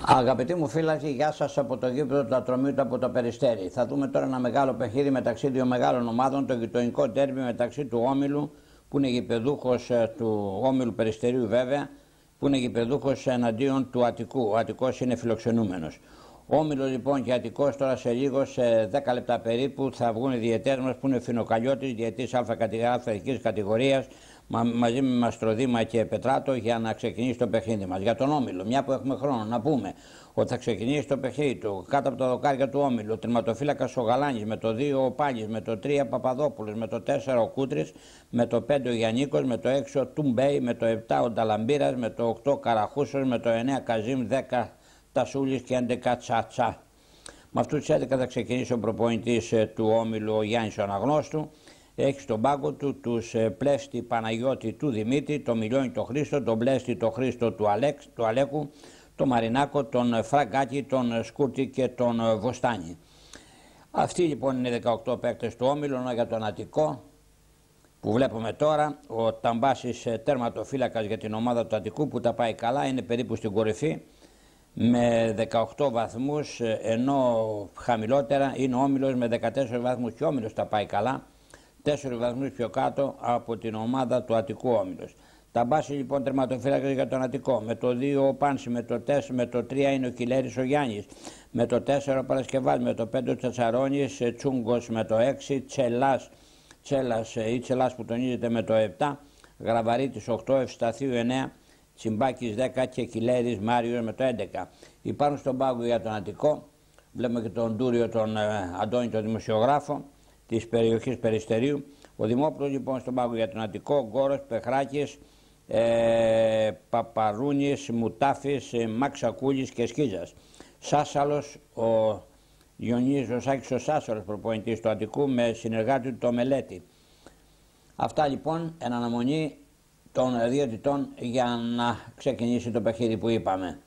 Αγαπητοί μου φίλοι, γεια σας από το γήπεδο του Ατρωμίου από το Περιστέρι. Θα δούμε τώρα ένα μεγάλο παιχνίδι μεταξύ δύο μεγάλων ομάδων, το γειτονικό ντέρμπι μεταξύ του Όμιλου, που είναι γηπεδούχος του Όμιλου Περιστερίου βέβαια, που είναι γηπεδούχος εναντίον του Αττικού. Ο Αττικός είναι φιλοξενούμενος. Όμιλος λοιπόν και Αττικός τώρα σε λίγο, σε 10 λεπτά περίπου, θα βγουν οι διαιτές μας που είναι Φινοκαλιώτης, διαιτής αλφαϊκής κατηγορίας, μαζί με Μαστροδήμα και Πετράτο, για να ξεκινήσει το παιχνίδι μας. Για τον Όμιλο, μια που έχουμε χρόνο, να πούμε ότι θα ξεκινήσει το παιχνίδι του κάτω από τα δοκάρια του Όμιλου. Τερματοφύλακας ο Γαλάνης, με το 2 ο Πάλης, με το 3 Παπαδόπουλος, με το 4 ο Κούτρης, με το 5 ο Γιαννίκος, με το 6 ο Τουμπέι, με το 7 ο Νταλαμπύρας, με το 8 Καραχούσος, με το 9 Καζίμ, 10 Τασούλης και 11 Τσατσά. Με αυτούς τους 11 θα ξεκινήσει ο προπονητής του Όμιλου, ο Γιάννης ο Αναγνώστου. Έχει στον πάγκο του τους Πλέστη Παναγιώτη του Δημήτρη, το Μιλιώνη το Χρήστο, τον Πλέστη το Χρήστο του Αλέκου, τον Μαρινάκο, τον Φραγκάκη, τον Σκούρτη και τον Βοστάνη. Αυτοί λοιπόν είναι 18 παίκτες του Όμιλου. Για τον Αττικό που βλέπουμε τώρα, ο Ταμπάσης τερματοφύλακας για την ομάδα του Αττικού που τα πάει καλά, είναι περίπου στην κορυφή με 18 βαθμούς, ενώ χαμηλότερα είναι ο Όμιλος με 14 βαθμούς και ο Όμιλος τα πάει καλά, 4 βαθμούς πιο κάτω από την ομάδα του Αττικού Όμιλος. Ταμπάση λοιπόν τερματοφύλακας για τον Αττικό, με το 2 ο Πάνση, με το 4, με το 3 είναι ο Κιλέρης ο Γιάννης, με το 4 ο Παρασκευάς, με το 5 ο Τσατσαρώνης, Τσούγκος με το 6, Τσελάς που τονίζεται με το 7, Γραβαρίτης 8, Ευσταθίου 9, Τσιμπάκης 10 και Κιλέρης Μάριος με το 11. Υπάρχουν στον πάγκο για τον Αττικό, βλέπουμε και τον Ντούριο, τον Αντώνη, τον δημοσιογράφο της περιοχής Περιστερίου. Ο Δημόπουλος λοιπόν στον πάγκο για τον Αττικό, Γκόρος, Πεχράκης, Παπαρούνης, Μουτάφης, Μαξακούλης και Σκίζας. Σάσαλος, ο Διονύσης ο Σάκης ο Σάσαλος, προπονητής του Αττικού, με συνεργάτη του το Μελέτη. Αυτά λοιπόν εν αναμονή των διαιτητών για να ξεκινήσει το παιχνίδι που είπαμε.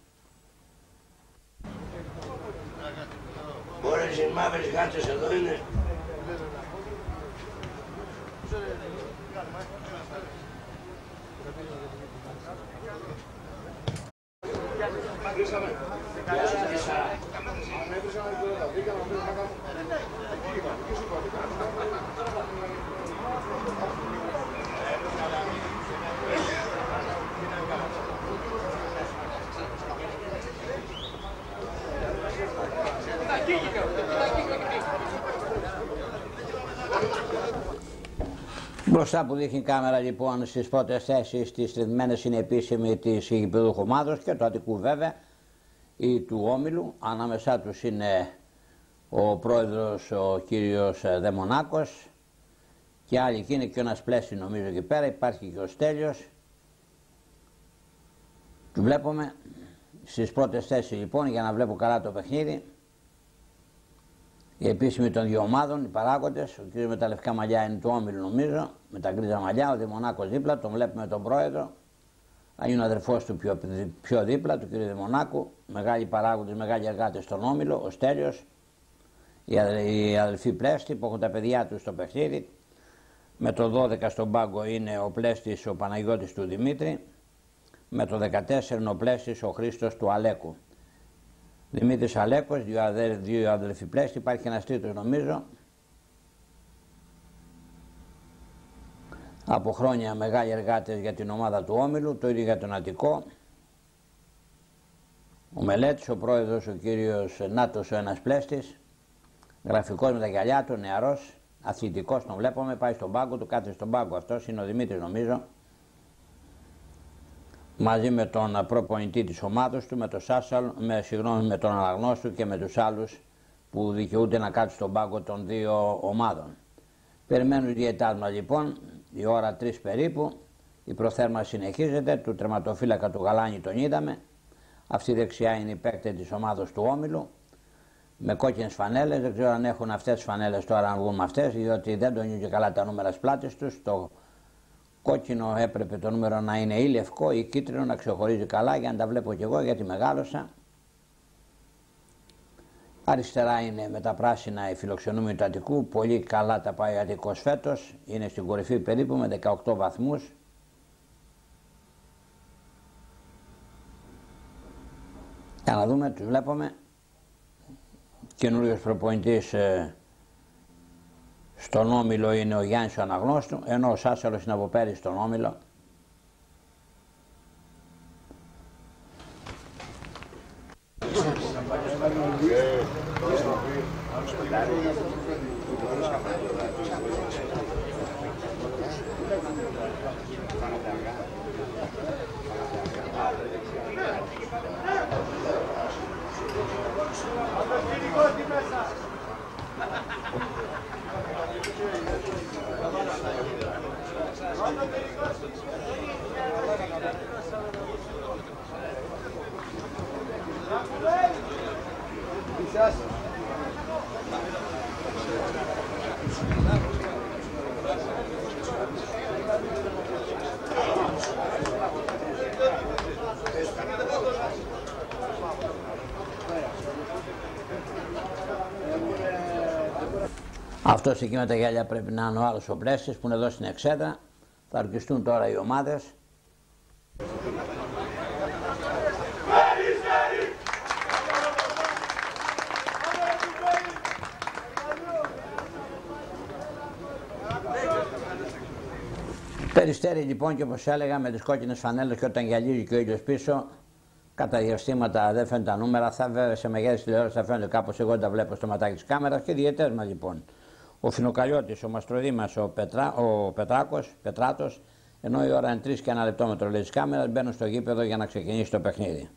Μπορείς οι μαύρες γάτες εδώ είναι. Μπροστά που δείχνει η κάμερα λοιπόν στις πρώτες θέσεις, τις ρυθμένες είναι επίσημοι της γηπεδούχου ομάδος και του Αττικού βέβαια ή του Όμιλου. Ανάμεσά τους είναι ο πρόεδρος ο κύριος Δεμονάκος και άλλοι, και είναι και ένας Πλέστη νομίζω εκεί πέρα, υπάρχει και ο Στέλιος. Του βλέπουμε στις πρώτες θέσεις λοιπόν, για να βλέπω καλά το παιχνίδι. Οι επίσημοι των δύο ομάδων, οι παράγοντες, ο κύριος με τα λευκά μαλλιά είναι του Όμιλου νομίζω, με τα γκρίζα μαλλιά, ο Δεμονάκος δίπλα, τον βλέπουμε τον πρόεδρο, είναι ο αδερφός του πιο δίπλα, του κύριου Δεμονάκου, μεγάλοι παράγοντες, μεγάλοι εργάτες στον Όμιλο, ο Στέλιος, οι αδελφοί Πλέστη που έχουν τα παιδιά τους στο παιχνίδι, με το 12 στον πάγκο είναι ο Πλέστης ο Παναγιώτης του Δημήτρη, με το 14 είναι ο Πλέστης ο Χρήστος του Αλέκου. Δημήτρης Αλέκος, δύο αδελφοί Πλέστη, υπάρχει ένας τρίτος νομίζω. Από χρόνια μεγάλοι εργάτες για την ομάδα του Όμιλου, το ίδιο για τον Αττικό. Ο Μελέτης, ο πρόεδρος, ο κύριος Νάτος ο ένας Πλέστης, γραφικός με τα γυαλιά του, νεαρός, αθλητικός τον βλέπουμε, πάει στον πάγκο του, κάθεται στον πάγκο, αυτός είναι ο Δημήτρης νομίζω. Μαζί με τον προπονητή της ομάδας του, με τον Σάσαλ, με τον Αναγνώστου και με τους άλλους που δικαιούνται να κάτσουν στον πάγκο των δύο ομάδων. Περιμένουν οι διαιτάς μας λοιπόν, η ώρα 3 περίπου, η προθέρμανση συνεχίζεται, του τερματοφύλακα του Γαλάνη τον είδαμε, αυτή δεξιά είναι η παίκτη της ομάδας του Όμιλου, με κόκκινες φανέλες, δεν ξέρω αν έχουν αυτές τις φανέλες τώρα, αν βγουν με αυτές, διότι δεν τονίζουν και καλά τα νούμερα στις πλάτες τους. Το κόκκινο έπρεπε το νούμερο να είναι ή λευκό ή κίτρινο, να ξεχωρίζει καλά, για να τα βλέπω κι εγώ γιατί μεγάλωσα. Αριστερά είναι με τα πράσινα η φιλοξενούμενη του Αττικού. Πολύ καλά τα πάει ο Αττικός φέτος. Είναι στην κορυφή περίπου με 18 βαθμούς. Για να δούμε, τους βλέπουμε. Καινούριος προπονητής στον Όμιλο είναι ο Γιάννης ο Αναγνώστου, ενώ ο Σάσαλος είναι από πέρυσι στον Όμιλο. Αυτός εκεί με τα γυαλιά πρέπει να είναι ο άλλος ο Πλέστης που είναι εδώ στην Εξέδρα. Θα ορκιστούν τώρα οι ομάδες. Περιστέρι λοιπόν, και όπως έλεγα, με τις κόκκινες φανέλες, και όταν γυαλίζει και ο ήλιος πίσω, κατά διαστήματα δεν φαίνονται τα νούμερα. Θα βέβαια σε μεγάλη τηλεόραση θα φαίνονται κάπως, εγώ τα βλέπω στο ματάκι της κάμερας. Και διαιτές μας λοιπόν. Ο Φινοκαλιώτης, ο Μαστροδήμας, ο Πετράτος, ενώ η ώρα είναι 3 και 1 λεπτό με το ρολόι της κάμερας, μπαίνουν στο γήπεδο για να ξεκινήσει το παιχνίδι.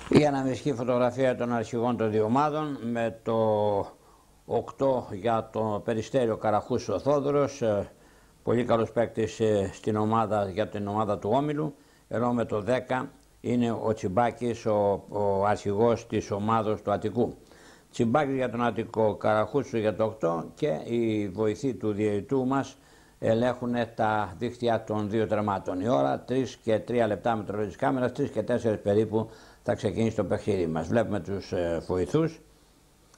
Η αναμνηστική φωτογραφία των αρχηγών των δύο ομάδων, με το 8 για το Περιστέριο Καραχούς ο Θόδωρος, πολύ καλός παίκτης για την ομάδα του Όμιλου, ενώ με το 10 είναι ο Τσιμπάκης, ο αρχηγός της ομάδος του Αττικού. Τσιμπάκης για τον Αττικό, Καραχούσου για το 8, και οι βοηθοί του διαιτητού μας ελέγχουν τα δίχτυα των δύο τερμάτων. Η ώρα 3 και 3 λεπτά με το ρολόι της κάμερας, 3 και 4 περίπου θα ξεκινήσει το παιχνίδι μας. Βλέπουμε τους βοηθούς.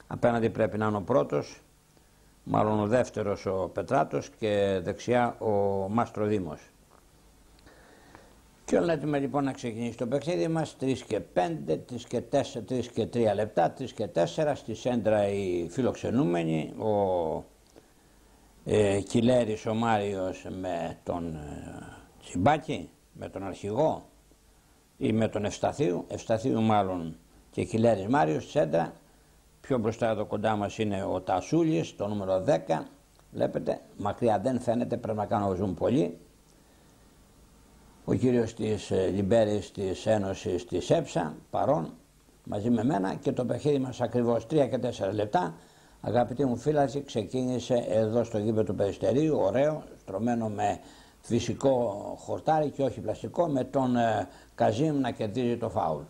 Απέναντι πρέπει να είναι ο πρώτος, μάλλον ο δεύτερος ο Πετράτος, και δεξιά ο Μαστροδήμος. Και όλα έτοιμα λοιπόν να ξεκινήσει το παιχνίδι μας. 3 και 5, 3 και 4, 3 και 3 λεπτά, 3 και 4, στη σέντρα οι φιλοξενούμενοι, ο Κιλέρης ο Μάριος με τον Τσιμπάκη, με τον αρχηγό, ή με τον Ευσταθίου μάλλον, και Κιλέρης Μάριος στη σέντρα. Πιο μπροστά εδώ κοντά μας είναι ο Τασούλης, το νούμερο 10, βλέπετε, μακριά δεν φαίνεται, πρέπει να κάνω zoom πολύ. Ο κύριος της Λιμπέρης της Ένωσης της ΕΨΑ, παρόν, μαζί με μένα, και το παιχνίδι μας ακριβώς 3 και 4 λεπτά. Αγαπητοί μου φίλοι, ξεκίνησε εδώ στο γήπεδο του Περιστερίου, ωραίο, στρωμένο με φυσικό χορτάρι και όχι πλαστικό, με τον Καζίμ να κερδίζει το φάουλ.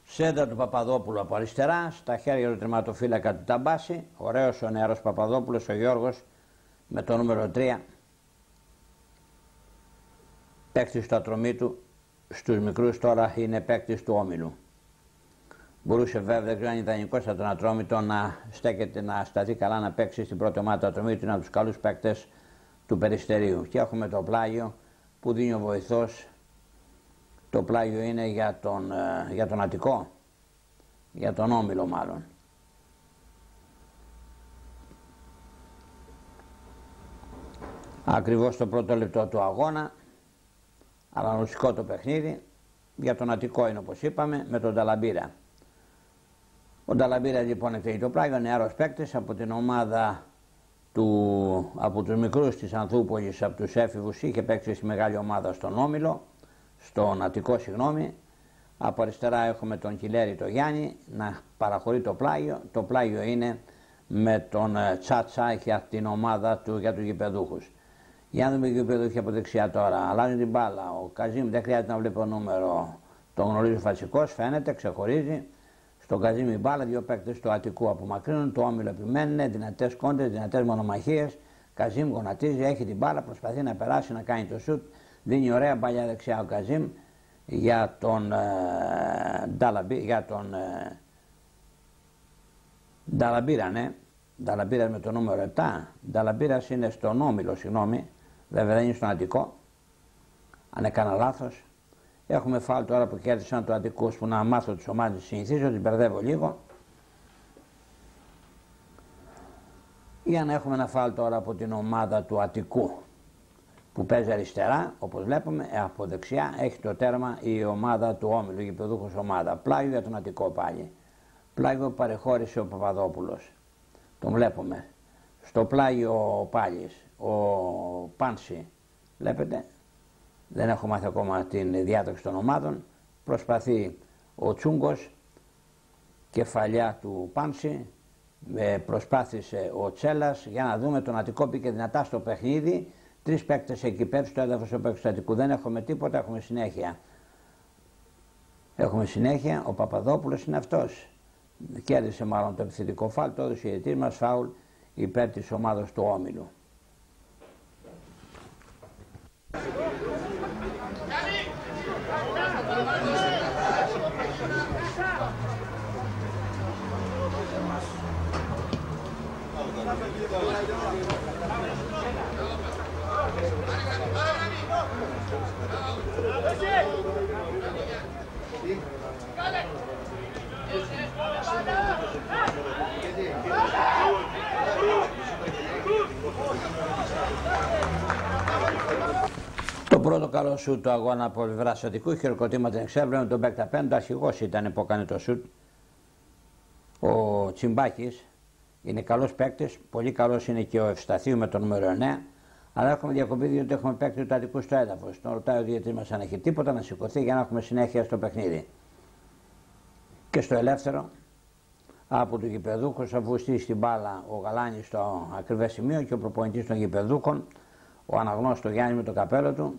Σέντα του Παπαδόπουλου από αριστερά, στα χέρια του τερματοφύλακα του Ταμπάση. Ωραίος ο νεαρός Παπαδόπουλος, ο Γιώργος, με το νούμερο 3. Παίκτης του Ατρωμίτου, στους μικρούς τώρα είναι παίκτης του Όμιλου. Μπορούσε βέβαια, δεν ξέρω αν ιδανικός από τον Ατρόμητο, να στέκεται, να σταθεί καλά να παίξει στην πρώτη ομάδα του Ατρομήτου, είναι από τους καλούς παίκτες του Περιστερίου. Και έχουμε το πλάγιο που δίνει ο βοηθός. Το πλάγιο είναι για τον Αττικό, για τον Όμιλο μάλλον. Ακριβώς το πρώτο λεπτό του αγώνα, αλλά νοσικό το παιχνίδι, για τον Αττικό είναι όπως είπαμε, με τον Νταλαμπίρα. Ο Νταλαμπίρα λοιπόν εκτελεί το πλάγιο, νεαρός παίκτης από την ομάδα από τους μικρούς της Ανθούπολης, από τους έφηβους, είχε παίξει στη μεγάλη ομάδα στον Όμιλο, στον Αττικό συγγνώμη. Από αριστερά έχουμε τον Κιλέρη το Γιάννη να παραχωρεί το πλάγιο. Το πλάγιο είναι με τον Τσάτσα για την ομάδα του, για τους γηπεδούχους. Για να δούμε οι γηπεδούχοι από δεξιά τώρα. Αλλάζει την μπάλα. Ο Καζίμ δεν χρειάζεται να βλέπει νούμερο. Τον γνωρίζει ο Φασικός, φαίνεται, ξεχωρίζει. Στον Καζίμ η μπάλα, δύο παίκτες του Αττικού απομακρύνουν. Το Όμιλο επιμένουν, δυνατές κόντρες, δυνατές μονομαχίες. Καζίμ γονατίζει, έχει την μπάλα, προσπαθεί να περάσει, να κάνει το σουτ. Δίνει ωραία μπαλιά δεξιά ο Καζίμ για τον Νταλαμπίρα, ναι. Νταλαμπίρα με το νούμερο 7. Νταλαμπίρας είναι στον Όμιλο, συγγνώμη. Βέβαια δεν είναι στον Αττικό. Αν έκανα λάθος. Έχουμε φάουλ τώρα που κέρδισαν το Αττικούς, που να μάθω τις ομάδες, συνηθίζω, τις μπερδεύω λίγο. Για να έχουμε ένα φάουλ τώρα από την ομάδα του Αττικού, που παίζει αριστερά, όπως βλέπουμε, από δεξιά έχει το τέρμα η ομάδα του Όμιλου, η γηπεδούχος ομάδα. Πλάγιο για τον Αττικό πάλι. Πλάγιο παρεχώρησε ο Παπαδόπουλος. Τον βλέπουμε. Στο πλάγιο ο Πάλης, ο Πάνση, βλέπετε. Δεν έχω μάθει ακόμα την διάταξη των ομάδων. Προσπαθεί ο Τσούγκος, κεφαλιά του Πάνση. Προσπάθησε ο Τσέλας, για να δούμε. Τον Αττικό μπήκε δυνατά στο παιχνίδι. Τρεις παίκτες εκεί πέρα στο έδαφος ο παίκτης του Αττικού. Δεν έχουμε τίποτα, έχουμε συνέχεια. Έχουμε συνέχεια. Ο Παπαδόπουλος είναι αυτός. Κέρδισε μάλλον το επιθετικό φάουλ, το έδωσε η αιτή μας φάουλ υπέρ της ομάδας του Όμιλου. Το πρώτο καλό σουτ του αγώνα από πλευράς Αττικού, χειροκροτήματα εξέβλεπε τον παίκτη απέναντι. Αρχηγός ήταν που έκανε το σουτ. Ο Τσιμπάκης είναι καλός παίκτης, πολύ καλός είναι και ο Ευσταθίου με το νούμερο 9. Αλλά έχουμε διακοπή διότι έχουμε παίκτη του Αττικού στο έδαφος. Τον ρωτάει ο διαιτητής μας αν έχει τίποτα, να σηκωθεί για να έχουμε συνέχεια στο παιχνίδι. Και στο ελεύθερο, από του γηπεδούχους, αφού στήσει την μπάλα ο Γαλάνης στο ακριβές σημείο και ο προπονητής των γηπεδούχων, ο αναγνώστος Γιάννη με το καπέλο του,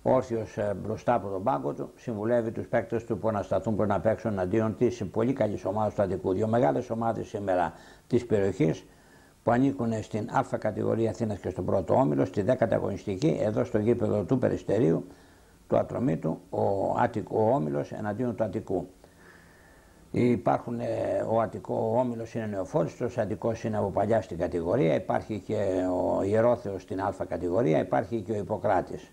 όρθιος μπροστά από τον πάγκο του, συμβουλεύει τους παίκτες του που ανασταθούν πριν να παίξουν αντίον της πολύ καλής ομάδας του Αττικού. Δύο μεγάλες ομάδες σήμερα της περιοχής που ανήκουν στην Α κατηγορία Αθήνας και στον πρώτο Όμιλο, στη 10η αγωνιστική, εδώ στο γήπεδο του Περιστερίου, του Ατρωμίτου, ο Όμιλος εναντίον του Αττικού. Υπάρχουν, ο Όμιλος είναι νεοφόριστος, ο Αττικός είναι από παλιά στην κατηγορία, υπάρχει και ο Ιερόθεος στην Α κατηγορία, υπάρχει και ο Ιπποκράτης.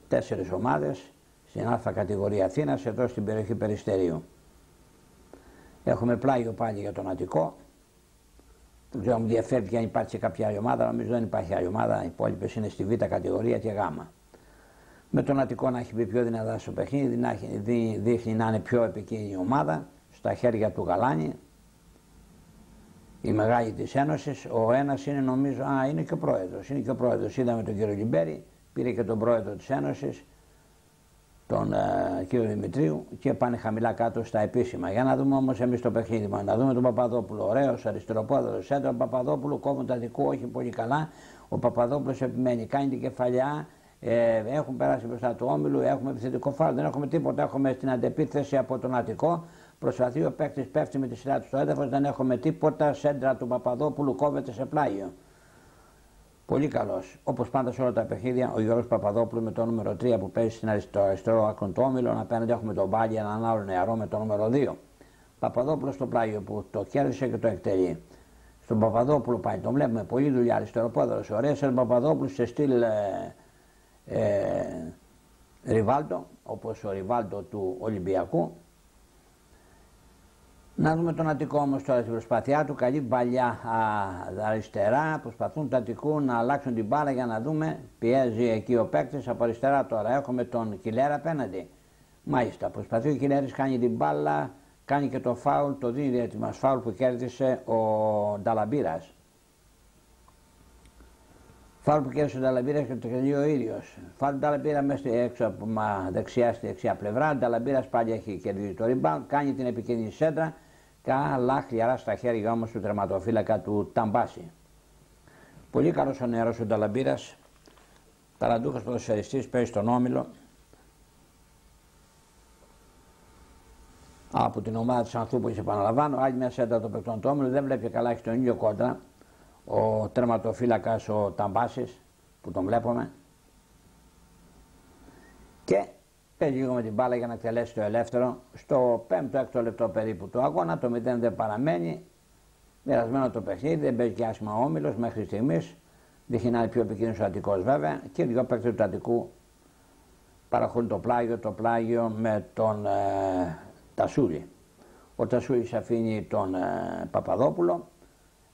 4 ομάδες στην Α κατηγορία Αθήνας, εδώ στην περιοχή Περιστερίου. Έχουμε πλάγιο πάλι για τον Αττικό. Δεν ξέρω αν μου διαφέρει αν υπάρχει κάποια άλλη ομάδα, νομίζω δεν υπάρχει άλλη ομάδα, οι υπόλοιπες είναι στη Β κατηγορία και Γ. Με τον Αττικό να έχει μπει πιο δυνατά στο παιχνίδι, δείχνει να είναι πιο επικίνδυνη η ομάδα, στα χέρια του Γαλάνη, η μεγάλη της Ένωσης. Ο ένας είναι νομίζω, είναι και ο πρόεδρος, είδαμε τον κύριο Λιμπέρη πήρε και τον πρόεδρο της Ένωσης, τον κύριο Δημητρίου, και πάνε χαμηλά κάτω στα επίσημα. Για να δούμε όμως εμείς το παιχνίδι μας. Να δούμε τον Παπαδόπουλο. Ωραίος αριστεροπόδαρος σέντρα. Ο Παπαδόπουλου κόβουν τα δικού, όχι πολύ καλά. Ο Παπαδόπουλος επιμένει, κάνει την κεφαλιά. Έχουν περάσει μπροστά του Όμιλου. Έχουμε επιθετικό φάουλ. Δεν έχουμε τίποτα. Έχουμε στην αντεπίθεση από τον Αττικό. Προσπαθεί ο παίκτης, πέφτει με τη σειρά του στο έδαφος. Δεν έχουμε τίποτα. Σέντρα του Παπαδόπουλου κόβεται σε πλάγιο. Πολύ καλός. Όπως πάντα σε όλα τα παιχνίδια, ο Γιώργος Παπαδόπουλου με το νούμερο 3 που παίζει στην αριστερό άκρο του Όμιλου. Απέναντι έχουμε τον Μπάλια, έναν άλλο νεαρό με το νούμερο 2. Παπαδόπουλο στο πλάγιο που το κέρδισε και το εκτελεί. Στον Παπαδόπουλο πάει, τον βλέπουμε, πολλή δουλειά, αριστεροπόδαρος. Ωραίος ο Παπαδόπουλος σε στυλ Ριβάλτο, όπως ο Ριβάλτο του Ολυμπιακού. Να δούμε τον Αττικό όμως τώρα στην προσπάθειά του. Καλή μπαλιά αριστερά. Προσπαθούν του Αττικού να αλλάξουν την μπάλα για να δούμε. Πιέζει εκεί ο παίκτης από αριστερά τώρα. Έχουμε τον Κιλέρα απέναντι. Μάλιστα. Προσπαθεί ο Κιλέρης, κάνει την μπάλα, κάνει και το φάουλ. Το δίνει διέτοιμα φάουλ που κέρδισε ο Νταλαμπύρας. Φάουλ που κέρδισε ο Νταλαμπύρας και το τελείω ο ίδιος. Φάουλ του Νταλαμπύρα μέσα έξω από δεξιά στη δεξιά πλευρά. Ο Νταλαμπύρας πάλι έχει κερδίσει το rebound. Κάνει την επικίνδυνη σέντρα. Καλά χλιαρά στα χέρια όμως του τερματοφύλακα του Ταμπάση. Πολύ καλός ο νεαρός ο Νταλαμπύρας, ταλαντούχος ποδοσφαιριστής, παίζει στον Όμιλο. Από την ομάδα της Ανθούπολης, επαναλαμβάνω, άλλη μια σέντα των παικτών του Όμιλου, δεν βλέπει καλά, έχει τον ήλιο κόντρα ο τερματοφύλακας ο Ταμπάσης που τον βλέπουμε. Και παίζει λίγο με την μπάλα για να εκτελέσει το ελεύθερο. Στο 5ο-6ο λεπτό περίπου του αγώνα, το 0 δεν παραμένει. Μοιρασμένο το παιχνίδι, δεν παίζει και άσχημα ο Όμιλος μέχρι στιγμής. Δείχνει να είναι πιο επικίνδυνος ο Αττικός βέβαια. Και οι δύο παίκτες του Αττικού παραχωρούν το πλάγιο με τον Τασούλη. Ο Τασούλης αφήνει τον Παπαδόπουλο.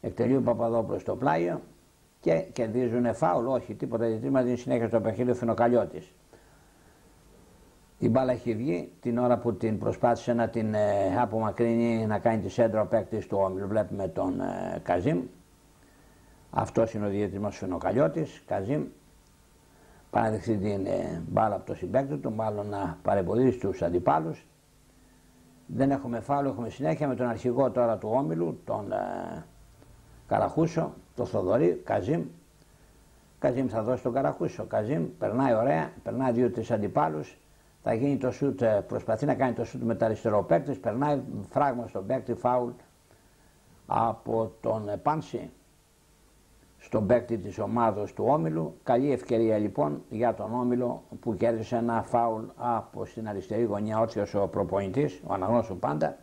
Εκτελεί ο Παπαδόπουλος στο πλάγιο και κερδίζουν φάουλ. Όχι, τίποτα, γιατί μας δίνει συνέχεια στο παιχνίδι ο Φινοκαλιώτης. Η μπάλα έχει βγει την ώρα που την προσπάθησε να την απομακρύνει, να κάνει τη σέντρα ο παίκτης του Όμιλου. Βλέπουμε τον Καζίμ. Αυτός είναι ο διαιτητής μας Φινοκαλιώτης. Καζίμ. Πάει να δεχτεί την μπάλα από το συμπαίκτη του, μάλλον να παρεμποδίσει τους αντιπάλους. Δεν έχουμε φάουλ, έχουμε συνέχεια με τον αρχηγό τώρα του Όμιλου, τον Καραχούσο, τον Θοδωρή, Καζίμ. Καζίμ θα δώσει τον Καραχούσο. Καζίμ περνάει ωραία, περνάει 2-3 αντιπάλους. Θα γίνει το σουτ, προσπαθεί να κάνει το σουτ με τα αριστερό παίκτης, περνάει φράγμα στον παίκτη, φάουλ από τον Πάνση στον παίκτη της ομάδος του Όμιλου. Καλή ευκαιρία λοιπόν για τον Όμιλο που κέρδισε ένα φάουλ από στην αριστερή γωνιά, όρθιος ο προπονητής, ο αναγνώστου πάντα.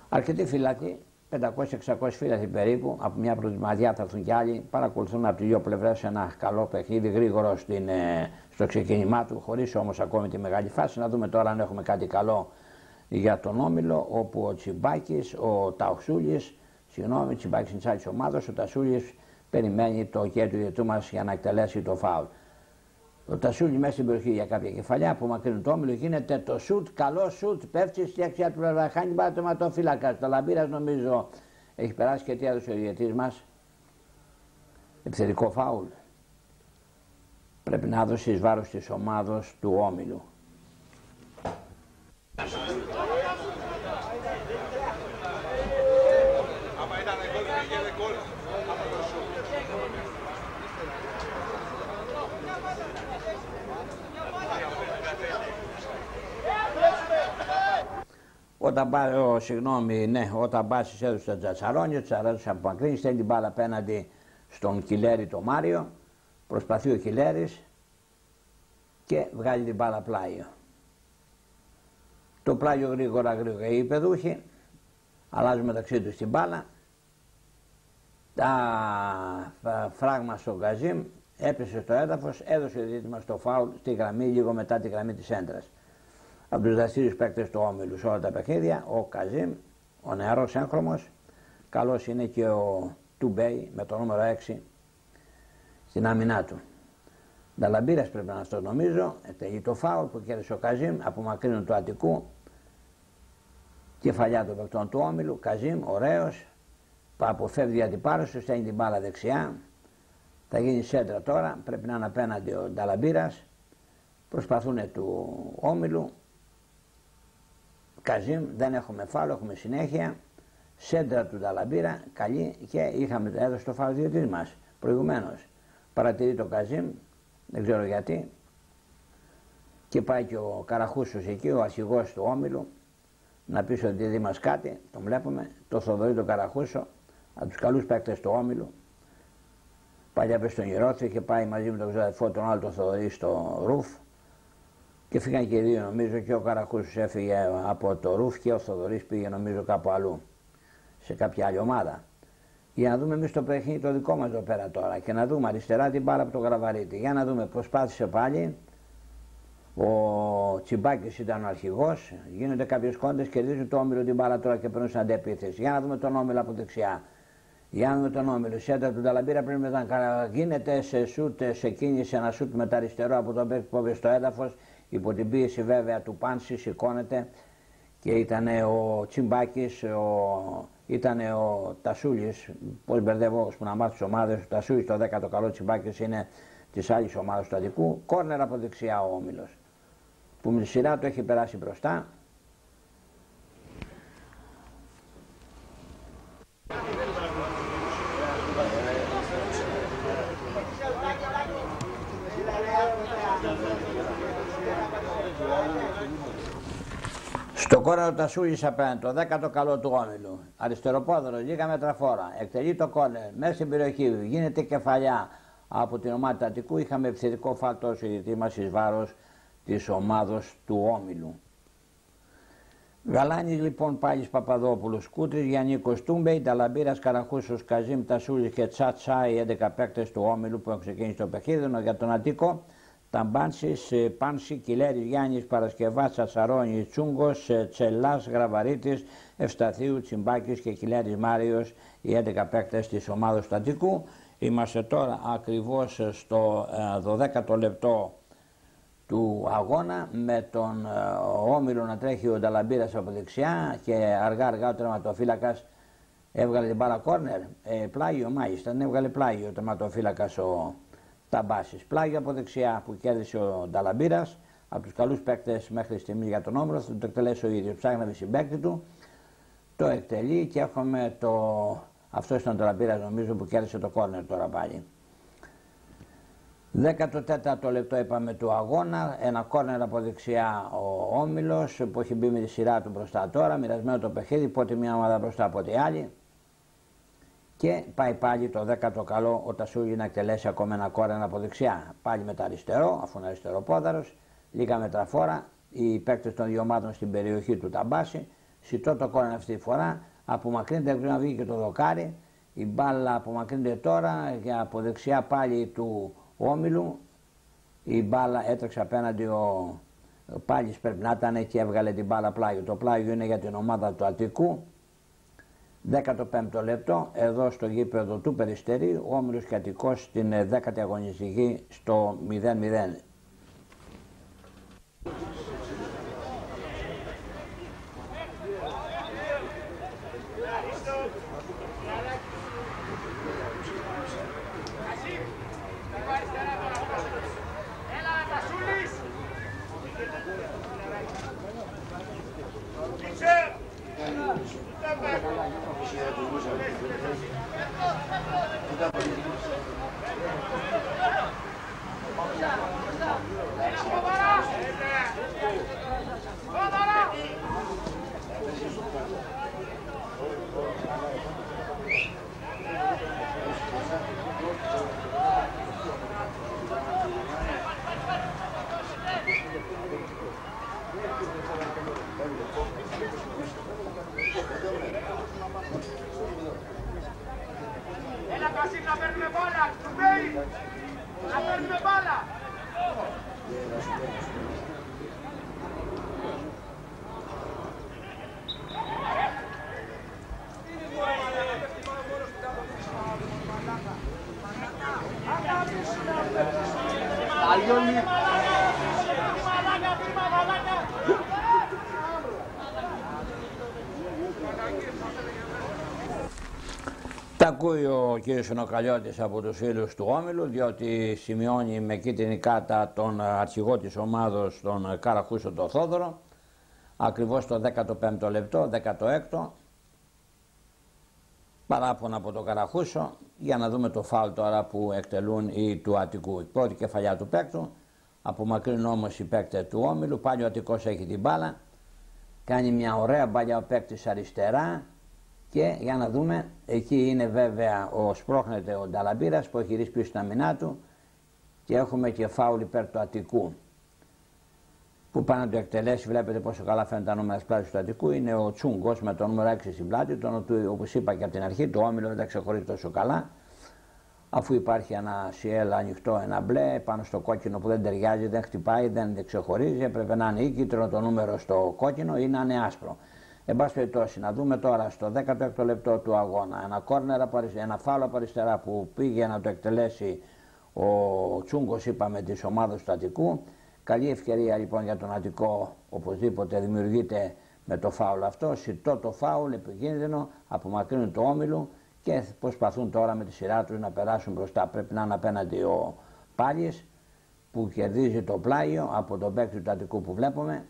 Αρκετοί φύλακοι, 500-600 φύλακοι περίπου, από μια προετοιμασία θα έρθουν κι άλλοι, παρακολουθούν από τις δύο πλευρές ένα καλό παιχνίδι, γρήγορο στο ξεκίνημά του, χωρίς όμως ακόμη τη μεγάλη φάση. Να δούμε τώρα αν έχουμε κάτι καλό για τον Όμιλο, όπου ο Τσιμπάκης, ο Ταουσούλης, συγγνώμη, Τσιμπάκης είναι της άλλης ομάδας, ο Τασούλης περιμένει το χέρι του διαιτητού μας για να εκτελέσει το φάουλ. Ο Τασούλη μέσα στην περιοχή για κάποια κεφαλιά που μακρύνουν το Όμιλο, γίνεται το σουτ, καλό σουτ, πέφτει στη δεξιά του πλευρά, χάνει πάρα το τερματοφύλακα. Το Λαμπύρας νομίζω έχει περάσει και τι έδωσε ο διαιτητής μας. Επιθετικό φάουλ. Πρέπει να δώσει εις βάρος της ομάδος του Όμιλου. Όταν Μπάσης έδωσε τον Τζατσαρόνι, ο Τζατσαρόνιος απομακρύνει, στέλνει την μπάλα απέναντι στον Κιλέρη το Μάριο, προσπαθεί ο Κιλέρης και βγάλει την μπάλα πλάγιο. Το πλάγιο γρήγορα οι υπεδούχοι αλλάζουν μεταξύ τους την μπάλα, τα φράγμα στον Καζίμ, έπεσε στο έδαφος, έδωσε ο διαιτητής μας το φάουλ στη γραμμή, λίγο μετά τη γραμμή της έντρας. Από τους δραστήριους παίκτες του Όμιλου σε όλα τα παιχνίδια, ο Καζίμ, ο νεαρός έγχρωμος, καλός είναι και ο Τουμπέι με το νούμερο 6 στην άμυνά του. Νταλαμπύρας πρέπει να είναι αυτό νομίζω, εκτελεί το φάουλ που κέρδισε ο Καζίμ, απομακρύνουν του Αττικού, κεφαλιά των παικτών του Όμιλου, Καζίμ, ωραίος, αποφεύγει αντιπάλους του, στέλνει την μπάλα δεξιά, Θα γίνει σέντρα τώρα, πρέπει να είναι απέναντι ο Νταλαμπύρας. Προσπαθούν του Όμιλου. Καζίμ, δεν έχουμε φάουλ, έχουμε συνέχεια. Σέντρα του Νταλαμπύρα, καλή, και έδωσε το φάουλ διαιτητής μας προηγουμένως. Παρατηρεί το Καζίμ, δεν ξέρω γιατί. Και πάει και ο Καραχούσος εκεί, ο αρχηγός του Όμιλου, να πει ότι δει μας κάτι, τον βλέπουμε, το Θοδωρή τον Καραχούσο, από τους καλούς παίκτες του Όμιλου. Παλιά πες στον Γερόθιο και πάει μαζί με τον ξαδερφό τον άλλο τον Θοδωρή στο Ρουφ. Και φύγαν και οι δύο, νομίζω, και ο Καραχούσος έφυγε από το Ρουφ και ο Θοδωρής πήγε νομίζω κάπου αλλού, σε κάποια άλλη ομάδα. Για να δούμε εμείς το παιχνίδι το δικό μας εδώ πέρα τώρα και να δούμε αριστερά την μπάλα από τον Γραβαρίτη. Για να δούμε, προσπάθησε πάλι. Ο Τσιμπάκης ήταν ο αρχηγός, γίνονται κάποιες κόντες, κερδίζουν το Όμιλο την μπάλα τώρα και παίρνουν στην αντεπίθεση. Για να δούμε τον Όμιλο από δεξιά. Για να δούμε τον Όμιλο. Σέντρα του Νταλαμπύρα πρέπει να γίνεται σε σούτ, σε κίνηση, ένα σούτ με τα αριστερό από τον παίκτη που έβγαινε στο έδαφος. Υπό την πίεση βέβαια του Πάνση σηκώνεται και ήταν ο Τσιμπάκης, ήταν ο Τασούλης. Πώς μπερδεύω που να μάθω τις ομάδες. Ο Τασούλης το 10ο καλό, Τσιμπάκης είναι της άλλης ομάδας του Αττικού. Κόρνερ από δεξιά ο Όμιλος, που με τη σειρά του έχει περάσει μπροστά. Στο κόρνερ ο Τασούλης απέναντι, το 10ο καλό του Όμιλου. Αριστεροπόδαρο, λίγα μέτρα φόρα. Εκτελεί το κόρνερ, μέσα στην περιοχή, γίνεται κεφαλιά από την ομάδα του Αττικού. Είχαμε επιθετικό φάουλ τόσο γιατί μας εις βάρος της ομάδος του Όμιλου. Γαλάνης λοιπόν, Πάλης Παπαδόπουλος, Κούτρης, Γιαννίκος, Τούμπεϊ, Νταλαμπύρας, Καραχούσος, Καζίμ, Τασούλης και Τσάτσά, οι 11 παίκτες του Όμιλου που έχουν ξεκινήσει το παιχνίδι. Για τον Αττικό, Ταμπάνσης, Πάνση, Κιλέρης, Γιάννης, Παρασκευάς, Τσατσαρώνης, Τσούγκος, Τσελάς, Γραβαρίτης, Ευσταθίου, Τσιμπάκης και Κιλέρης Μάριος, οι 11 παίκτες της ομάδας του Αττικού. Είμαστε τώρα ακριβώς στο 12ο λεπτό του αγώνα, με τον Όμιλο να τρέχει ο Νταλαμπύρας από δεξιά και αργά ο τερματοφύλακας έβγαλε την μπάλα κόρνερ, πλάγιο μάλιστα, έβγαλε πλάγιο ο τερματοφύλακας ο Ταμπάσης. Πλάγιο από δεξιά που κέρδισε ο Νταλαμπύρας, από τους καλούς παίκτες μέχρι στιγμή για τον Όμιλο. Θα το εκτελέσει ο ίδιος, ψάχναμε συμπαίκτη του, το εκτελεί και έχουμε αυτό ήταν ο Νταλαμπύρας νομίζω που κέρδισε το κόρνερ τώρα πάλι. 14ο λεπτό είπαμε του αγώνα, ένα κόρνερ από δεξιά ο Όμιλος που έχει μπει με τη σειρά του μπροστά τώρα, μοιρασμένο το παιχνίδι, πότε μια ομάδα μπροστά από τη άλλη. Και πάει πάλι το 10ο καλό ο Τασούλη να εκτελέσει ακόμα ένα κόρνερ από δεξιά. Πάλι με τα αριστερό, αφού είναι αριστεροπόδαρος, λίγα μέτρα φόρα, οι παίκτες των δύο ομάδων στην περιοχή του Ταμπάση. Σιτώ το κόρνερ αυτή τη φορά, απομακρύνεται, πρέπει να βγει και το δοκάρι. Η μπάλα απομακρύνεται τώρα και από δεξιά πάλι του Όμιλου. Η μπάλα έτρεξε απέναντι ο Πάλης, πρέπει να ήταν, και έβγαλε την μπάλα πλάγιο. Το πλάγιο είναι για την ομάδα του Αττικού. 15ο λεπτό, εδώ στο γήπεδο του Περιστέρη, ο Όμιλος και Αττικός στην 10η αγωνιστική στο 0-0. Τα ακούει ο κύριος Συνοκαλιώτης από τους φίλους του Όμιλου, διότι σημειώνει με κίτρινη κάρτα τον αρχηγό της ομάδος, τον Καραχούσο τον Θόδωρο, ακριβώς το 15ο λεπτό, 16ο, παράπονα από τον Καραχούσο. Για να δούμε το φάουλ τώρα που εκτελούν οι του Αττικού. Η πρώτη κεφαλιά του παίκτου, απομακρύνουν όμως οι παίκτες του Όμιλου, πάλι ο Αττικός έχει την μπάλα, κάνει μια ωραία μπαλιά ο παίκτης αριστερά. Και για να δούμε, εκεί είναι βέβαια σπρώχνεται ο Νταλαμπύρας που έχει ρίξει πίσω στην αμυνά του και έχουμε και φάουλ υπέρ του Αττικού που πάει να το εκτελέσει. Βλέπετε πόσο καλά φαίνεται τα νούμερα της πλάτης του Αττικού. Είναι ο Τσούγκος με το νούμερο 6 στην πλάτη, τον όπως είπα και από την αρχή, το Όμιλο δεν τα ξεχωρίζει τόσο καλά, αφού υπάρχει ένα σιέλ ανοιχτό, ένα μπλε πάνω στο κόκκινο που δεν ταιριάζει, δεν χτυπάει, δεν ξεχωρίζει. Έπρεπε να είναι ή κίτρινο το νούμερο στο κόκκινο ή να είναι άσπρο. Εν πάση περιπτώσει, να δούμε τώρα στο 16ο λεπτό του αγώνα ένα φάουλ από αριστερά που πήγε να το εκτελέσει ο Τσούγκος, είπαμε, της ομάδας του Αττικού. Καλή ευκαιρία λοιπόν για τον Αττικό, οπωσδήποτε δημιουργείται με το φάουλ αυτό. Σιτό το φάουλ, επικίνδυνο, απομακρύνουν το Όμιλο και προσπαθούν τώρα με τη σειρά τους να περάσουν μπροστά. Πρέπει να είναι απέναντι ο Πάλιες που κερδίζει το πλάγιο από τον παίκτη του Αττικού που βλέπουμε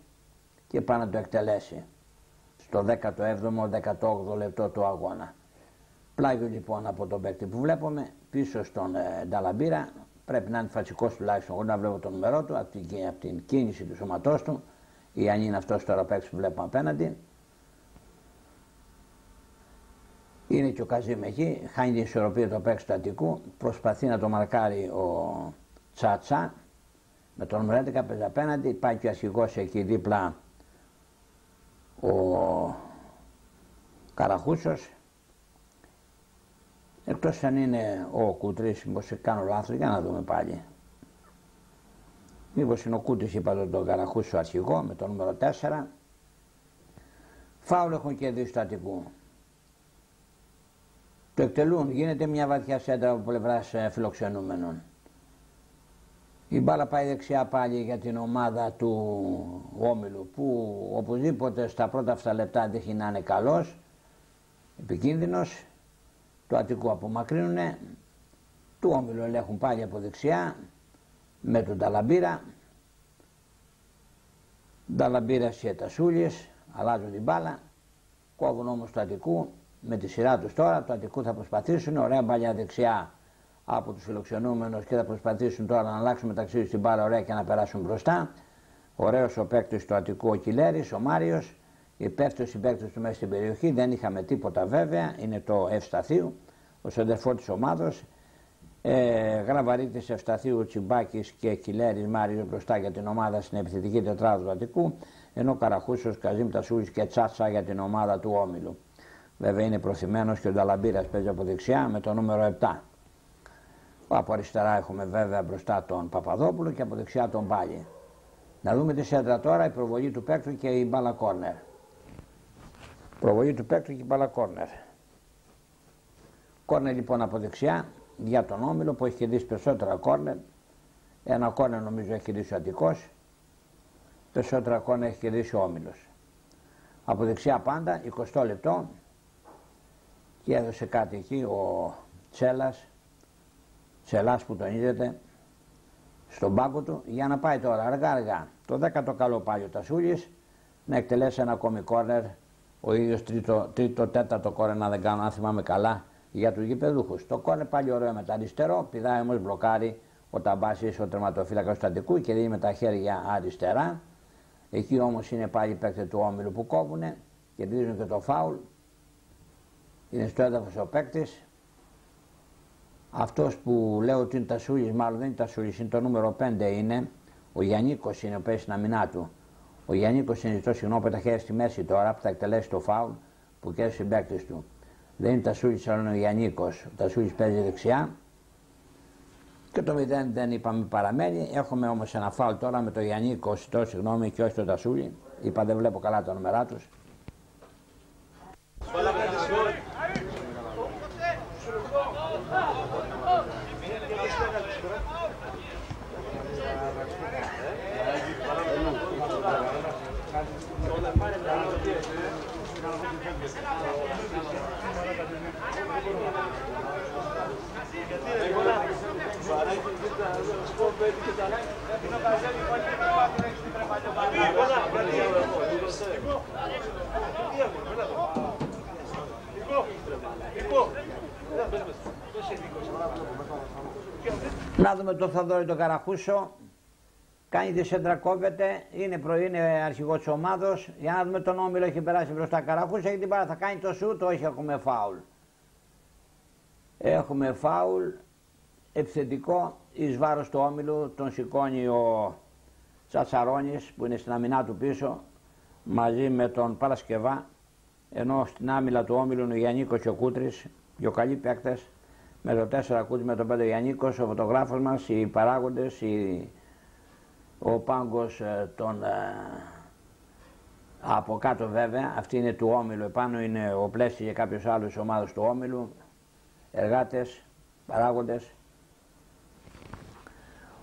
και πάει να το εκτελέσει στο 17ο-18ο λεπτό του αγώνα. Πλάγιο λοιπόν από τον παίκτη που βλέπουμε πίσω στον Νταλαμπύρα. Πρέπει να είναι φατσικός τουλάχιστον, εγώ να βλέπω το νούμερό του από την κίνηση του σώματός του, ή αν είναι αυτός τώρα παίκτης που βλέπουμε απέναντι. Είναι και ο Καζίμ εκεί, χάνει την ισορροπία το παίκτη του Αττικού, προσπαθεί να το μαρκάρει ο Τσάτσα με τον νούμερο 11 παίζει απέναντι, πάει και ο αρχηγός εκεί δίπλα ο Καραχούσος, εκτός αν είναι ο Κουτρής, μήπως κάνω λάθος, για να δούμε πάλι. Μήπως είναι ο Κούτης, είπα τον Καραχούσο αρχηγό με το νούμερο 4. Φάουλ έχουν κερδίσει το Αττικού. Το εκτελούν, γίνεται μια βαθιά σέντρα από πλευράς φιλοξενούμενων. Η μπάλα πάει δεξιά πάλι για την ομάδα του Όμιλου που οπωσδήποτε στα πρώτα αυτά λεπτά δείχνει να είναι καλός, επικίνδυνος. Το Αττικό απομακρύνουνε, του Όμιλου ελέγχουν πάλι από δεξιά με τον Νταλαμπύρα. Νταλαμπύρας και Τασούλης αλλάζουν την μπάλα, κόβουν όμως το Αττικού με τη σειρά τους τώρα. Το Αττικού θα προσπαθήσουν, ωραία μπαλιά δεξιά από τους φιλοξενούμενους και θα προσπαθήσουν τώρα να αλλάξουν μεταξύ τους την μπάλα ωραία και να περάσουν μπροστά. Ωραίος ο παίκτης του Αττικού, ο Κιλέρης, ο Μάριος, υπεύθυνος συμπαίκτης του μέσα στην περιοχή. Δεν είχαμε τίποτα βέβαια, είναι το Ευσταθίου, ο σεντερφόρ της ομάδος. Γραβαρίτης, Ευσταθίου, Τσιμπάκης και Κιλέρης, Μάριος μπροστά για την ομάδα στην επιθετική τετράδα του Αττικού, ενώ Καραχούσος, Καζίμ, Τασούλης και Τσάτσα για την ομάδα του Όμιλου. Βέβαια είναι προθυμένος και ο Νταλαμπύρας παίζει από δεξιά με το νούμερο 7. Από αριστερά έχουμε βέβαια μπροστά τον Παπαδόπουλο και από δεξιά τον Πάλι. Να δούμε τη σέντρα τώρα, η προβολή του παίκτου και η μπάλα κόρνερ. Προβολή του παίκτου και η μπάλα κόρνερ. Κόρνερ λοιπόν από δεξιά για τον Όμιλο που έχει κερδίσει περισσότερα κόρνερ. Ένα κόρνερ νομίζω έχει κερδίσει ο Αττικός. Περισσότερα κόρνερ έχει κερδίσει ο Όμιλος. Από δεξιά πάντα, 20 λεπτό. Και έδωσε κάτι εκεί ο Τσελάς που τον είδατε στον πάγκο του, για να πάει τώρα αργά αργά το 10ο καλό πάλι ο Τασούλης να εκτελέσει ένα ακόμη κόρνερ, ο ίδιος τέταρτο κόρνερ να δεν κάνω, αν θυμάμαι καλά, για τους γηπεδούχους. Το κόρνερ πάλι ωραίο με τα αριστερό, πηδάει όμως μπλοκάρει ο Ταμπάσης, ο τερματοφύλακας του Αττικού και δίνει με τα χέρια αριστερά. Εκεί όμως είναι πάλι οι παίκτες του Όμιλου που κόβουνε και δίνουν και το φάουλ. Είναι στο έδαφος ο παίκτης. Αυτός που λέω ότι είναι Τασούλης, μάλλον δεν είναι Τασούλης, είναι το νούμερο 5, είναι ο Γιαννίκος, είναι ο παίκτης στην αμυνά του. Ο Γιαννίκος είναι, ζητώ συγγνώμη, τα χέρια στη μέση τώρα που θα εκτελέσει το φάουλ που κέρδισε ο παίκτης του. Δεν είναι Τασούλης, αλλά είναι ο Γιαννίκος. Ο Τασούλης παίζει δεξιά. Και το 0 δεν είπαμε παραμένει. Έχουμε όμως ένα φάουλ τώρα με το Γιαννίκο, ζητώ συγγνώμη, και όχι το Τασούλη. Είπα δεν βλέπω καλά τα νούμερά τους. δούμε τον Θοδωρή τον Καραχούσο. Κάνει τη σέντρα, κόβεται, είναι αρχηγός της ομάδος. Για να δούμε τον Όμιλο, έχει περάσει μπροστά Καραχούσο, έχει την πάρα, θα κάνει το σούτ, όχι, έχουμε φάουλ. Έχουμε φάουλ επιθετικό εις βάρος του Όμιλου, τον σηκώνει ο Τσατσαρώνης που είναι στην αμυνά του πίσω μαζί με τον Παρασκευά, ενώ στην άμυλα του Όμιλου είναι ο Γιαννίκος και ο Κούτρης, δύο καλοί παίκτες, με το 4 Κούτρης, με τον 5 Γιαννίκος, ο φωτογράφος μας, οι παράγοντες, ο πάγκος από κάτω βέβαια, αυτή είναι του Όμιλου, επάνω είναι ο Πλέστη και κάποιος άλλος ομάδος του Όμιλου, εργάτες, παράγοντες.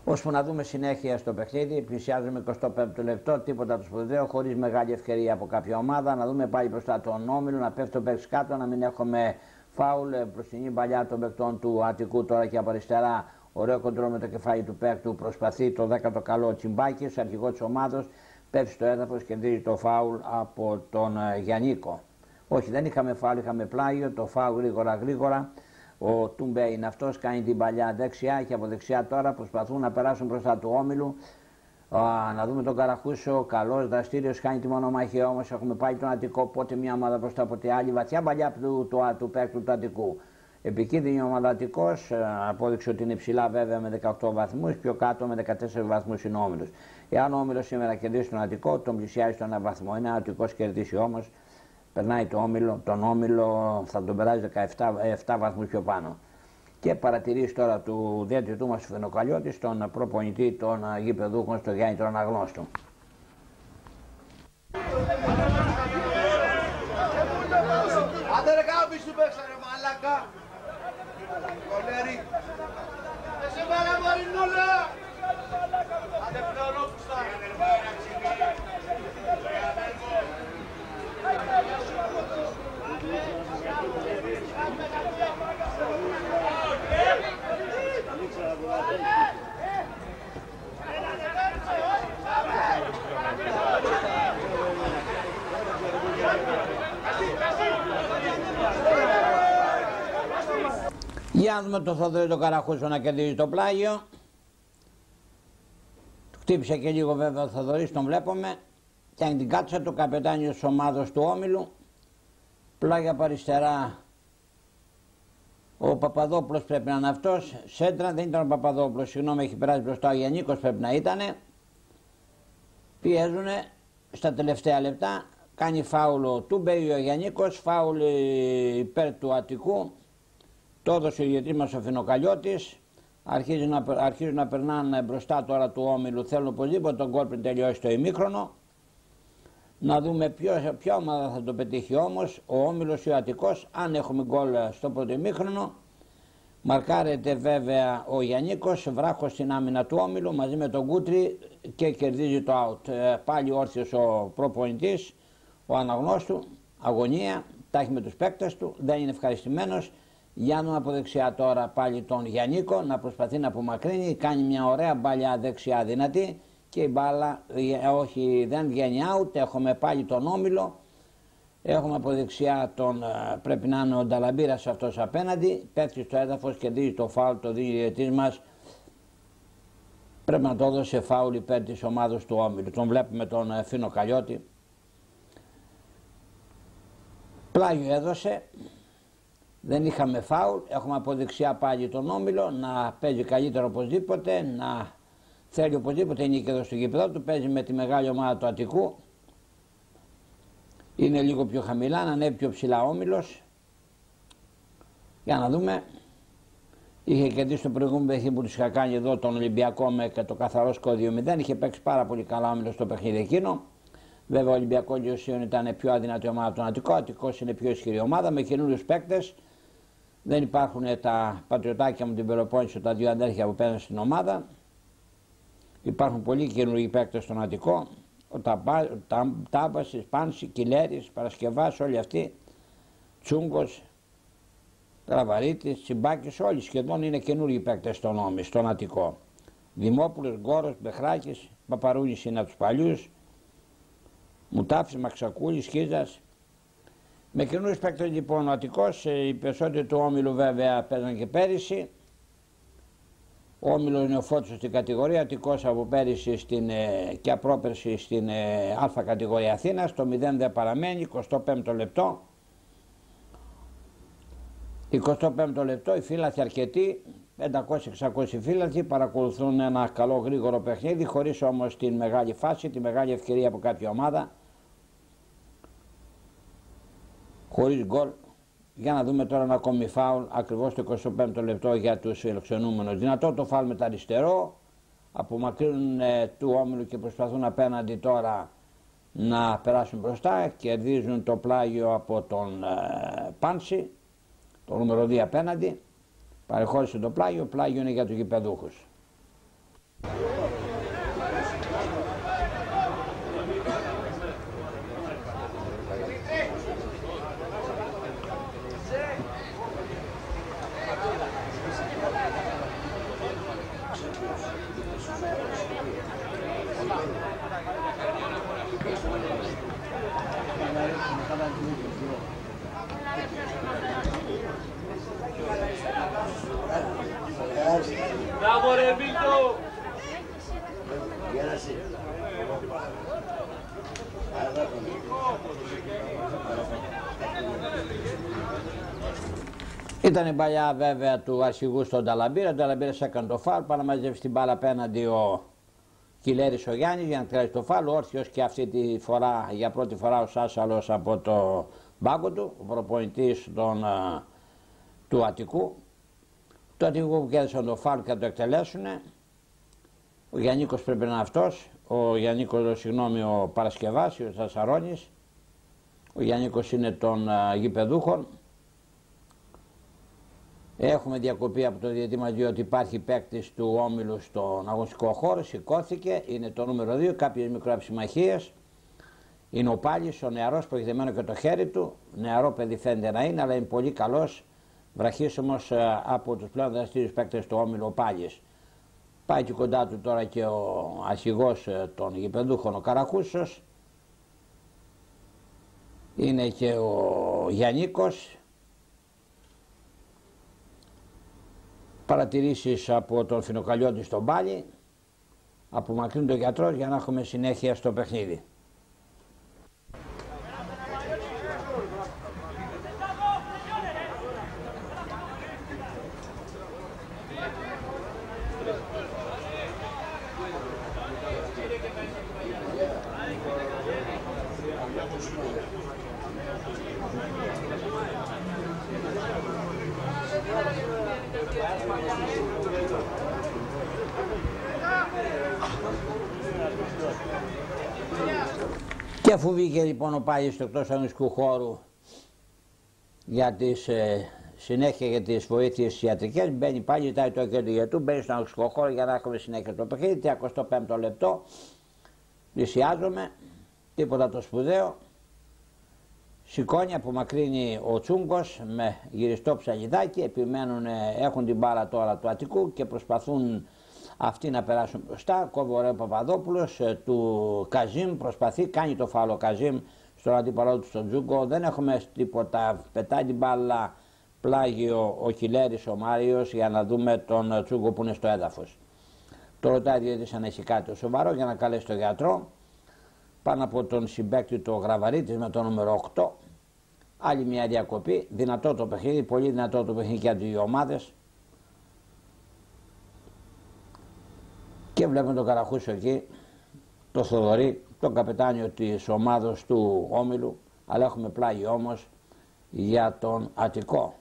Ώσπου να δούμε συνέχεια στο παιχνίδι, πλησιάζουμε 25ο λεπτό, τίποτα το σπουδαίο, χωρίς μεγάλη ευκαιρία από κάποια ομάδα. Να δούμε πάλι μπροστά τον Όμιλο, να πέφτει το παίκτη κάτω, να μην έχουμε φάουλ. Μπροστινή παλιά των παικτών του Αττικού τώρα και από αριστερά. Ωραίο κοντρόλ με το κεφάλι του παίκτου, προσπαθεί το 10ο καλό Τσιμπάκης, αρχηγό της ομάδος, πέφτει στο έδαφος, κερδίζει το φάουλ από τον Γιαννίκο. Όχι, δεν είχαμε φάουλ, είχαμε πλάγιο, το φάουλ γρήγορα. Ο Τούμπε είναι αυτός, κάνει την παλιά δεξιά και από δεξιά τώρα προσπαθούν να περάσουν μπροστά του Όμιλου. Να δούμε τον Καραχούσο, καλός, δραστήριος, κάνει τη μονομαχία, όμως έχουμε πάλι τον Αττικό, πότε μια ομάδα μπροστά από τη άλλη, βαθιά παλιά του παίκτου του Αττικού. Επικίνδυνη ομάδα Αττικός, απόδειξε ότι είναι ψηλά βέβαια με 18 βαθμούς, πιο κάτω με 14 βαθμούς είναι ο Όμιλος. Εάν ο Όμιλος σήμερα κερδίσει τον Αττικό, τον πλησιάζει στον 1 βαθμό. Είναι Αττικός κερδίσει όμως, περνάει τον Όμιλο, θα τον περάσει 7 βαθμούς πιο πάνω. Και παρατηρήσει τώρα του διαιτητού μας του Φαινοκαλιώτη, στον προπονητή των γηπεδούχων, στο Γιάννη τον Αναγνώστου. Άντε ρε κάμπης του παίξα ρε μαλάκα. Κολέρι. Εσύ μάνα μαρινούλα. Άντε φλωρόπουστα. Για να δούμε τον Θοδωρή τον Καραχούσο να κερδίζει το πλάγιο. Του χτύπησε και λίγο βέβαια ο Θοδωρής, τον βλέπουμε. Κάνει την κάτσα του, καπετάνιος της ομάδος του Όμιλου. Πλάγια από αριστερά ο Παπαδόπουλος πρέπει να είναι αυτός. Σέντρα δεν ήταν ο Παπαδόπουλος, συγγνώμη, έχει περάσει μπροστά ο Γιαννίκος, πρέπει να ήτανε. Πιέζουνε στα τελευταία λεπτά. Κάνει φάουλο του Μπέι ο Γιαννίκος, φάουλ υπέρ του Αττικού. Το έδωσε ο ηγετής μας ο Φινοκαλιώτης. Αρχίζουν να περνάνε μπροστά τώρα του Όμιλου. Θέλουν οπωσδήποτε τον γκολ πριν τελειώσει το ημίχρονο. Να δούμε ποια ομάδα θα το πετύχει όμως, ο Όμιλος ή ο Αττικός. Αν έχουμε γκολ στο πρώτο ημίχρονο, μαρκάρεται βέβαια ο Γιαννίκος, βράχος στην άμυνα του Όμιλου μαζί με τον Κούτρι και κερδίζει το out. Πάλι όρθιος ο προπονητής, ο Αναγνώστου, αγωνία, τα έχει με τους παίκτες του, δεν είναι ευχαριστημένος. Γιάννου από δεξιά τώρα πάλι τον Γιαννίκο να προσπαθεί να απομακρύνει, κάνει μια ωραία μπαλιά δεξιά δυνατή και η μπάλα όχι, δεν βγαίνει out. Έχουμε πάλι τον Όμιλο, έχουμε από δεξιά τον, πρέπει να είναι ο Νταλαμπύρας αυτός απέναντι, πέφτει στο έδαφος και δίνει το φάουλ, το δίνει ο διαιτητής μας. Πρέπει να το δώσει φάουλ υπέρ της ομάδος του Όμιλου. Τον βλέπουμε τον Φινοκαλιώτη. Πλάγιο έδωσε. Δεν είχαμε φάουλ, έχουμε από δεξιά πάλι τον Όμιλο να παίζει καλύτερο οπωσδήποτε, να θέλει οπωσδήποτε νίκη εδώ στο γήπεδο του, παίζει με τη μεγάλη ομάδα του Αττικού. Είναι λίγο πιο χαμηλά, να ανέβει πιο ψηλά ο Όμιλος. Για να δούμε. Είχε κερδίσει το προηγούμενο παιχνίδι που τους είχα κάνει εδώ τον Ολυμπιακό με το καθαρό σκορ 2-0. Είχε παίξει πάρα πολύ καλά ο Όμιλος στο παιχνίδι εκείνο. Βέβαια ο Ολυμπιακός Λιωσίων ήταν πιο αδυνατή ομάδα από τον Αττικό. Ο Αττικός είναι πιο ισχυρή ομάδα με καινούριους παίκτες. Δεν υπάρχουν τα πατριωτάκια μου την Πελοπόννησο, τα δύο αδέρφια που παίρνουν στην ομάδα. Υπάρχουν πολλοί καινούργιοι παίκτες στον Αττικό. Ο Τάμπας, Σπάνση, Κιλέρης, Παρασκευάς, όλοι αυτοί. Τσούγκος, Τραβαρίτης, Τσιμπάκης, όλοι σχεδόν είναι καινούργιοι παίκτες στον Αττικό. Δημόπουλος, Γκόρος, Μπεχράκης, Παπαρούλης είναι από τους παλιούς. Μουτάφης, Μαξακούλης, Χίζας. Με καινούριους παίκτες λοιπόν ο Αττικός, οι περισσότεροι του Όμιλου βέβαια παίζαν και πέρυσι. Ο Όμιλος νεοφώτισος στην κατηγορία, Αττικός από πέρυσι και απρόπερση στην Α κατηγορία Αθήνας. Το 0 δεν παραμένει, 25ο λεπτό. 25ο λεπτό, οι φύλαθοι αρκετοί, 500-600 φύλαθοι παρακολουθούν ένα καλό γρήγορο παιχνίδι, χωρίς όμως την μεγάλη φάση, τη μεγάλη ευκαιρία από κάποια ομάδα. Χωρίς γκολ. Για να δούμε τώρα ένα ακόμη φάουλ ακριβώς το 25ο λεπτό για τους φιλοξενούμενους. Δυνατό το φάουλ με τα αριστερό, απομακρύνουν του Όμιλου και προσπαθούν απέναντι τώρα να περάσουν μπροστά, κερδίζουν το πλάγιο από τον Πάνση, το νούμερο 2 απέναντι, παρεχώρησε το πλάγιο, πλάγιο είναι για τους γηπεδούχους. Μπράβο ρε Βίλτο! Ήταν η παλιά βέβαια του αρχηγού στον Ταλαμπίρα. Ο Ταλαμπίρας έκανε το φάουλ, para να μαζεύσει την μπάλα απέναντι ο Κιλέρης ο Γιάννης για να κρατήσει το φάουλ. Όρθιος και αυτή τη φορά, για πρώτη φορά ο Σάσαλος από το μπάγκο του, ο προπονητής του Αττικού. Το Αττικού που κέρδισαν το φάουλ και θα το εκτελέσουν. Ο Γιαννίκος πρέπει να είναι αυτός. Ο Γιαννίκος, συγγνώμη, ο Παρασκευάς, ο Σασαρώνης. Ο Γιαννίκος είναι των γηπεδούχων. Έχουμε διακοπή από το διαιτητή μας διότι υπάρχει παίκτης του Όμιλου στον αγωνιστικό χώρο, σηκώθηκε, είναι το νούμερο 2, κάποιες μικροαψημαχίες. Είναι ο Πάλης, ο νεαρός που έχει δεμένο και το χέρι του, νεαρό παιδί φαίνεται να είναι, αλλά είναι πολύ καλός, βραχίσιμος από τους πλέον δραστήριους παίκτες του Όμιλου ο Πάλης. Πάει και κοντά του τώρα και ο αρχηγός των γηπεδούχων, ο Καραχούσος, είναι και ο Γιαννίκος. Παρατηρήσεις από τον Φινοκαλιώτη στον Πάλι, απομακρύνει τον γιατρός για να έχουμε συνέχεια στο παιχνίδι. Και αφού βγήκε λοιπόν ο Πάλης στο εκτός αγωνιστικού χώρου για τις συνέχεια για τις βοήθειες ιατρικές, μπαίνει πάλι, ζητάει το χέρι του γιατρού, μπαίνει στον αγωνιστικό χώρο για να έχουμε συνέχεια το παιχνίδι. 35ο λεπτό, πλησιάζομαι, τίποτα το σπουδαίο. Σηκώνει, απομακρύνει ο Τσούγκος με γυριστό ψαλιδάκι, επιμένουν, έχουν την μπάλα τώρα του Αττικού και προσπαθούν αυτοί να περάσουν μπροστά. Κόβει ο Παπαδόπουλος του Καζίμ, προσπαθεί, κάνει το φάουλο Καζίμ στον αντίπαλό του στον Τσούγκο. Δεν έχουμε τίποτα, πετάει την μπάλα πλάγιο ο Κιλέρης ο Μάριος για να δούμε τον Τσούγκο που είναι στο έδαφος. Το ρωτάει διότι αν έχει κάτι σοβαρό για να καλέσει τον γιατρό. Πάνω από τον συμπαίκτη του Γραβαρίτης με το νούμερο 8. Άλλη μια διακοπή, δυνατό το παιχνίδι, πολύ δυνατό το παιχνίδι για τις δύο ομάδες. Και βλέπουμε τον Καραχούσο εκεί, το Θοδωρή, τον καπετάνιο της ομάδος του Όμιλου, αλλά έχουμε πλάγι όμως για τον Αττικό.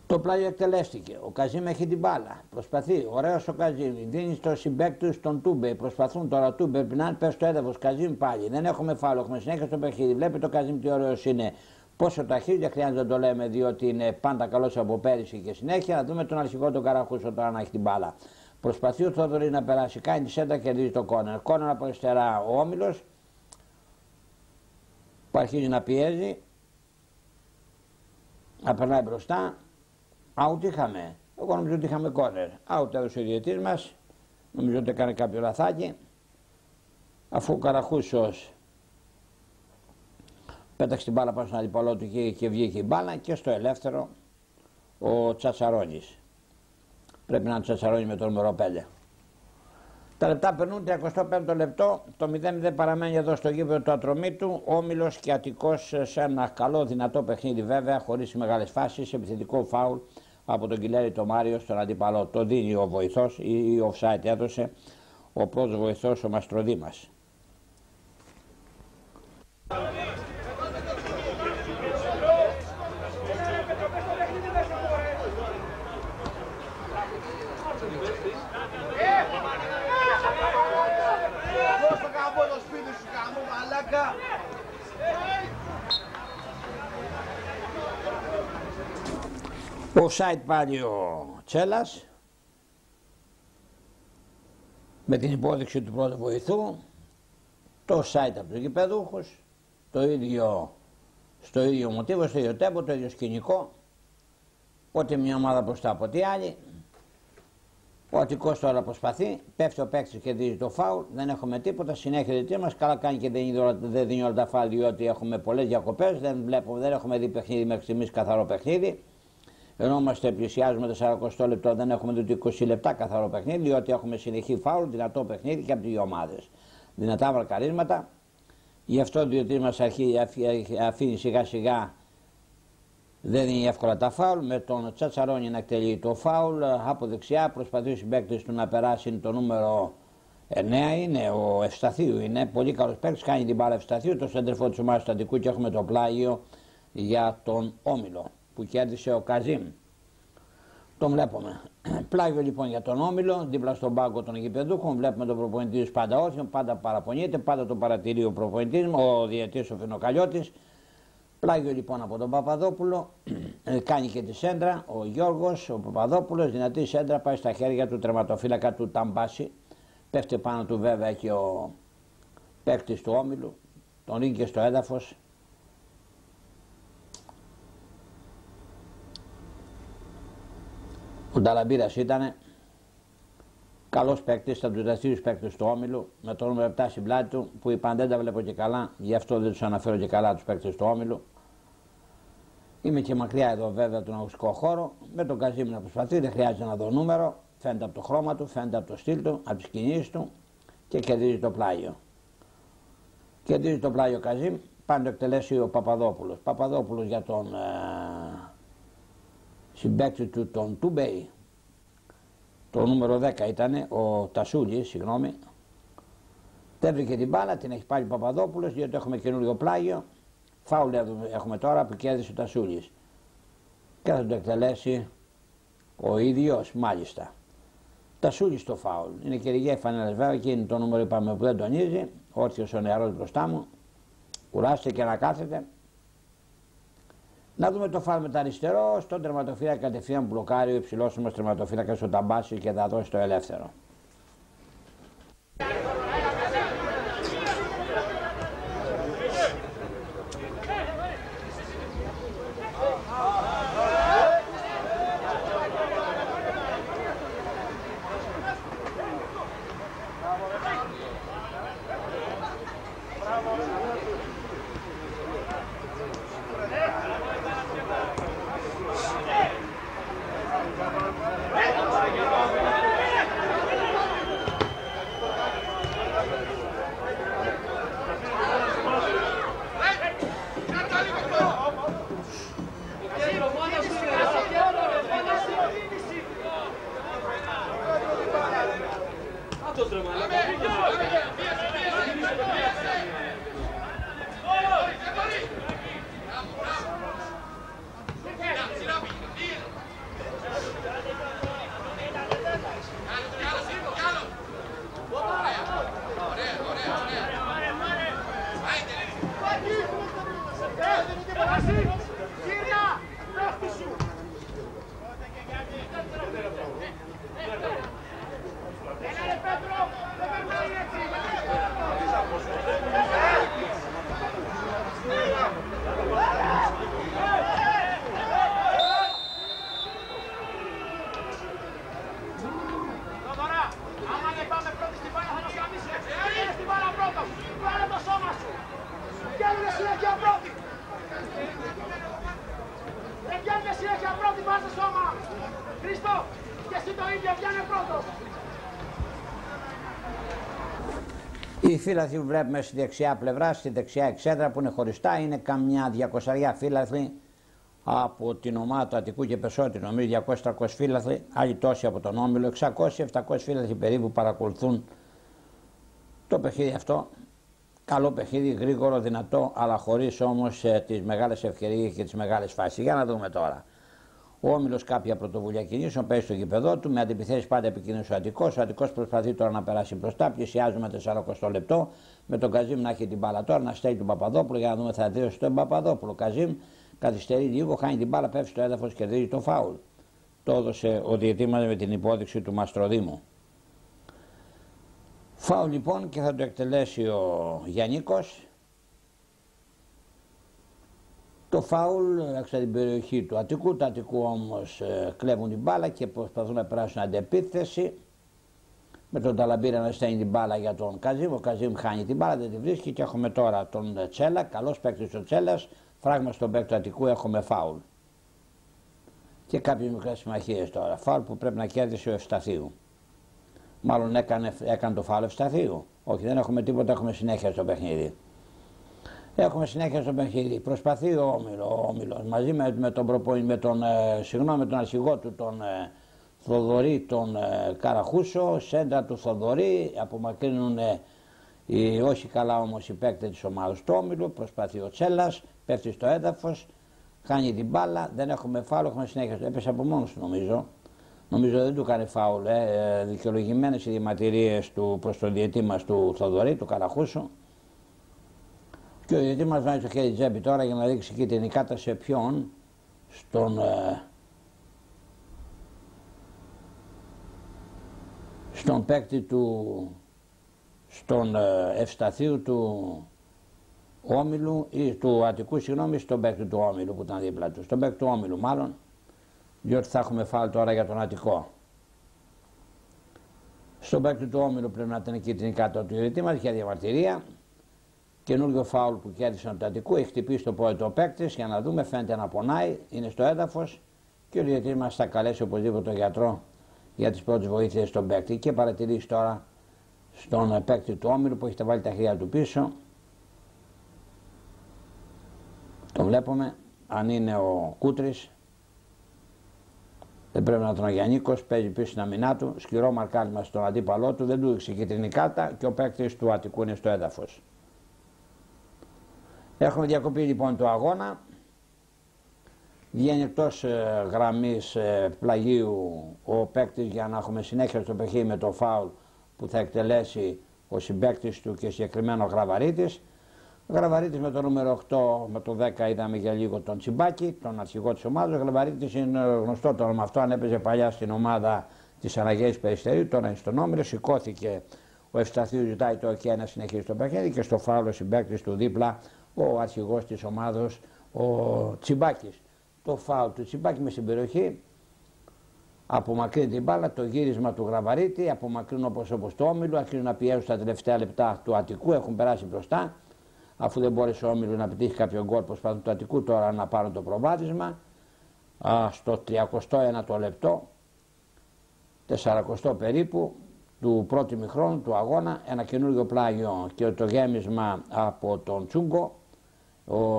Το πλάγιο εκτελέστηκε, ο Καζίμ έχει την μπάλα, προσπαθεί, ωραίος ο Καζίμ, δίνει στο συμπαίκτη του στον Τούμπε, προσπαθούν τώρα Τούμπε, πεινάνε, πες στο έδαφος, Καζίμ πάλι, δεν έχουμε φάουλο, έχουμε συνέχεια στο παιχνίδι, βλέπει το Καζίμ τι ωραίος είναι, πόσο ταχύς, δεν χρειάζεται να το λέμε διότι είναι πάντα καλός από πέρυσι και συνέχεια, να δούμε τον αρχηγό τον Καραχούσο τώρα να έχει την μπάλα. Προσπαθεί ο Θόδωρης να περάσει, κάνει τη σέντα και κερδίζει το κόρνερ. Κόρνερ από αριστερά ο Όμιλος που αρχίζει να πιέζει, να περνάει μπροστά. Out είχαμε, εγώ νομίζω ότι είχαμε κόρνερ. Out έδωσε ο διαιτητής μας, νομίζω ότι έκανε κάποιο λαθάκι. Αφού ο Καραχούσος πέταξε την μπάλα πάνω στον αντιπαλό του και βγήκε η μπάλα και στο ελεύθερο ο Τσατσαρώνης. Πρέπει να τσατσαρώνει με το νούμερο 5. Τα λεπτά περνούν, 35ο λεπτό, το 0-0 παραμένει εδώ στο γήπεδο του Ατρωμίτου. Όμιλος και Αττικός σε ένα καλό δυνατό παιχνίδι βέβαια, χωρίς μεγάλες φάσεις, επιθετικό φάουλ από τον Κιλέρη το Μάριο στον αντίπαλο. Το δίνει ο βοηθός ή offside έδωσε ο πρώτος βοηθός ο Μαστροδήμας. Offside πάλι ο Τσέλας με την υπόδειξη του πρώτου βοηθού, το offside από τους γηπεδούχους, το ίδιο στο ίδιο μοτίβο, στο ίδιο τέμπο, το ίδιο σκηνικό, ότι μια ομάδα μπροστά από τη άλλη. Ο Αττικός τώρα προσπαθεί, πέφτει ο παίκτης και δίνει το φάουλ, δεν έχουμε τίποτα, συνέχεια τη μας, καλά κάνει και δεν δίνει όλα τα φάουλ διότι έχουμε πολλές διακοπές, δεν έχουμε δει παιχνίδι μέχρι στιγμής καθαρό παιχνίδι. Ενώ πλησιάζουμε το 40 λεπτό, δεν έχουμε δει 20 λεπτά καθαρό παιχνίδι, διότι έχουμε συνεχή φάουλ, δυνατό παιχνίδι και από τις δύο ομάδες. Δυνατά βαρκαρίσματα. Γι' αυτό διότι μας αφήνει σιγά σιγά, δεν είναι εύκολα τα φάουλ. Με τον Τσατσαρόνι να εκτελεί το φάουλ από δεξιά, προσπαθεί ο συμπαίκτης του να περάσει το νούμερο 9 είναι, ο Ευσταθίου είναι, πολύ καλός παίκτης, κάνει την μπάλα Ευσταθίου, το σέντερφο της ομάδας του Αττικού και έχουμε το πλάγιο για τον Όμιλο που κέρδισε ο Καζίμ. Τον βλέπουμε. Πλάγιο λοιπόν για τον Όμιλο, δίπλα στον πάγκο των γηπεδούχων. Βλέπουμε τον προπονητή του πάντα όρθιο, πάντα παραπονιέται, πάντα τον παρατηρεί ο προπονητής, ο διαιτητής ο Φινοκαλιώτης. Πλάγιο λοιπόν από τον Παπαδόπουλο, κάνει και τη σέντρα. Ο Γιώργος, ο Παπαδόπουλος, δυνατή σέντρα, πάει στα χέρια του τερματοφύλακα του Ταμπάση. Πέφτει πάνω του βέβαια και ο παίκτης του Όμιλου, τον ρίχνει στο έδαφος. Ο Νταλαμπύρας ήταν καλός παίκτης, από τους δραστήριους παίκτες του Όμιλου, με το νούμερο 7 στην πλάτη του, που είπαν δεν τα βλέπω και καλά, γι' αυτό δεν τους αναφέρω και καλά τους παίκτες του Όμιλου. Είμαι και μακριά εδώ βέβαια τον αγωνιστικό χώρο, με τον Καζίμ να προσπαθεί, δεν χρειάζεται να δω νούμερο, φαίνεται από το χρώμα του, φαίνεται από το στυλ του, από τις κινήσεις του και κερδίζει το πλάγιο. Κερδίζει το πλάγιο Καζίμ, πάνε το εκτελέσει ο Παπαδόπουλος. Παπαδόπουλος για τον συμπαίκτη του τον Τούμπεϊ, το νούμερο 10 ήταν, ο Τασούλης, συγγνώμη. Δεν βρήκε την μπάλα, την έχει πάλι ο Παπαδόπουλος, διότι έχουμε καινούριο πλάγιο. Φάουλ έχουμε τώρα που κέρδισε ο Τασούλης. Και θα το εκτελέσει ο ίδιος, μάλιστα. Τασούλης το φάουλ. Είναι κυριγέ φανέλας βέβαια και είναι το νούμερο είπαμε που δεν τονίζει. Όρθιος ο νεαρός μπροστά μου. Κουράστηκε και να κάθεται. Να δούμε το φάουλ με τα αριστερό, στον τερματοφύλακα κατευθείαν μπλοκάρει ο υψηλός μας τερματοφύλακας ο Ταμπάση και θα δώσει το ελεύθερο. Οι φύλαθλοι που βλέπουμε στη δεξιά πλευρά, στη δεξιά εξέδρα που είναι χωριστά, είναι καμιά 200 φύλαθλοι από την ομάδα του Αττικού και περισσότεροι, νομίζω 200-300 φύλαθλοι, άλλοι τόσοι από τον Όμιλο, 600-700 φύλαθλοι περίπου παρακολουθούν το παιχνίδι αυτό. Καλό παιχνίδι, γρήγορο, δυνατό, αλλά χωρίς όμως τις μεγάλες ευκαιρίες και τις μεγάλες φάσεις. Για να δούμε τώρα. Ο Όμιλος κάποια πρωτοβουλία κινήσεων, παίζει στο γήπεδό του, με αντιπιθέσεις πάντα επικίνδυνος ο Αττικός. Ο Αττικός προσπαθεί τώρα να περάσει μπροστά, πλησιάζουμε 40 λεπτό, με τον Καζίμ να έχει την μπάλα τώρα, να στέλνει τον Παπαδόπουλο για να δούμε θα δώσει τον Παπαδόπουλο. Ο Καζίμ καθυστερεί λίγο, χάνει την μπάλα, πέφτει στο έδαφος και κερδίζει το φάουλ. Το έδωσε ο διαιτητής μας με την υπόδειξη του Μαστροδήμου. Φάουλ λοιπόν και θα το εκτελέσει ο Γιαννίκος. Το φάουλ έξω την περιοχή του Αττικού. Το Αττικού όμως κλέβουν την μπάλα και προσπαθούν να περάσουν αντεπίθεση. Με τον Ταλαμπίρα να στέλνει την μπάλα για τον Καζίμ. Ο Καζίμ χάνει την μπάλα, δεν τη βρίσκει και έχουμε τώρα τον Τσέλα. Καλός παίκτης ο Τσέλας. Φράγμα στον παίκτη του Αττικού, έχουμε φάουλ. Και κάποιες μικρές συμμαχίες τώρα. Φάουλ που πρέπει να κέρδισε ο Ευσταθίου. Μάλλον έκανε το φάουλ Ευσταθίου. Όχι, δεν έχουμε τίποτα, έχουμε συνέχεια στο παιχνίδι. Έχουμε συνέχεια στο παιχνίδι. Προσπαθεί ο Όμιλος μαζί με τον αρχηγό του, τον Θοδωρή, τον Καραχούσο, σέντρα του Θοδωρή, απομακρύνουν οι όχι καλά όμως οι παίκτες της ομάδας του Όμιλου. Προσπαθεί ο Τσέλας, πέφτει στο έδαφος, χάνει την μπάλα, δεν έχουμε φάουλ, έχουμε συνέχεια. Έπεσε από μόνος του νομίζω. Νομίζω δεν του κάνει φάουλ, δικαιολογημένες οι διαμαρτυρίες του προς τον διαιτή μας του Θοδωρή, του Καραχούσου. Και ο διαιτής μας βάζει το χέρι τσέπη τώρα για να δείξει και την νικάτα σε ποιον, στον παίκτη του, στον Ευσταθίου του Όμιλου ή του Αττικού, συγγνώμη, στον παίκτη του Όμιλου που ήταν δίπλα του, στον παίκτη του Όμιλου μάλλον, διότι θα έχουμε φάουλ τώρα για τον Αττικό. Στον παίκτη του Όμιλου πρέπει να ήταν εκεί την νικάτα του διαιτητή μας, είχε διαμαρτυρία. Καινούργιο φάουλ που κέρδισε τον Αττικού, έχει χτυπήσει το πόδι του παίκτης για να δούμε, φαίνεται να πονάει, είναι στο έδαφος και ο διαιτητής μας θα καλέσει οπωσδήποτε τον γιατρό για τις πρώτες βοήθειες στον παίκτη και παρατηρήσει τώρα στον παίκτη του Όμιλου που έχει τα βάλει τα χέρια του πίσω. Το βλέπουμε, αν είναι ο Κούτρης, δεν πρέπει να τον ο Γιαννίκος, παίζει πίσω στην αμυνά του, σκληρό μαρκάρισμα στον αντίπαλό του, δεν του εξηγεί την νικάτα και ο παίκτης του Αττικού είναι στο έδαφος. Έχουμε διακοπή λοιπόν του αγώνα, βγαίνει εκτός γραμμής πλαγίου ο παίκτης για να έχουμε συνέχεια στο παιχνίδι με το φάουλ που θα εκτελέσει ο συμπαίκτης του και συγκεκριμένο ο Γραβαρίτης. Ο Γραβαρίτης με το νούμερο 8, με το 10 είδαμε για λίγο τον Τσιμπάκη, τον αρχηγό της ομάδας. Ο Γραβαρίτης είναι γνωστό το όνομα αυτό, αν έπαιζε παλιά στην ομάδα της Αναγέννησης Περιστερίου, τώρα είναι στον Όμιλο, σηκώθηκε ο Ευσταθίου, ζητάει το OK να συνεχίσει το παιχνίδι και στο φάουλ ο συμπαίκτης του δίπλα, ο αρχηγός της ομάδος, ο Τσιμπάκης. Το φάουλ του Τσιμπάκη με στην περιοχή, απομακρύνει την μπάλα, το γύρισμα του Γραβαρίτη, απομακρύνουν όπως το Όμιλο, αρχίζουν να πιέζουν στα τελευταία λεπτά του Αττικού, έχουν περάσει μπροστά. Αφού δεν μπόρεσε ο Όμιλος να πετύχει κάποιο γκολ, προσπαθούν του Αττικού τώρα να πάρουν το προβάδισμα. Στο 31ο λεπτό, 40 περίπου, του πρώτου ημιχρόνου του αγώνα, ένα καινούργιο πλάγιο και το γέμισμα από τον Τσούγκο,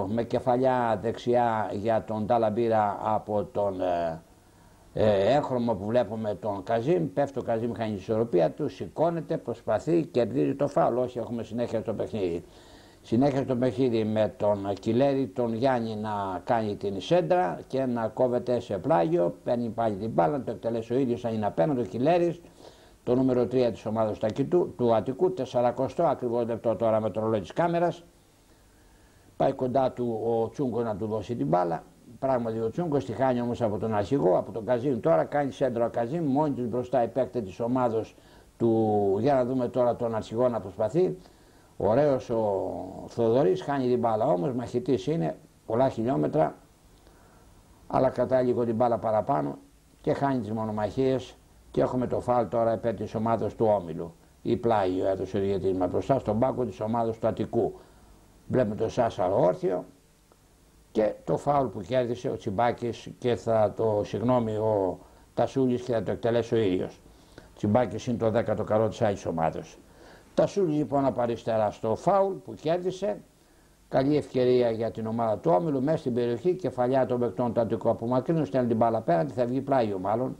με κεφαλιά δεξιά για τον Ταλαμπίρα από τον έγχρωμο που βλέπουμε τον Καζίμ. Πέφτει ο Καζίμ, χάνει η ισορροπία του, σηκώνεται, προσπαθεί, κερδίζει το φάουλ. Όχι, έχουμε συνέχεια στο παιχνίδι. Συνέχεια στο παιχνίδι με τον Κιλέρη, τον Γιάννη να κάνει την σέντρα και να κόβεται σε πλάγιο. Παίρνει πάλι την μπάλα, το εκτελέσει ο ίδιος, αν είναι απέναντι ο Κιλέρης, το νούμερο 3 της ομάδας του Αττικού, 40 ακριβώς λεπτό τώρα με το ρολόι της κάμερας. Πάει κοντά του ο Τσούγκο να του δώσει την μπάλα. Πράγματι ο Τσούγκος τη χάνει όμως από τον αρχηγό, από τον Καζίμ. Τώρα κάνει σέντρα ο Καζίμ, μόνοι τους μπροστά οι παίκτες της ομάδας του. Για να δούμε τώρα τον αρχηγό να προσπαθεί. Ωραίος ο Θοδωρής, χάνει την μπάλα όμως, μαχητής είναι, πολλά χιλιόμετρα, αλλά κρατάει λίγο την μπάλα παραπάνω και χάνει τις μονομαχίες και έχουμε το φάουλ τώρα υπέρ της ομάδας του Όμιλου. Ή πλάγιο έδωσε ο διαιτητής μας μπροστά στον πάγκο της ομάδας του Αττικού. Βλέπουμε το Σάσαρο όρθιο και το φάουλ που κέρδισε ο Τσιμπάκης και ο Τασούλης και θα το εκτελέσει ο ίδιος. Τσιμπάκης είναι το 10ο καλό της άλλης ομάδας. Τασούλη λοιπόν από αριστερά στο φάουλ που κέρδισε. Καλή ευκαιρία για την ομάδα του Όμιλου μέσα στην περιοχή. Κεφαλιά των παικτών του Αττικού απομακρύνουν, στέλνει την μπάλα απέναντι. Θα βγει πλάγιο μάλλον.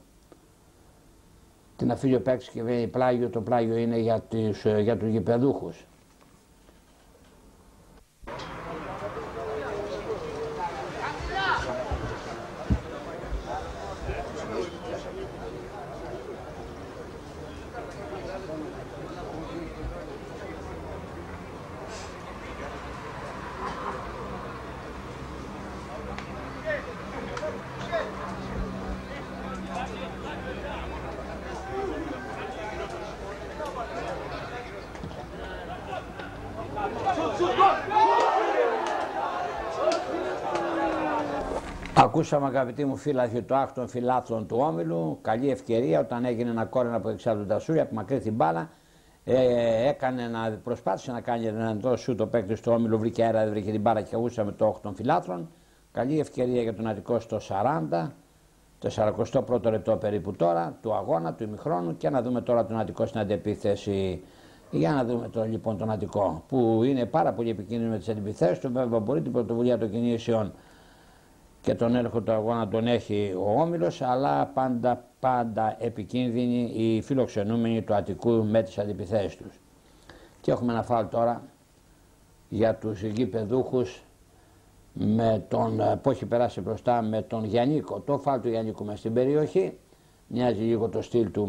Την αφήνει ο παίκτης και βγαίνει πλάγιο. Το πλάγιο είναι για τους γηπεδούχους. Ακούσαμε αγαπητοί μου φίλαθλοι το άκ των φιλάθλων του Όμιλου. Καλή ευκαιρία όταν έγινε ένα κόρνερ από δεξιά του Τασούλη, απομακρύνει την μπάλα. Προσπάθησε να κάνει ένα σούτ το παίκτη του Όμιλου, βρήκε αέρα, δεν βρήκε την μπάλα και ακούσαμε το άκ των φιλάθλων. Καλή ευκαιρία για τον Αττικό στο 40, 41ο λεπτό περίπου τώρα του αγώνα, του ημιχρόνου. Και να δούμε τώρα τον Αττικό στην αντεπίθεση. Για να δούμε τώρα λοιπόν τον Αττικό που είναι πάρα πολύ επικίνδυνο με τις αντιπιθέσεις του. Βέβαια μπορεί την πρωτοβουλία των κινήσεων και τον έλεγχο του αγώνα τον έχει ο Όμιλος, αλλά πάντα επικίνδυνοι οι φιλοξενούμενοι του Αττικού με τις αντιπιθέσεις τους. Και έχουμε ένα φάουλ τώρα για τους γηπεδούχους που έχει περάσει μπροστά με τον Γιαννίκο. Το φάουλ του Γιαννίκου μες στην περιοχή, μοιάζει λίγο το στυλ του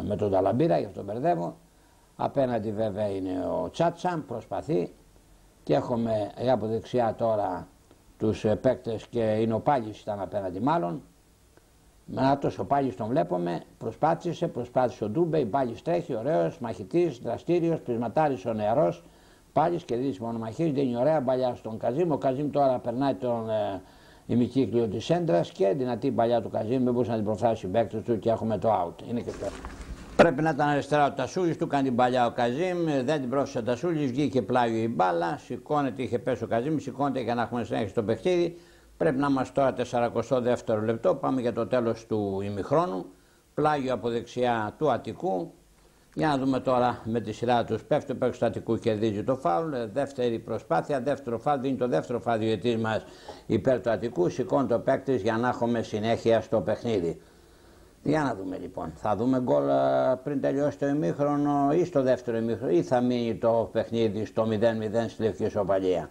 με τον Ταλαμπίρα, γι' αυτό μπερδεύω. Απέναντι βέβαια είναι ο Τσάτσαν, προσπαθεί και έχουμε από δεξιά τώρα τους παίκτες και είναι ο Πάλης ήταν απέναντι μάλλον. Μάτος ο Πάλης τον βλέπουμε, προσπάθησε ο Ντούμπε, η Πάλης τρέχει, ωραίος, μαχητής, δραστήριος, πεισματάρης ο νεαρός. Πάλης κερδίζει μονομαχίες, δίνει ωραία μπαλιά στον Καζίμ. Ο Καζίμ τώρα περνάει τον ημικύκλιο της έντρας και δυνατή μπαλιά του Καζίμ, δεν μπορούσε να την προφράσει οι παίκτες του και έχουμε το out. Είναι και το. Πρέπει να ήταν αριστερά ο Τασούλης, του κάνει την μπαλιά ο Καζίμ, δεν την πρόφησε ο Τασούλης, βγήκε πλάγιο η μπάλα, σηκώνεται, είχε πέσει ο Καζίμ, σηκώνεται για να έχουμε συνέχεια στο παιχνίδι. Πρέπει να είμαστε τώρα 42ο λεπτό, πάμε για το τέλος του ημιχρόνου. Πλάγιο από δεξιά του Αττικού. Για να δούμε τώρα με τη σειρά τους. Πέφτει ο παίκτης του Αττικού, κερδίζει το φάουλ. Δεύτερη προσπάθεια, δεύτερο φάουλ, δίνει το δεύτερο φάουλ διαιτητής μας υπέρ του Αττικού. Σηκώνει το παίκτης για να έχουμε συνέχεια στο παιχνίδι. Για να δούμε λοιπόν, θα δούμε γκολ πριν τελειώσει το ημίχρονο ή στο δεύτερο ημίχρονο ή θα μείνει το παιχνίδι στο 0-0 στη Λευκή Ισοπαλία.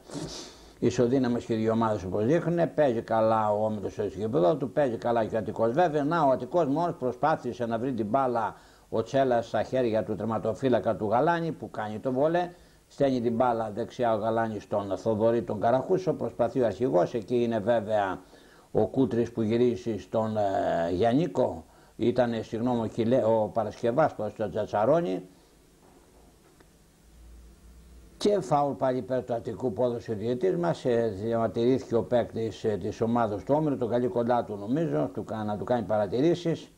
Ισοδύναμες και οι δύο ομάδες όπως δείχνουν, παίζει καλά ο Όμιλος στο γήπεδο του, παίζει καλά και ο Αττικός βέβαια. Να, ο Αττικός μόνος προσπάθησε να βρει την μπάλα ο Τσέλας στα χέρια του τερματοφύλακα του Γαλάνη που κάνει το βολέ. Στέλνει την μπάλα δεξιά ο Γαλάνης στον Θοδωρή τον Καραχούσο, προσπαθεί ο αρχηγός, εκεί είναι βέβαια ο Κούτρης που γυρίζει στον Γιαννίκο. Ήταν ο Παρασκευάς που στο Τζατσαρόνι και φάουλ πάλι υπέρ του Αττικού που έδωσε ο διαιτητής μας. Διαμαρτυρήθηκε ο παίκτης της ομάδας του Όμιλου, το καλή κοντά του νομίζω, να του κάνει παρατηρήσεις.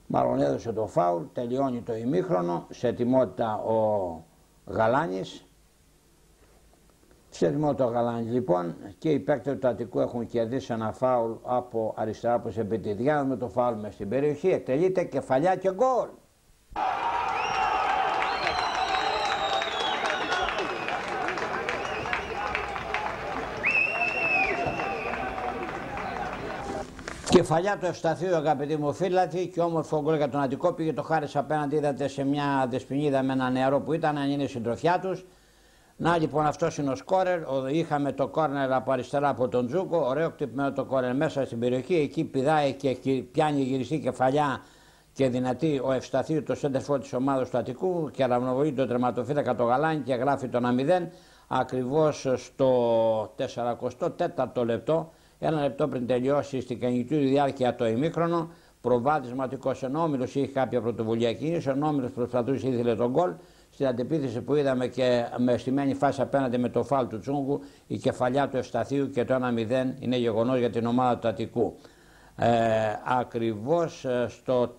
Μάλλον έδωσε το φάουλ, τελειώνει το ημίχρονο, σε ετοιμότητα ο Γαλάνης. Σε ετοιμότητα ο Γαλάνης λοιπόν και οι παίκτες του Αττικού έχουν κερδίσει ένα φάουλ από αριστερά προς επιτηδιά με το φάουλ μες στην περιοχή, εκτελείται κεφαλιά και γκολ. Κεφαλιά του Ευσταθείου αγαπητοί μου φίλαθλοι και όμορφο γκολ για τον Αττικό, πήγε το χάρισε απέναντι, είδατε σε μια δεσποινίδα με ένα νεαρό που ήταν, αν είναι συντροφιά τους. Να λοιπόν αυτός είναι ο σκόρερ, είχαμε το κόρνερ από αριστερά από τον Τζούκο, ωραίο κτυπημένο το κόρνερ μέσα στην περιοχή, εκεί πηδάει και πιάνει γυριστή κεφαλιά και δυνατή ο Ευσταθείου το σέντερφορ της ομάδας του Αττικού και αναβολεί τον τερματοφύλακα το Γαλάνη και γράφει το 1-0 ακριβώς στο 44ο λεπτό. Ένα λεπτό πριν τελειώσει στην κανονική διάρκεια το ημίχρονο, προβάδισμα Αττικός ενώ ο Όμιλος είχε κάποια πρωτοβουλία κίνηση, ο Όμιλος προσπαθούσε, ήθελε τον γκολ. Στην αντεπίθεση που είδαμε και με στημένη φάση απέναντι με το φάουλ του Τσούγκου, η κεφαλιά του Ευσταθείου και το 1-0 είναι γεγονός για την ομάδα του Αττικού. Ακριβώς στο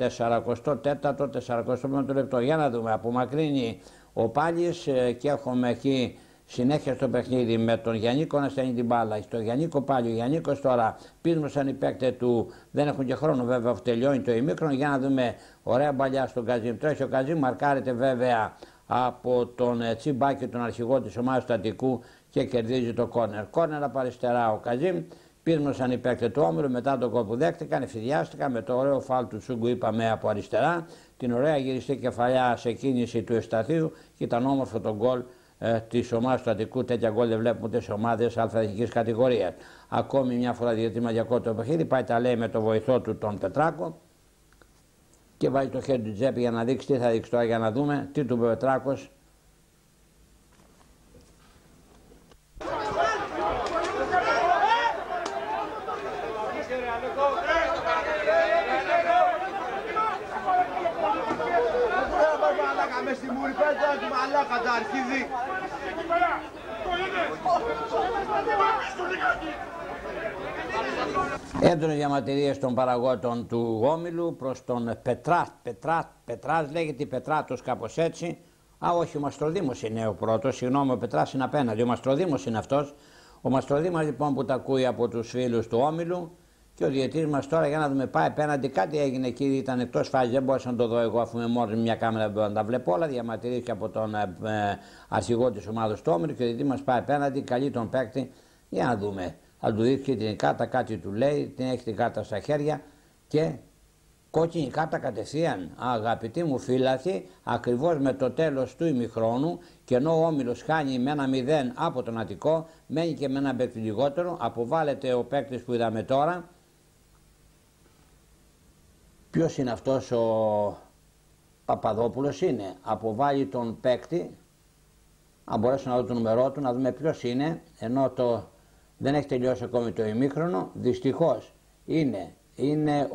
44ο λεπτό, για να δούμε, απομακρύνει ο Πάλης και έχουμε εκεί συνέχεια στο παιχνίδι με τον Γιαννίκο να στέλνει την μπάλα. Στο Γιαννίκο πάλι, ο Γιαννίκος τώρα πείσμωσαν οι παίκτες του, δεν έχουν και χρόνο βέβαια που τελειώνει το ημίχρονο. Για να δούμε, ωραία μπαλιά στον Καζίμ. Τρέχει ο Καζίμ, μαρκάρεται βέβαια από τον Τσιμπάκη, τον αρχηγό της ομάδας του Αττικού και κερδίζει το κόρνερ. Κόρνερ από αριστερά ο Καζίμ. Πείσμωσαν οι παίκτες του Όμηρου μετά τον γκολ που δέχτηκαν, ευθυδιάστηκαν με το ωραίο φάουλ του Σούγκου, είπαμε από αριστερά, την ωραία γυριστή κεφαλιά σε κίνηση του Ευσταθίου και ήταν όμορφο το γκολ της ομάδας του Αττικού. Τέτοια γκολ δεν βλέπουμε ούτε σε ομάδες αλφα-εθνικής κατηγορίας. Ακόμη μια φορά διαιτήμα διακόπτει το παιχνίδι, πάει τα λέει με το βοηθό του τον Πετράκο και βάζει το χέρι του τσέπη για να δείξει τι θα δείξει τώρα, για να δούμε τι του είπε ο Πετράκος. Μες στη μούρη πέτρα του μαλάκα τα αρχίδι. Έντονες διαμαρτυρίες των παραγόντων του Όμιλου προς τον Πετράς λέγεται, Πετράτος κάπως έτσι. Όχι, ο Μαστροδήμος είναι ο πρώτος, συγγνώμη, ο Πετράς είναι απέναντι, ο Μαστροδήμος είναι αυτός. Ο Μαστροδήμος λοιπόν που τα ακούει από τους φίλους του Όμιλου. Και ο διαιτής μας τώρα, για να δούμε, πάει απέναντι. Κάτι έγινε εκεί, ήταν εκτός φάσης, δεν μπορούσα να το δω εγώ, αφού με μόνο μια κάμερα δεν μπορώ να τα βλέπω όλα. Διαμαρτυρήθηκε από τον αρχηγό της ομάδας του Όμηρου και ο διαιτής μας πάει απέναντι, καλεί τον παίκτη. Για να δούμε, θα του δείξει την κάρτα, κάτι του λέει, την έχει την κάρτα στα χέρια και κόκκινη κάρτα κατευθείαν. Αγαπητοί μου φίλαθοι, ακριβώς με το τέλος του ημιχρόνου και ενώ ο Όμιλος χάνει με 1-0 από τον Αττικό, μένει και με ένα παίκτη λιγότερο, αποβάλλεται ο παίκτης που είδαμε τώρα. Ποιος είναι αυτός? Ο Παπαδόπουλος είναι. Αποβάλλει τον παίκτη. Αν μπορέσω να δω το νούμερό του, να δούμε ποιος είναι. Ενώ δεν έχει τελειώσει ακόμη το ημίχρονο. Δυστυχώς είναι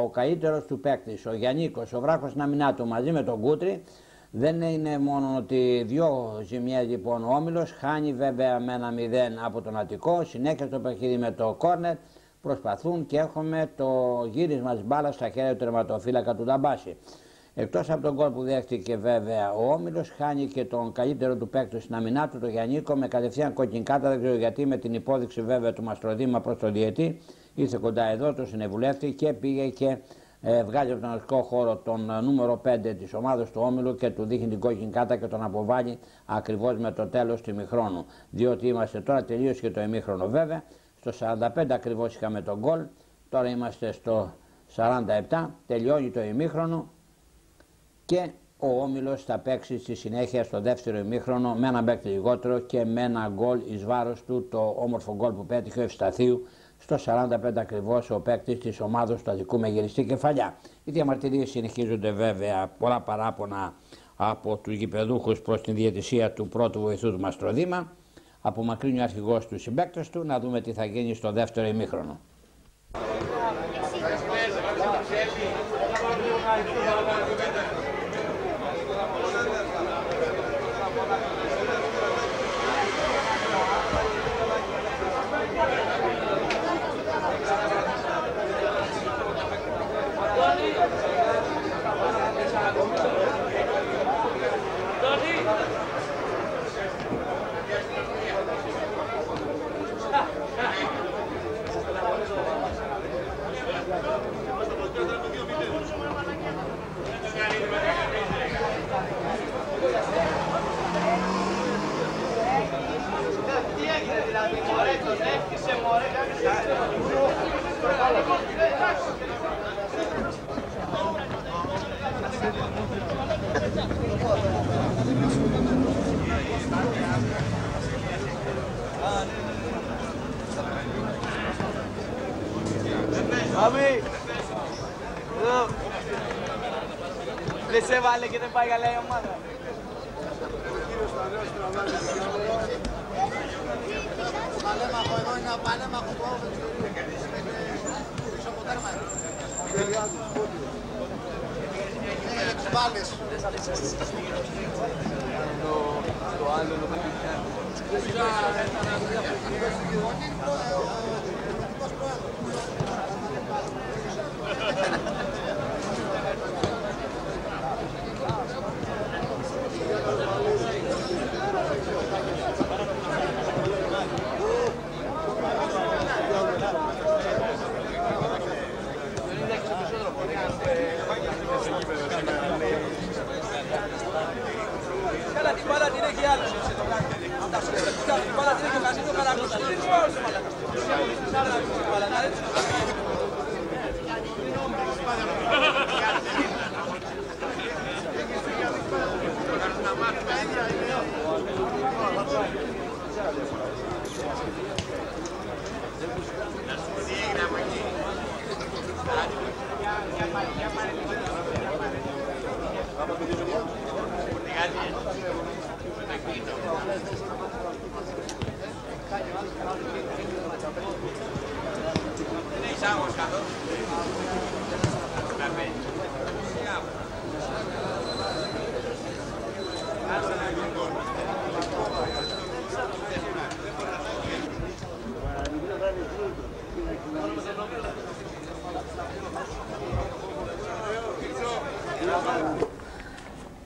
ο καλύτερος του παίκτης, ο Γιαννίκος, ο Βράκος Ναμινάτου μαζί με τον Κούτρι. Δεν είναι μόνο ότι δυο ζημιές λοιπόν ο Όμιλος, χάνει βέβαια με 1-0 από τον Αττικό, συνέχεια στο παιχνίδι με το κόρνερ. Προσπαθούν και έχουμε το γύρισμα της μπάλας στα χέρια του τερματοφύλακα του Νταμπάση. Εκτός από τον γκολ που δέχτηκε βέβαια ο Όμιλος, χάνει και τον καλύτερο του παίκτη στην αμυνά του, τον Γιαννίκο, με κατευθείαν κόκκινη κάρτα. Δεν ξέρω γιατί, με την υπόδειξη βέβαια του Μαστροδήμα προς τον διαιτή. Ήρθε κοντά εδώ, το συνεβουλεύτηκε και πήγε και βγάζει από τον αρχικό χώρο τον νούμερο 5 της ομάδας του Όμιλου και του δείχνει την κόκκινη κάρτα και τον αποβάλλει ακριβώς με το τέλος του ημιχρόνου. Διότι είμαστε τώρα, τελείωσε και το ημίχρονο βέβαια. Στο 45 ακριβώς είχαμε τον γκολ, τώρα είμαστε στο 47, τελειώνει το ημίχρονο και ο Όμιλος θα παίξει στη συνέχεια στο δεύτερο ημίχρονο με ένα παίκτη λιγότερο και με ένα γκολ εις βάρος του, το όμορφο γκολ που πέτυχε ο Ευσταθίου στο 45 ακριβώς, ο παίκτης της ομάδας του Αττικού με γυριστή κεφαλιά. Οι διαμαρτυρίες συνεχίζονται βέβαια, πολλά παράπονα από τους γηπεδούχους προς την διαιτησία του πρώτου βοηθού του Μαστροδήμα. Απομακρύνει ο αρχηγός του συμπαίκτες του, να δούμε τι θα γίνει στο δεύτερο ημίχρονο. Μάμι! Εδώ! Δεν σε βάλε και δεν πάει καλά η ομάδα. Ο παλέμαχο εδώ είναι ο παλέμαχο του Όβετς. Πίσω από τέρμα. Είναι για τους μπάλες. Το άλλο είναι ο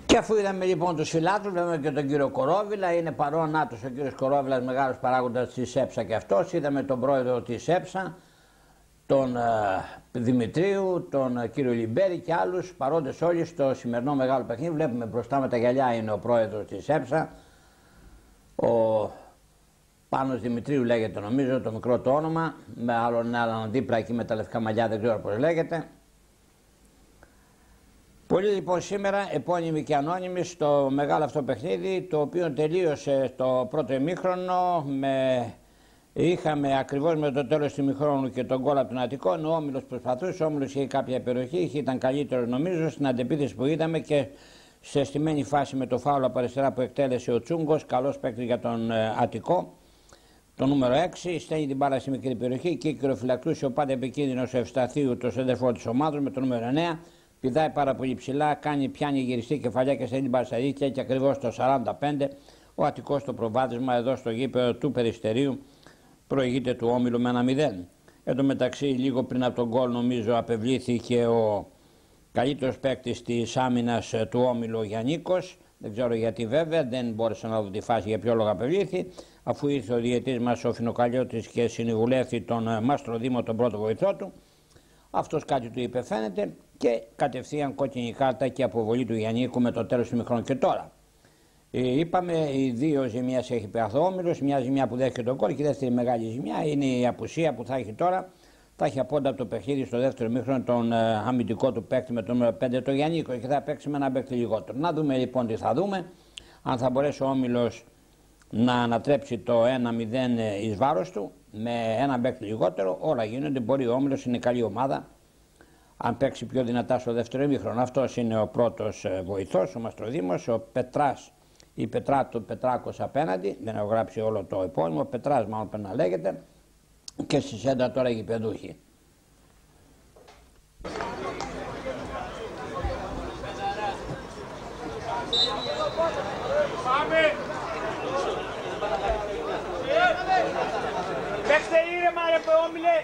Και αφού είδαμε λοιπόν τους φιλάτρους, βλέπουμε και τον κύριο Κορόβιλα, είναι παρόν νάτος ο κύριος Κορόβιλας, μεγάλος παράγοντας της ΕΠΣΑ και αυτός. Είδαμε τον πρόεδρο της ΕΠΣΑ, τον Δημητρίου, τον κύριο Λιμπέρη και άλλους παρόντες όλοι στο σημερινό μεγάλο παιχνίδι. Βλέπουμε μπροστά με τα γυαλιά είναι ο πρόεδρος της ΕΠΣΑ, ο Πάνος Δημητρίου λέγεται νομίζω, το μικρό το όνομα, με άλλον δίπλα εκεί με τα λευκά μαλλιά, δεν ξέρω πώς λέγεται. Πολλοί λοιπόν σήμερα επώνυμοι και ανώνυμοι στο μεγάλο αυτό παιχνίδι, το οποίο τελείωσε το πρώτο ημίχρονο είχαμε ακριβώς με το τέλος του ημιχρόνου και τον γκολ από τον Αττικό. Ο Όμιλος προσπαθούσε, ο Όμιλος είχε κάποια περιοχή, ήταν καλύτερο νομίζω στην αντεπίθεση που είδαμε και σε στημένη φάση με το φάουλο από αριστερά που εκτέλεσε ο Τσούγκος, καλός παίκτης για τον Αττικό. Το νούμερο 6 στέλνει την μπάλα στη μικρή περιοχή και κυριοφυλακτούσε ο πάντα επικίνδυνος Ευσταθίου, το σέντερφορ της ομάδας με το νούμερο 9. Πηδάει πάρα πολύ ψηλά, πιάνει γυριστή κεφαλιά και στέλνει την μπάλα στα δίχτυα και ακριβώς το 45 ο Αττικός στο προβάδισμα εδώ στο γήπεδο του Περιστερίου προηγείται του Όμιλου με 1-0. Εν τω μεταξύ λίγο πριν από τον γκολ νομίζω απευλήθηκε ο καλύτερος παίκτης της άμυνας του Όμιλου, ο Γιαννίκος. Δεν ξέρω γιατί βέβαια, δεν μπόρεσα να δω τη φάση για ποιο λόγο απευλήθη, αφού ήρθε ο διαιτής μας ο Φινοκαλιώτης και συνηγουλεύθη τον Μαστροδήμο, τον πρώτο βοηθό του. Αυτός κάτι του είπε φαίνεται και κατευθείαν κόκκινη κάρτα και αποβολή του Γιαννίκου με το τέλος του ημιχρόνου. Και τώρα είπαμε οι δύο ζημιές έχει πάθει ο Όμιλος, μια ζημιά που δέχεται τον γκολ και η δεύτερη μεγάλη ζημιά είναι η απουσία που θα έχει τώρα. Θα έχει απόντα από το παιχνίδι στο δεύτερο ημίχρονο τον αμυντικό του παίκτη με το νούμερο 5 το Γιαννίκο και θα παίξει με ένα παίκτη λιγότερο. Να δούμε λοιπόν τι θα δούμε, αν θα μπορέσει ο Όμιλος να ανατρέψει το 1-0 εις βάρος του με ένα παίκτη λιγότερο. Όλα γίνονται, μπορεί ο Όμιλος, είναι καλή ομάδα, αν παίξει πιο δυνατά στο δεύτερο ημίχρονο. Αυτός είναι ο πρώτος βοηθός, ο Μαστροδήμος, ο Πετράς ή Πετράκος απέναντι, δεν έχω γράψει όλο το επώνυμο, ο Πετράς μάλλον πρέπει να λέγεται, και στη σέντα τώρα γηπεδούχοι. Πάμε! Παίξτε ήρεμα ρε Όμιλε!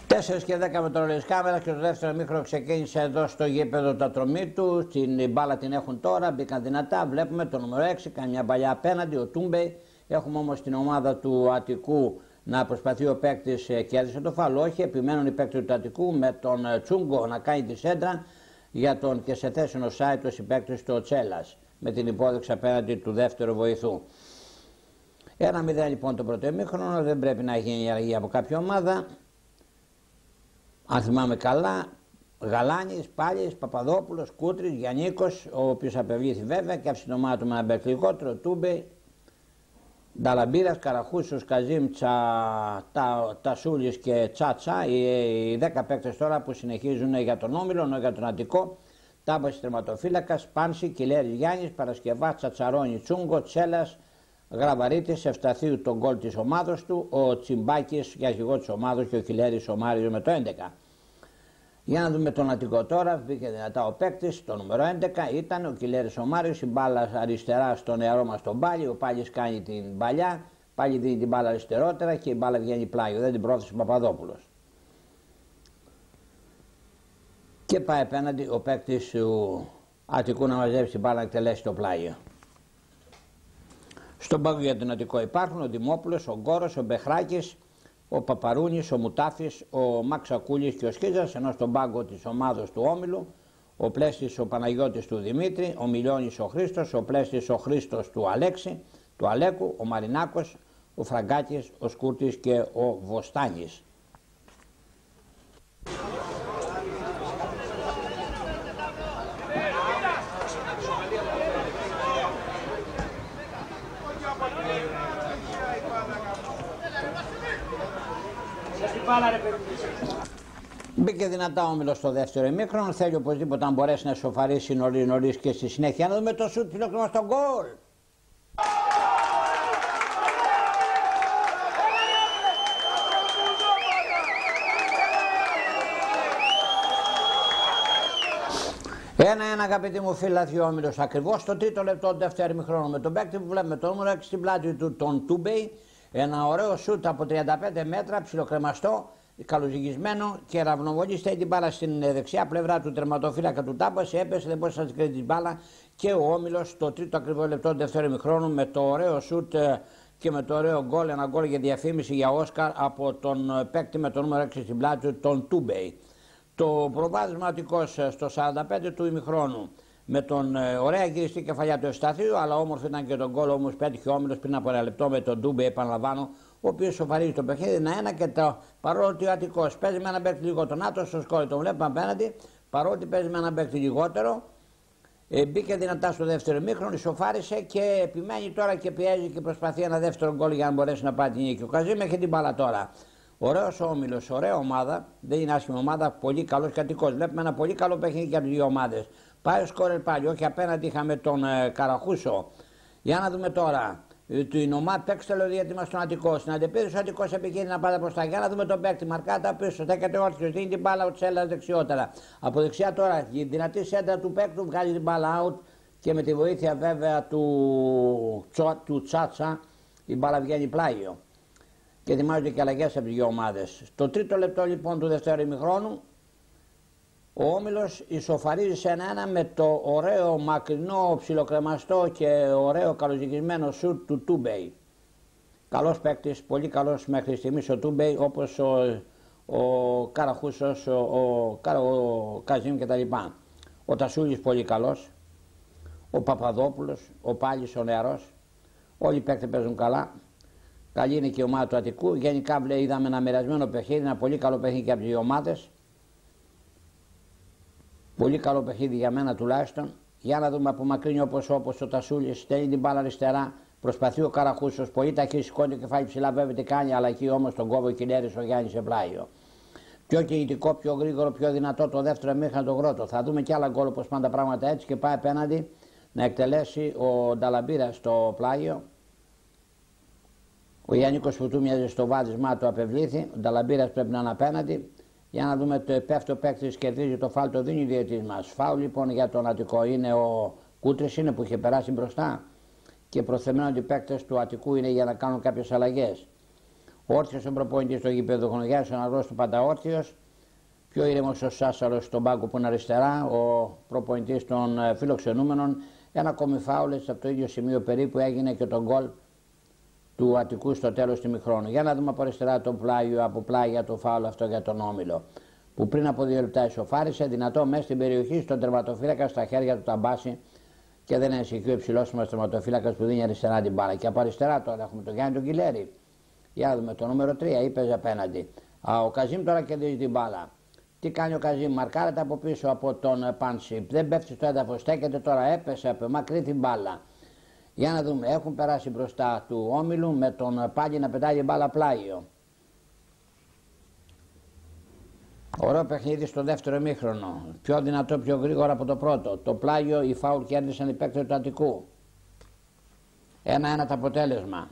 4 και 10 με τον ρολές κάμερα και το δεύτερο ημίχρονο ξεκίνησε εδώ στο γήπεδο τα τρομή του. Την μπάλα την έχουν τώρα, μπήκαν δυνατά. Βλέπουμε το νούμερο 6, κάνει μια παλιά απέναντι, ο Τούμπεϊ. Έχουμε όμως την ομάδα του Αττικού να προσπαθεί ο παίκτης, κέρδισε το φάουλ. Όχι, επιμένουν οι παίκτες του Αττικού με τον Τσούγκο να κάνει τη σέντρα για τον και σε θέση offside ο συμπαίκτης του Τσέλας με την υπόδειξη απέναντι του δεύτερου βοηθού. 1-0 λοιπόν το πρώτο ημίχρονο, δεν πρέπει να γίνει η αλλαγή από κάποια ομάδα. Αν θυμάμαι καλά, Γαλάνης, Πάλης, Παπαδόπουλος, Κούτρης, Γιαννίκος, ο οποίος απευλήθη βέβαια και άφησε την ομάδα του με ένα παίκτη λιγότερο, Τούμπεϊ, Νταλαμπύρας, Καραχούσος, Καζίμ, Τασούλης και Τσάτσα, οι 10 παίκτες τώρα που συνεχίζουν για τον Όμιλο, ενώ για τον Αττικό. Τάμπας τερματοφύλακας, Πάνση, Κιλέρης Γιάννης, Παρασκευάς, Τσατσαρώνη, Τσούγκο, Τσέλας, Γραβαρίτης, Ευσταθίου τον γκολ της ομάδος του, ο Τσιμπάκης για αρχηγό της ομάδος και ο Κιλέρης ο Μάριος με το 11. Για να δούμε τον Αττικό τώρα, μπήκε δυνατά ο παίκτης, το νούμερο 11 ήταν ο Κιλέρης ο Μάριος, η μπάλα αριστερά στο νεαρό μας τον Πάλι, ο Πάλης κάνει την παλιά, πάλι δίνει την μπάλα αριστερότερα και η μπάλα βγαίνει πλάγιο, δεν την πρόθεσε ο Παπαδόπουλος. Και πάει απέναντι ο παίκτης του Αττικού να μαζέψει την μπάλα να εκτελέσει το πλάγιο. Στον πάγκο για τον Αττικό υπάρχουν ο Δημόπουλος, ο Γκόρος, ο Μπεχράκης, ο Παπαρούνης, ο Μουτάφης, ο Μαξακούλης και ο Σκίζας, ενώ στον πάγκο της ομάδος του Όμιλου ο Πλέστης ο Παναγιώτης του Δημήτρη, ο Μιλιώνης ο Χρήστος, ο Πλέστης ο Χρήστος του Αλέξη, του Αλέκου, ο Μαρινάκος, ο Φραγκάκης, ο Σκούρτης και ο Βοστάνης. Μπήκε δυνατά ο Όμιλος στο δεύτερο ημίχρονο. Θέλει οπωσδήποτε αν μπορέσει να σοφαρίσει νωρίς και στη συνέχεια. Να δούμε το σουτ ψιλοκρεμό στον γκολ. 1-1 αγαπητοί μου φίλοι, ο Όμιλος ακριβώς στο τρίτο λεπτό δεύτερο ημίχρονο με τον παίκτη που βλέπουμε το νούμερο 6 στην πλάτη του, τον Τούμπεϊ. Ένα ωραίο σουτ από 35 μέτρα, ψιλοκρεμαστό, καλοζυγισμένο και ραυνοβολή στέλνει την μπάλα στην δεξιά πλευρά του τερματοφύλακα του Τάμπαση. Έπεσε, δεν μπορούσε να την κρίνει την μπάλα και ο Όμιλος στο τρίτο ακριβώς λεπτό δεύτερο ημίχρονο με το ωραίο σουτ και με το ωραίο γκολ. Ένα γκολ για διαφήμιση για Όσκαρ από τον παίκτη με το νούμερο 6 στην πλάτη του, τον Τούμπεϊ. Το προβάδισμα Αττικός στο 45 του ημιχρόνου με τον ωραία γυριστή κεφαλιά του Ευσταθίου, αλλά όμορφο ήταν και τον γκολ όμως πέτυχε ο Όμιλος πριν από ένα λεπτό με τον Τούμπεϊ, επαναλαμβάνω, ο οποίος σοφαρίζει το παιχνίδι 1-1 και παρόλο ότι ο Αττικός παίζει με έναν παίκτη λίγο τον Άτο, στο σκόρ τον βλέπουμε απέναντι, παρότι παίζει με έναν παίκτη λιγότερο, μπήκε δυνατά στο δεύτερο ημίχρονο, ισοφάρισε και επιμένει τώρα και πιέζει και προσπαθεί ένα δεύτερο γκολ για να μπορέσει να πάρει την νίκη. Ο Καζίμ έχει την μπάλα τώρα. Ωραίος ο Όμιλος, ωραία ομάδα, δεν είναι άσχημη ομάδα, πολύ καλός Αττικός. Βλέπουμε ένα πολύ καλό παιχνίδι για τις δύο ομάδες. Πάει ο σκόρερ πάλι, όχι απέναντι είχαμε τον Καραχούσο. Για να δούμε τώρα. Την ομάδα παίξτε λέω διέτοιμα στον Αττικό. Στην αντεπίθεση ο Αττικός επικίνδυνα να πάει μπροστά. Για να δούμε τον παίκτη. Μαρκάτα πίσω, στέκεται όρθιος, δίνει την μπάλα ο Τσέλλας δεξιότερα. Από δεξιά τώρα η δυνατή σέντρα του παίκτου βγάζει την μπάλα out και με τη βοήθεια βέβαια του Τσάτσα η μπάλα βγαίνει πλάγιο. Και ετοιμάζονται και αλλαγές από τις δύο ομάδες. Στο τρίτο λεπτό λοιπόν του δεύτερου ημιχρόνου ο Όμιλος ισοφαρίζει σε 1-1 με το ωραίο μακρινό ψιλοκρεμαστό και ωραίο καλοζυγισμένο σουτ του Τούμπεϊ. Καλός παίκτης, πολύ καλός μέχρι στιγμής ο Τούμπεϊ, όπως ο Καραχούσος, ο Καζίμ κτλ. Ο Τασούλης πολύ καλός, ο Παπαδόπουλος, ο Πάλης ο νεαρός, όλοι οι παίκτες παίζουν καλά. Καλή είναι και η ομάδα του Αττικού. Γενικά είδαμε ένα μοιρασμένο παιχνίδι, ένα πολύ καλό παιχνίδι και από τις δύο ομάδες. Πολύ καλό παιχνίδι για μένα τουλάχιστον. Για να δούμε από μακρύνει όπως ο Τασούλης στέλνει την μπάλα αριστερά. Προσπαθεί ο Καραχούσος, πολύ ταχύ, σηκώνει το κεφάλι ψηλά, βέβαια τι κάνει, αλλά εκεί όμως τον κόβο Κιλέρης ο Γιάννης σε πλάγιο. Πιο κινητικό, πιο γρήγορο, πιο δυνατό το δεύτερο εμίχρονο τον Γρότο. Θα δούμε κι άλλα γκολ όπως πάντα πράγματα έτσι και πάει απέναντι να εκτελέσει ο Νταλαμπίρα στο πλάγιο. Ο Γιάννικος που του μοιάζει στο βάδισμά του απευλήθη, ο Νταλαμπίρας πρέπει να είναι απέναντι. Για να δούμε το πέφτει ο παίκτης, κερδίζει το φάουλ, το δίνει ο διαιτητής μας. Φάουλ λοιπόν για τον Αττικό είναι ο Κούτρης, είναι που είχε περάσει μπροστά. Και προσθεμένο ότι οι παίκτες του Αττικού είναι για να κάνουν κάποιες αλλαγές. Όρθιος ο προπονητής στο γήπεδο Χρονογιάς, ο Αναγρός του Πανταόρθιος. Πιο ήρεμος ο Σάσαρος στον πάγκο που είναι αριστερά, ο προπονητής των φιλοξενούμενων. Ένα ακόμη φάουλ από το ίδιο σημείο περίπου έγινε και τον γκολ του Αττικού στο τέλος του ημιχρόνου. Για να δούμε από αριστερά το πλάγιο, από πλάγια το φάουλ αυτό για τον Όμιλο. Που πριν από 2 λεπτά ισοφάρισε, δυνατό μέσα στην περιοχή στον τερματοφύλακα στα χέρια του Ταμπάση και δεν ανησυχεί ο υψηλός μας τερματοφύλακας που δίνει αριστερά την μπάλα. Και από αριστερά τώρα έχουμε τον Γιάννη τον Κιλέρη. Για να δούμε το νούμερο 3, έπαιζε απέναντι. Ο Καζίμ τώρα κερδίζει την μπάλα. Τι κάνει ο Καζίμ, μαρκάρεται από πίσω από τον Πάνσιπ. Δεν πέφτει στο έδαφος, στέκεται τώρα, έπεσε από μακρύ την μπάλα. Για να δούμε, έχουν περάσει μπροστά του Όμιλου με τον Πάλι να πετάει την μπάλα πλάγιο. Ωραίο παιχνίδι στο δεύτερο ημίχρονο. Πιο δυνατό, πιο γρήγορα από το πρώτο. Το πλάγιο, οι φάουλ κέρδισαν οι παίκτες του Αττικού. 1-1 το αποτέλεσμα.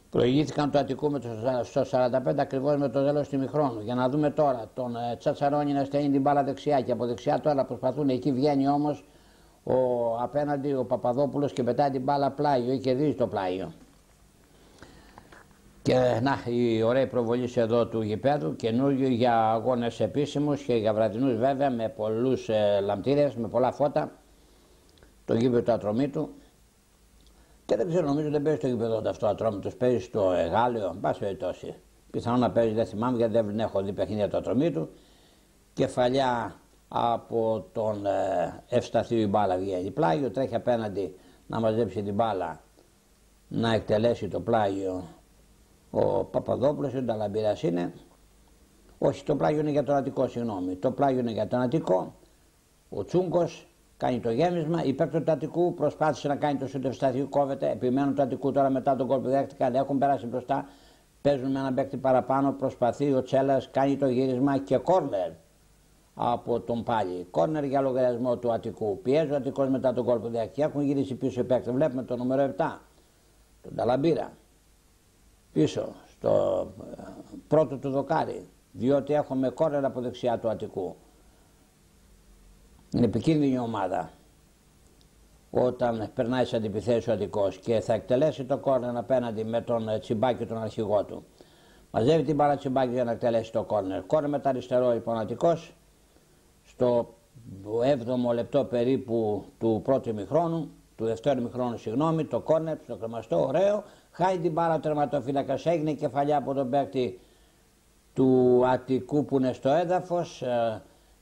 Προηγήθηκαν το Αττικού στο 45 ακριβώς με το τέλος του ημιχρόνου. Για να δούμε τώρα τον Τσατσαρόνι να στέλνει την μπάλα δεξιά και από δεξιά τώρα προσπαθούν, εκεί βγαίνει όμως απέναντι ο Παπαδόπουλος και πετάει την μπάλα πλάγιο ή κερδίζει το πλάγιο. Και να, η ωραία προβολή εδώ του γηπέδου, καινούργιο για αγώνες επίσημους και για βραδινούς βέβαια, με πολλούς λαμπτήρες, με πολλά φώτα. Το γήπεδο του Ατρομήτου. Και δεν ξέρω, νομίζω δεν παίζει στο γήπεδο αυτό ο Ατρόμητος, παίζει στο Εγάλεο, εν πάση περιπτώσει. Πιθανόν να παίζει, δεν θυμάμαι γιατί δεν έχω δει παιχνίδια του Ατρομήτου. Κεφαλιά από τον Ευσταθίου η μπάλα βγαίνει πλάγιο, τρέχει απέναντι να μαζέψει την μπάλα, να εκτελέσει το πλάγιο ο Παπαδόπουλος, ο Νταλαμπίρας είναι. Όχι, το πλάγιο είναι για τον Αττικό, συγγνώμη. Το πλάγιο είναι για τον Αττικό. Ο Τσούγκος κάνει το γέμισμα. Η παίκτης του Αττικού προσπάθησε να κάνει το σούτ Ευσταθίου, κόβεται. Επιμένουν του Αττικού τώρα μετά τον γκολ που δέχτηκαν. Έχουν περάσει μπροστά. παίζουν με έναν παίκτη παραπάνω, προσπαθεί ο Τσέλας, κάνει το γύρισμα και κόρνερ από τον Πάλι. Κόρνερ για λογαριασμό του Αττικού. Πιέζει ο Αττικός μετά τον κόλπο διακή. Έχουν γυρίσει πίσω οι παίκτες. Βλέπουμε το νούμερο 7, τον Ταλαμπίρα. Πίσω, στο πρώτο του δοκάρι. Διότι έχουμε κόρνερ από δεξιά του Αττικού. Είναι επικίνδυνη ομάδα όταν περνάει σε αντιπιθέσεις ο Αττικός και θα εκτελέσει το κόρνερ απέναντι με τον Τσιμπάκη, τον αρχηγό του. Μαζεύει την μπάλα Τσιμπάκη για να εκτελέσει το κόρνερ. Κόρνερ με τα αριστερό λοιπόν ο Αττικός. Στο 7ο λεπτό περίπου του πρώτου ημιχρόνου, του δευτέρου ημιχρόνου, συγγνώμη, το κόρνερ στο κρεμαστό, ωραίο. Χάει την μπάλα ο τερματοφύλακας, έγινε κεφαλιά από τον παίκτη του Αττικού που είναι στο έδαφος.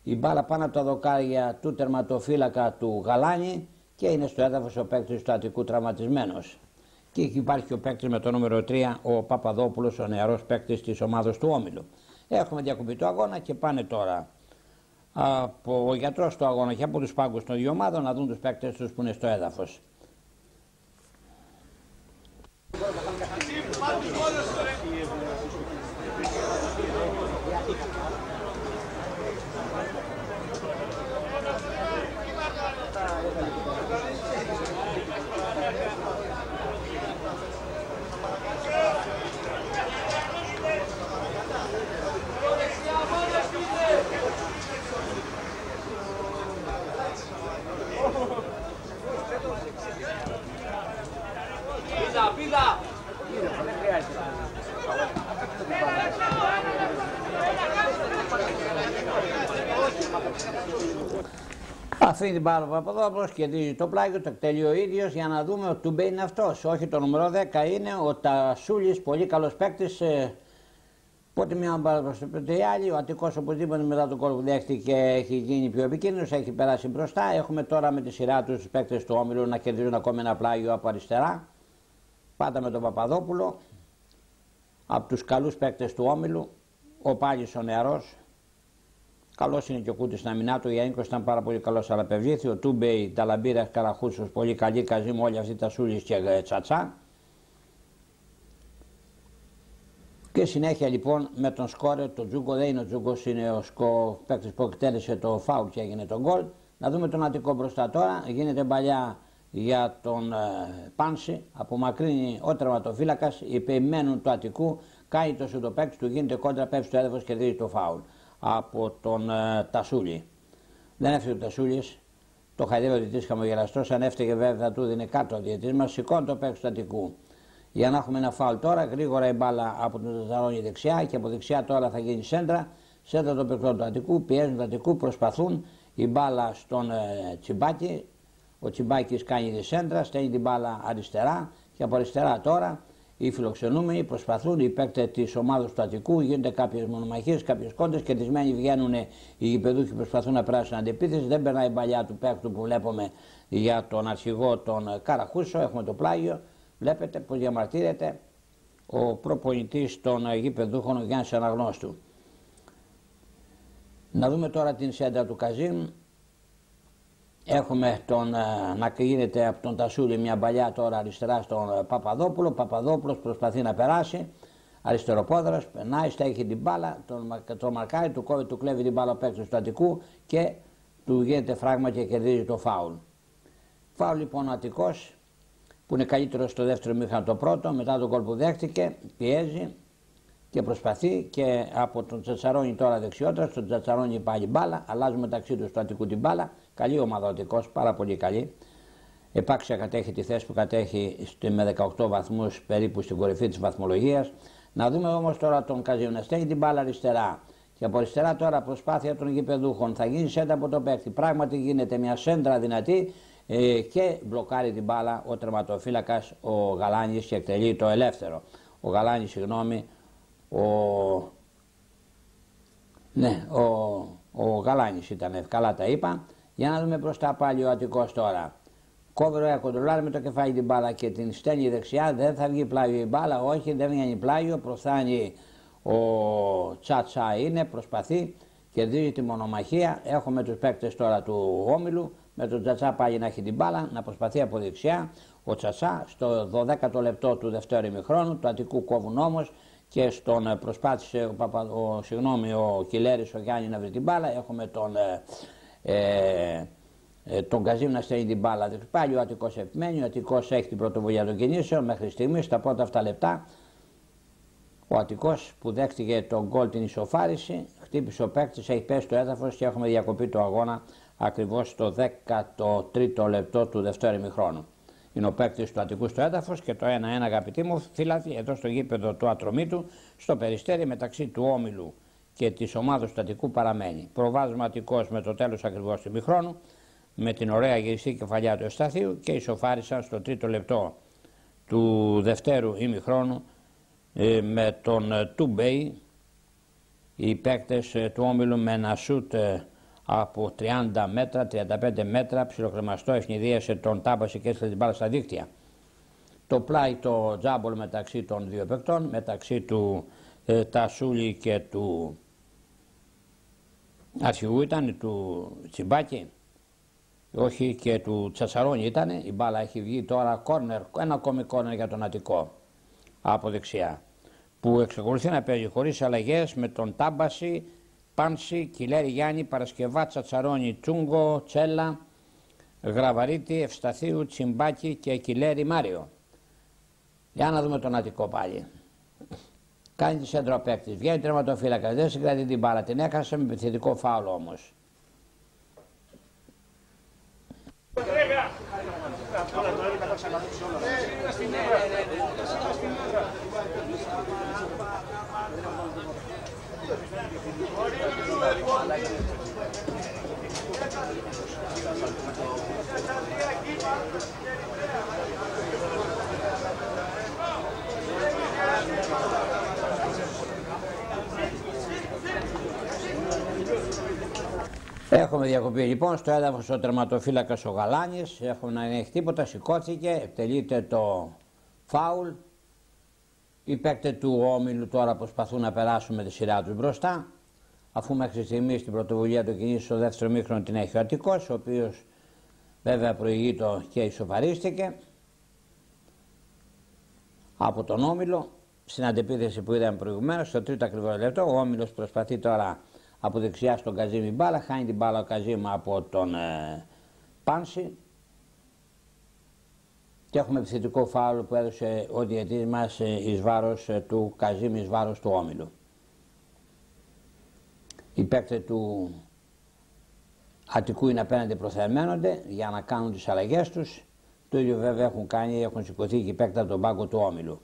Η μπάλα πάνω από τα δοκάρια του τερματοφύλακα του Γαλάνη και είναι στο έδαφος ο παίκτης του Αττικού τραυματισμένος. Και εκεί υπάρχει ο παίκτης με το νούμερο 3, ο Παπαδόπουλος, ο νεαρός παίκτης της ομάδας του Όμιλου. Έχουμε διακοπή του αγώνα και πάνε τώρα από ο γιατρός του αγώνα και από τους πάγκους των δύο ομάδων να δουν τους παίκτες τους που είναι στο έδαφος. Αφήνει την μπάλα ο Παπαδόπουλος, κερδίζει το πλάγιο, το εκτελεί ο ίδιος για να δούμε ότι Τούμπε είναι αυτός. Όχι, το νούμερο 10 είναι ο Τασούλης, πολύ καλός παίκτης. Πότε μια μπάλα προς το πέντε η άλλη, ο Αττικός οπωσδήποτε μετά τον κόλπο που δέχτηκε έχει γίνει πιο επικίνδυνος, έχει περάσει μπροστά. Έχουμε τώρα με τη σειρά τους παίκτες του Όμιλου να κερδίζουν ακόμη ένα πλάγιο από αριστερά. Πάντα με τον Παπαδόπουλο, από τους καλούς παίκτες του Όμιλου, ο Πάλης ο νεαρός. Καλός είναι και ο Κούτης στην αμυνά του, ο Γιάννικος ήταν πάρα πολύ καλός αλλά πευλήθη. Ο Τούμπεϊ, Ταλαμπίρας, Καραχούσος, πολύ καλή, Καζίμ, όλοι αυτοί τα Σούλης και Τσατσά. Και συνέχεια λοιπόν με τον σκόρερ, τον Τζούγκο, δεν είναι ο Τζούγκος, είναι ο παίκτης που εκτέλεσε το φάουλ και έγινε τον γκολ. Να δούμε τον Αττικό μπροστά τώρα, γίνεται παλιά για τον Πάνση, απομακρύνει ο τερματοφύλακας, οι περιμένουν του Αττικού, κάνει το σουτοπαίκτης του, γίνεται κόντρα, πέφτει στο έδαφος και κερδίζει το φάουλ από τον Τασούλη. Δεν έφυγε ο Τασούλης, το χαϊδεύει ο διαιτητής χαμογελαστός, αν έφταιγε βέβαια θα του δίνει κάτω ο διαιτητής μας, σηκώνει το παίκτης του Αττικού. Για να έχουμε ένα φάουλ τώρα, γρήγορα η μπάλα από τον Ταζαρόνι δεξιά και από δεξιά τώρα θα γίνει σέντρα. Σέντρα των παικτών του Αττικού, πιέζουν του Αττικού, προσπαθούν η μπάλα στον Τσιμπάκη. Ο Τσιμπάκης κάνει τη σέντρα, στέλνει την μπάλα αριστερά και από αριστερά τώρα οι φιλοξενούμενοι προσπαθούν, οι παίκτες της ομάδας του Αττικού, γίνονται κάποιες μονομαχίες, κάποιες κόντες, κερδισμένοι βγαίνουν οι γηπεδούχοι, προσπαθούν να περάσουν αντεπίθεση. Δεν περνάει η παλιά του παίκτου που βλέπουμε για τον αρχηγό τον Καραχούσο, έχουμε το πλάγιο. Βλέπετε πως διαμαρτύρεται ο προπονητής των γηπεδούχων, ο Γιάννης Αναγνώστου. Να δούμε τώρα την σέντρα του Καζίμ. Έχουμε να γίνεται από τον Τασούλη μια παλιά τώρα αριστερά στον Παπαδόπουλο. Παπαδόπουλος προσπαθεί να περάσει, αριστεροπόδρος, περνάει, στέχει την μπάλα, τον μαρκάρει, του κόβει, του κλέβει την μπάλα ο παίκτης του Αττικού και του γίνεται φράγμα και κερδίζει το φάουλ. Φάουλ λοιπόν ο Αττικός, που είναι καλύτερο στο δεύτερο μήχρονο το πρώτο, μετά τον γκολ που δέχτηκε, πιέζει και προσπαθεί και από τον Τσατσαρόνι τώρα δεξιότερα, στον Τσατσαρόνι πάλι μπάλα, αλλάζουν μεταξύ τους του Αττικού την μπάλα, καλή ομάδα ο Αττικός, πάρα πολύ καλή. Επάξια κατέχει τη θέση που κατέχει με 18 βαθμούς περίπου στην κορυφή της βαθμολογίας. Να δούμε όμως τώρα τον Καζίμ να στέλνει την μπάλα αριστερά. Και από αριστερά τώρα προσπάθεια των γηπεδούχων, θα γίνει σέντρα από το παίκτη, πράγματι γίνεται μια σέντρα δυνατή. Και μπλοκάρει την μπάλα ο τερματοφύλακας ο Γαλάνης και εκτελεί το ελεύθερο. Ο Γαλάνης, συγγνώμη, ο Γαλάνης ήταν, καλά τα είπα. Για να δούμε μπροστά πάλι ο Αττικός τώρα. Κόβει κοντρολάρει με το κεφάλι την μπάλα και την στέλνει δεξιά, δεν θα βγει πλάγιο η μπάλα, όχι δεν βγαίνει πλάγιο, προθάνει ο Τσάτσα είναι, προσπαθεί, κερδίζει τη μονομαχία. Έχουμε τους παίκτες τώρα του Όμιλου. Με τον Τσατσά πάλι να έχει την μπάλα, να προσπαθεί από δεξιά. Ο Τσατσά στο 12ο λεπτό του δευτέρου ημιχρόνου, του Αττικού κόβουν όμως και στον προσπάθησε ο Κιλέρης ο Γιάννη να βρει την μπάλα. Έχουμε τον Καζίμ να στέλνει την μπάλα. Πάλι ο Αττικός επιμένει, ο Αττικός έχει την πρωτοβουλία των κινήσεων μέχρι στιγμής. Στα πρώτα αυτά λεπτά ο Αττικός που δέχτηκε τον γκολ την ισοφάριση, χτύπησε ο παίκτης, έχει πέσει στο έδαφος και έχουμε διακοπή του αγώνα ακριβώς στο 13ο λεπτό του δευτέρου ημιχρόνου. Είναι ο παίκτης του Αττικού στο έδαφος και το 1-1, αγαπητοί μου φίλαθλοι, εδώ στο γήπεδο του Ατρωμίτου, στο Περιστέρι, μεταξύ του Όμιλου και της ομάδας του Αττικού παραμένει. Προβάδισμα Αττικός με το τέλος ακριβώς του ημιχρόνου, με την ωραία γυριστή κεφαλιά του Ευσταθίου και ισοφάρισαν στο 3ο λεπτό του δευτέρου ημιχρόνου με τον Τούμπεϊ, οι παίκτες του Όμιλου με ένα σούτ από 30 μέτρα, 35 μέτρα, ψιλοκρεμαστό, ευνηδίασε τον Τάμπαση και έστειλε την μπάλα στα δίκτυα. Το πλάι το τζάμπολ μεταξύ των δύο παικτών, μεταξύ του Τασούλη και του αρχηγού ήταν, του Τσιμπάκη, όχι, και του Τσατσαρόνι ήταν. Η μπάλα έχει βγει τώρα κόρνερ, ένα ακόμη κόρνερ για τον Αττικό από δεξιά, που εξακολουθεί να παίζει χωρίς αλλαγές με τον Τάμπαση, Πάνση, Κιλέρη Γιάννη, Παρασκευά, Τσατσαρόνι, Τσούγκο, Τσέλα, Γραβαρίτη, Ευσταθίου, Τσιμπάκη και Κιλέρη Μάριο. Για να δούμε τον Αττικό πάλι. Κάνει τη σέντρο παίκτης, βγαίνει τερματοφύλακας, δεν συγκρατεί την μπάλα, την έχασε με επιθετικό φάουλο όμως. Έχουμε διακοπή λοιπόν στο έδαφος ο τερματοφύλακας ο Γαλάνης, έχουμε να έχει τίποτα, σηκώθηκε, εκτελείται το φάουλ. Οι παίκτες του Όμιλου τώρα προσπαθούν να περάσουν με τη σειρά τους μπροστά, αφού μέχρι στιγμής την πρωτοβουλία του κινήσει στο δεύτερο μήχρονο την έχει ο Αττικός, ο οποίος βέβαια προηγείται και ισοφαρίστηκε από τον Όμιλο. Στην αντεπίθεση που είδαμε προηγουμένως, στο τρίτο ακριβώς λεπτό, ο Όμιλος προσπαθεί τώρα από δεξιά στον Καζίμ μπάλα, χάνει την μπάλα ο Καζίμ από τον Πάνση και έχουμε επιθετικό φάουλ που έδωσε ο διαιτητής μας εις βάρος του Καζίμ, εις βάρος του Όμιλου. Οι παίκτες του Αττικού είναι απέναντι, προθερμένονται για να κάνουν τις αλλαγές τους. Το ίδιο βέβαια έχουν κάνει, έχουν σηκωθεί και οι παίκτες από τον πάγκο του Όμιλου.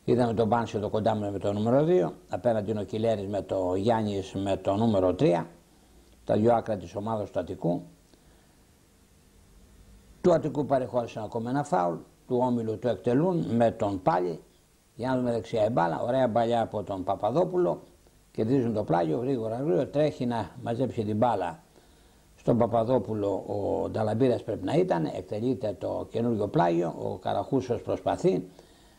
Είδαμε τον Πάνση εδώ κοντά με το νούμερο 2, απέναντι είναι ο Κιλέρης με το Γιάννης με το νούμερο 3, τα δυο άκρα της ομάδας του Αττικού. Του Αττικού παρεχώρησαν ακόμα ένα φάουλ, του Όμιλου το εκτελούν με τον Πάλι. Για να δούμε δεξιά η μπάλα, ωραία μπαλιά από τον Παπαδόπουλο, κερδίζουν το πλάγιο, γρήγορα τρέχει να μαζέψει την μπάλα στον Παπαδόπουλο, ο Νταλαμπύρας πρέπει να ήταν, εκτελείται το καινούργιο πλάγιο, ο Καραχούσος προσπαθεί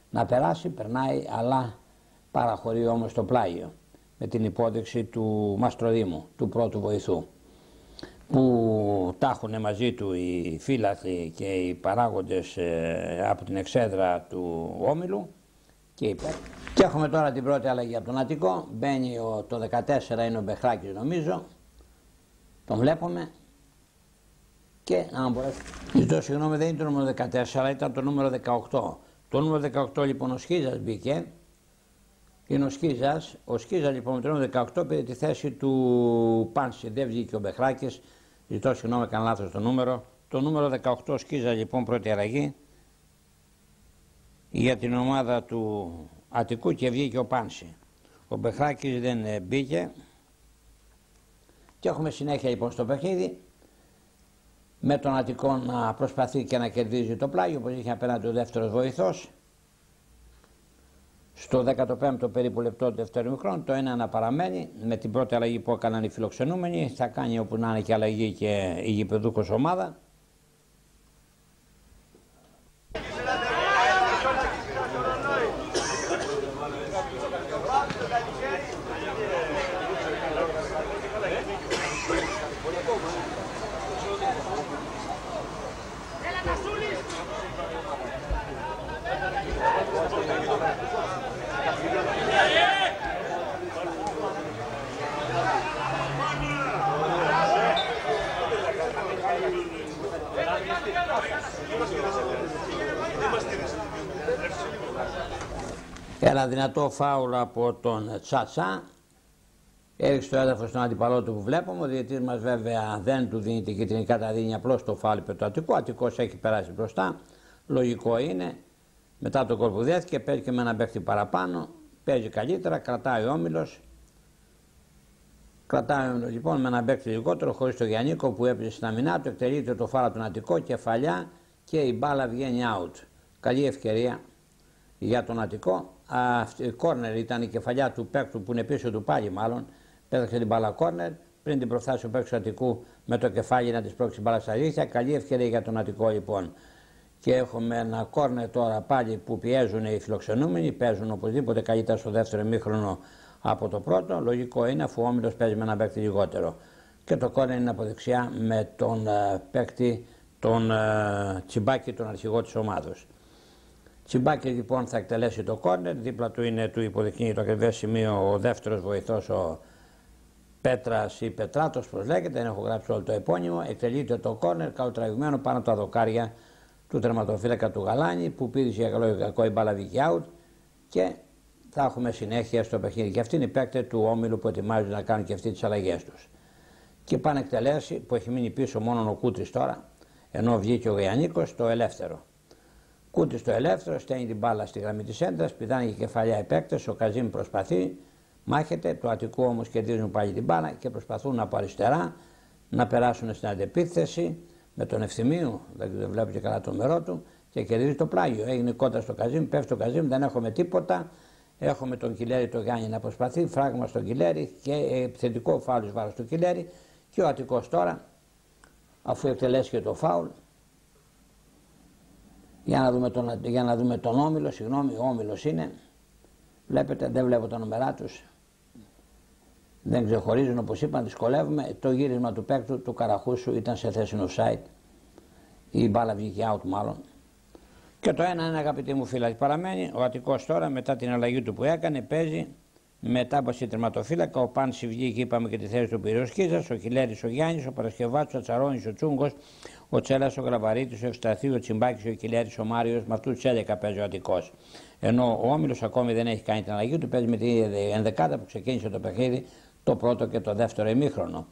να περάσει, περνάει, αλλά παραχωρεί όμως το πλάγιο με την υπόδειξη του Μαστροδήμου, του πρώτου βοηθού, που τα έχουν μαζί του οι φύλαθλοι και οι παράγοντες από την εξέδρα του Όμιλου και οι παίκτες. Και έχουμε τώρα την πρώτη αλλαγή από τον Αττικό, μπαίνει το 14, είναι ο Μπεχράκης νομίζω, τον βλέπουμε και να μπορέσει. Ζητώ συγγνώμη, δεν είναι το νούμερο 14, αλλά ήταν το νούμερο 18. Το νούμερο 18 λοιπόν ο Σκίζας μπήκε, είναι ο Σκίζας λοιπόν με το νούμερο 18 πήρε τη θέση του Πάνση, δεν βγήκε ο Μπεχράκης, ζητώ συγγνώμη, έκανα λάθος το νούμερο. Το νούμερο 18 ο Σκίζας λοιπόν πρώτη αλλαγή για την ομάδα του Αττικού και βγήκε ο Πάνση. Ο Μπεχράκης δεν μπήκε και έχουμε συνέχεια λοιπόν στο παιχνίδι, με τον Αττικό να προσπαθεί και να κερδίζει το πλάγιο, όπως είχε απέναντι ο δεύτερος βοηθός. Στο 15ο περίπου λεπτό του δεύτερου ημιχρόνου, το 1 να παραμένει, με την πρώτη αλλαγή που έκαναν οι φιλοξενούμενοι, θα κάνει όπου να είναι και αλλαγή και η γηπεδούχος ομάδα. Ένα δυνατό φάουλ από τον Τσάτσά. Έριξε το έδαφος στον αντιπαλό του που βλέπουμε. Ο διαιτητής μας βέβαια δεν του δίνει την κίτρινη κάρτα, δίνει απλώς το φάουλ υπέρ του Αττικού. Ο Αττικός έχει περάσει μπροστά. Λογικό είναι. Μετά το γκολ που δέθηκε, παίζει και με έναν παίκτη παραπάνω. Παίζει καλύτερα, κρατάει ο Όμιλος. Κρατάει ο Όμιλος λοιπόν με έναν παίκτη λιγότερο, χωρίς το Γιαννίκο που έπαιζε στην αμυνά του. Εκτελείται το φάουλ από τον Αττικό, κεφαλιά και η μπάλα βγαίνει out. Καλή ευκαιρία για τον Αττικό. Η κόρνερ ήταν η κεφαλιά του παίκτου που είναι πίσω του πάλι μάλλον. Πέταξε την μπάλα κόρνερ. Πριν την προφτάσει ο παίκτης του Αττικού με το κεφάλι να της πρόξει μπάλα στα ρίχια. Καλή ευκαιρία για τον Αττικό λοιπόν. Και έχουμε ένα κόρνερ τώρα πάλι που πιέζουν οι φιλοξενούμενοι. Παίζουν οπωσδήποτε καλύτερα στο δεύτερο ημίχρονο από το πρώτο. Λογικό είναι αφού ο Όμιλος παίζει με ένα παίκτη λιγότερο. Και το κόρνερ είναι από δεξιά με τον παίκτη τον Τσιμπάκη, τον αρχηγό της ομάδος. Τσιμπάκη λοιπόν θα εκτελέσει το κόρνερ, δίπλα του είναι του υποδεικνύει το ακριβές σημείο ο δεύτερος βοηθός ο Πέτρας ή Πετράτος πως λέγεται, δεν έχω γράψει όλο το επώνυμο. Εκτελείται το κόρνερ καλοτραβηγμένο πάνω από τα δοκάρια του τερματοφύλακα του Γαλάνη που πήδησε για καλό ή κακό η μπάλα βγήκε out και θα έχουμε συνέχεια στο παιχνίδι. Και αυτοί είναι οι παίκτες του Όμιλου που ετοιμάζουν να κάνουν και αυτοί τις αλλαγές τους. Και πάνε εκτελέσει που έχει μείνει πίσω μόνο ο Κούτρης τώρα, ενώ βγήκε ο Γιαννίκος στο ελεύθερο. Κούτης στο ελεύθερο, στέλνει την μπάλα στη γραμμή της έντρας, πηδάνε και κεφαλιά οι παίκτες, ο Καζίμ προσπαθεί, μάχεται, το Αττικού όμως κερδίζουν πάλι την μπάλα και προσπαθούν από αριστερά να περάσουν στην αντεπίθεση με τον Ευθυμίου, δεν βλέπω και καλά το μερό του και κερδίζει το πλάγιο. Έγινε κόντρα στο Καζίμ, πέφτει το Καζίμ, δεν έχουμε τίποτα. Έχουμε τον Κιλέρη το Γιάννη να προσπαθεί, φράγμα στον Κιλέρη και επιθετικό φάουλ βάρος του Κιλέρη και ο Αττικός τώρα αφού εκτελέσει και το φάουλ. Για να δούμε τον Όμιλο, συγγνώμη, ο Όμιλος είναι, βλέπετε δεν βλέπω τα νούμερά τους, δεν ξεχωρίζουν όπως είπαν, δυσκολεύουμε, το γύρισμα του παίκτου του Καραχούσου ήταν σε θέση offside, η μπάλα βγήκε out μάλλον. Και το ένα είναι αγαπητοί μου φίλοι, παραμένει ο Αττικός τώρα μετά την αλλαγή του που έκανε, παίζει μετά από την τερματοφύλακα, ο Πάνση βγήκε, είπαμε και τη θέση του Πυροσκίζας, ο Κιλέρης ο Γιάννης, ο Παρασκευάτσος, ο Τσαρώνης, ο Τσούγκος, ο Τσέλας, ο Γραβαρίτης, ο Ευσταθής, ο Τσιμπάκης, ο Κιλέρης, ο Μάριος, με αυτούς τους 11 παίζει ο Αττικός. Ενώ ο Όμιλος ακόμη δεν έχει κάνει την αλλαγή του, παίζει με την ενδεκάδα που ξεκίνησε το παιχνίδι το πρώτο και το δεύτερο ημίχρονο.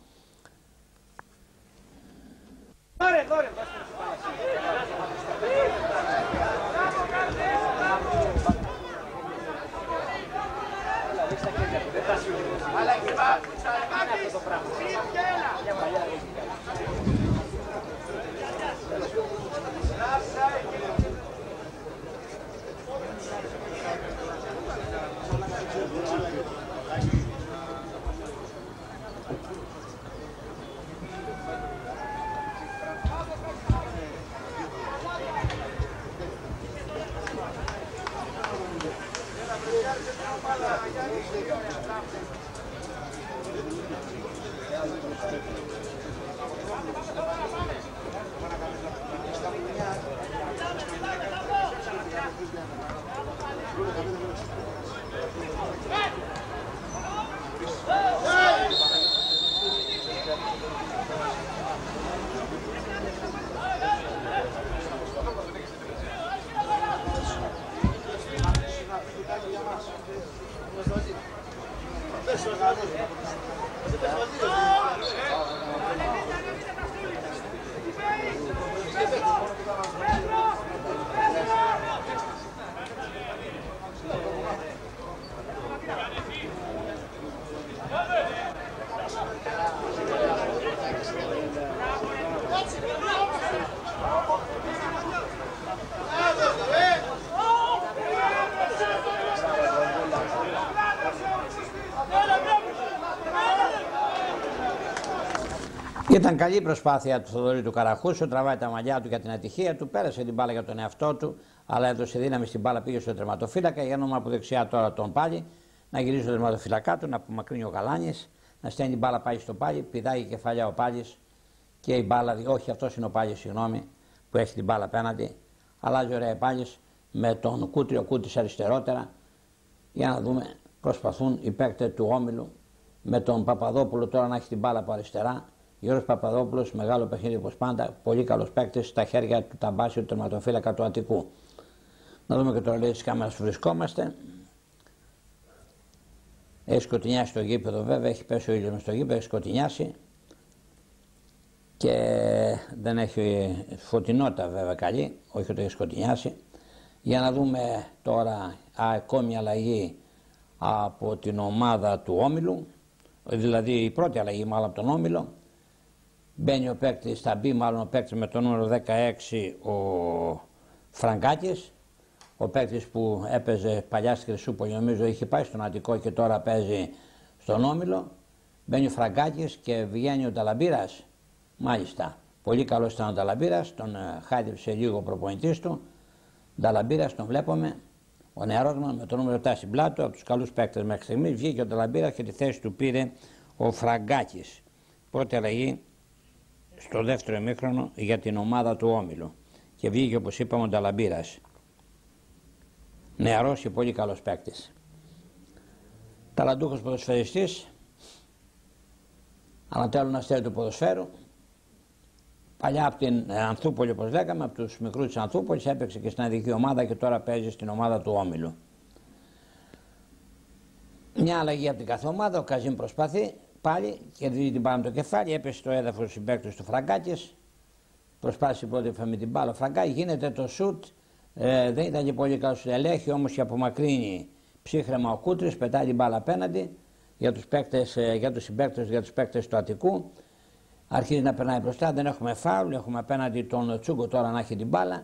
Ήταν καλή προσπάθεια του Θοδωρή του Καραχούσου, τραβάει τα μαλλιά του για την ατυχία του, πέρασε την μπάλα για τον εαυτό του, αλλά έδωσε δύναμη στην μπάλα, πήγε στο τερματοφύλακα. Για όνομα από δεξιά τώρα τον πάλι, να γυρίσει το τερματοφύλακά του, να απομακρύνει ο Γαλάνης, να στέλνει την μπάλα πάλι στο πάλι, πηδάει η κεφαλιά ο Πάλης και η μπάλα, όχι αυτός είναι ο Πάλης, συγγνώμη, που έχει την μπάλα απέναντι. Αλλάζει ωραία Πάλης με τον Κούτρι, ο Κούτρις αριστερότερα. Για να δούμε, προσπαθούν οι παίκτες του Όμιλου με τον Παπαδόπουλο τώρα να έχει την μπάλα από αριστερά Γιώργος Παπαδόπουλος, μεγάλο παιχνίδι όπως πάντα, πολύ καλός παίκτης στα χέρια του Ταμπάσιου, του τερματοφύλακα του Αττικού. Να δούμε και τώρα λέει τις κάμερες που βρισκόμαστε. Έχει σκοτεινιάσει το γήπεδο βέβαια, έχει πέσει ο ήλιος μες στο γήπεδο, έχει σκοτεινιάσει και δεν έχει φωτεινότητα βέβαια καλή, όχι ότι έχει σκοτεινιάσει. Για να δούμε τώρα ακόμη αλλαγή από την ομάδα του Όμιλου, δηλαδή η πρώτη αλλαγή μάλλον από τον Όμιλο. Μπαίνει ο παίκτης, θα μπει μάλλον ο παίκτης με το νούμερο 16, ο Φραγκάκης, ο παίκτης που έπαιζε παλιά στη Χρυσούπολη, νομίζω είχε πάει στον Αττικό και τώρα παίζει στον Όμιλο. Μπαίνει ο Φραγκάκης και βγαίνει ο Ταλαμπύρας. Μάλιστα, πολύ καλός ήταν ο Ταλαμπύρας, τον χάιδεψε λίγο ο προπονητής του. Ταλαμπύρας τον βλέπουμε, ο νεαρός μας με το νούμερο 7 στην πλάτη του, από τους καλούς παίκτες μέχρι στιγμής. Βγήκε ο Ταλαμπύρας και τη θέση του πήρε ο Φραγκάκης. Πρώτη αλλαγή στο δεύτερο ημίχρονο για την ομάδα του Όμιλου. Και βγήκε όπως είπαμε ο Ταλαμπύρας. Νεαρός και πολύ καλός παίκτης. Ταλαντούχος ποδοσφαιριστής, ανατέλουν αστέρι του ποδοσφαίρου. Παλιά από την Ανθούπολη, όπως λέγαμε, από τους μικρούς της Ανθούπολης, έπαιξε και στην αδική ομάδα και τώρα παίζει στην ομάδα του Όμιλου. Μια αλλαγή από την κάθε ομάδα, ο Καζίμ προσπαθεί πάλι, κερδίζει την μπάλα με το κεφάλι, έπεσε στο έδαφος ο συμπαίκτης του Φραγκάκης. Προσπάθησε πρώτη με την μπάλα ο Φραγκάκης, γίνεται το σουτ, δεν ήταν και πολύ καλό, ελέγχει όμως και απομακρύνει ψύχρεμα ο Κούτρης, πετάει την μπάλα απέναντι για τους παίκτες, για τους συμπαίκτες, για τους παίκτες του Αττικού. Αρχίζει να περνάει μπροστά, δεν έχουμε φάουλ, έχουμε απέναντι τον Τσούγκο τώρα να έχει την μπάλα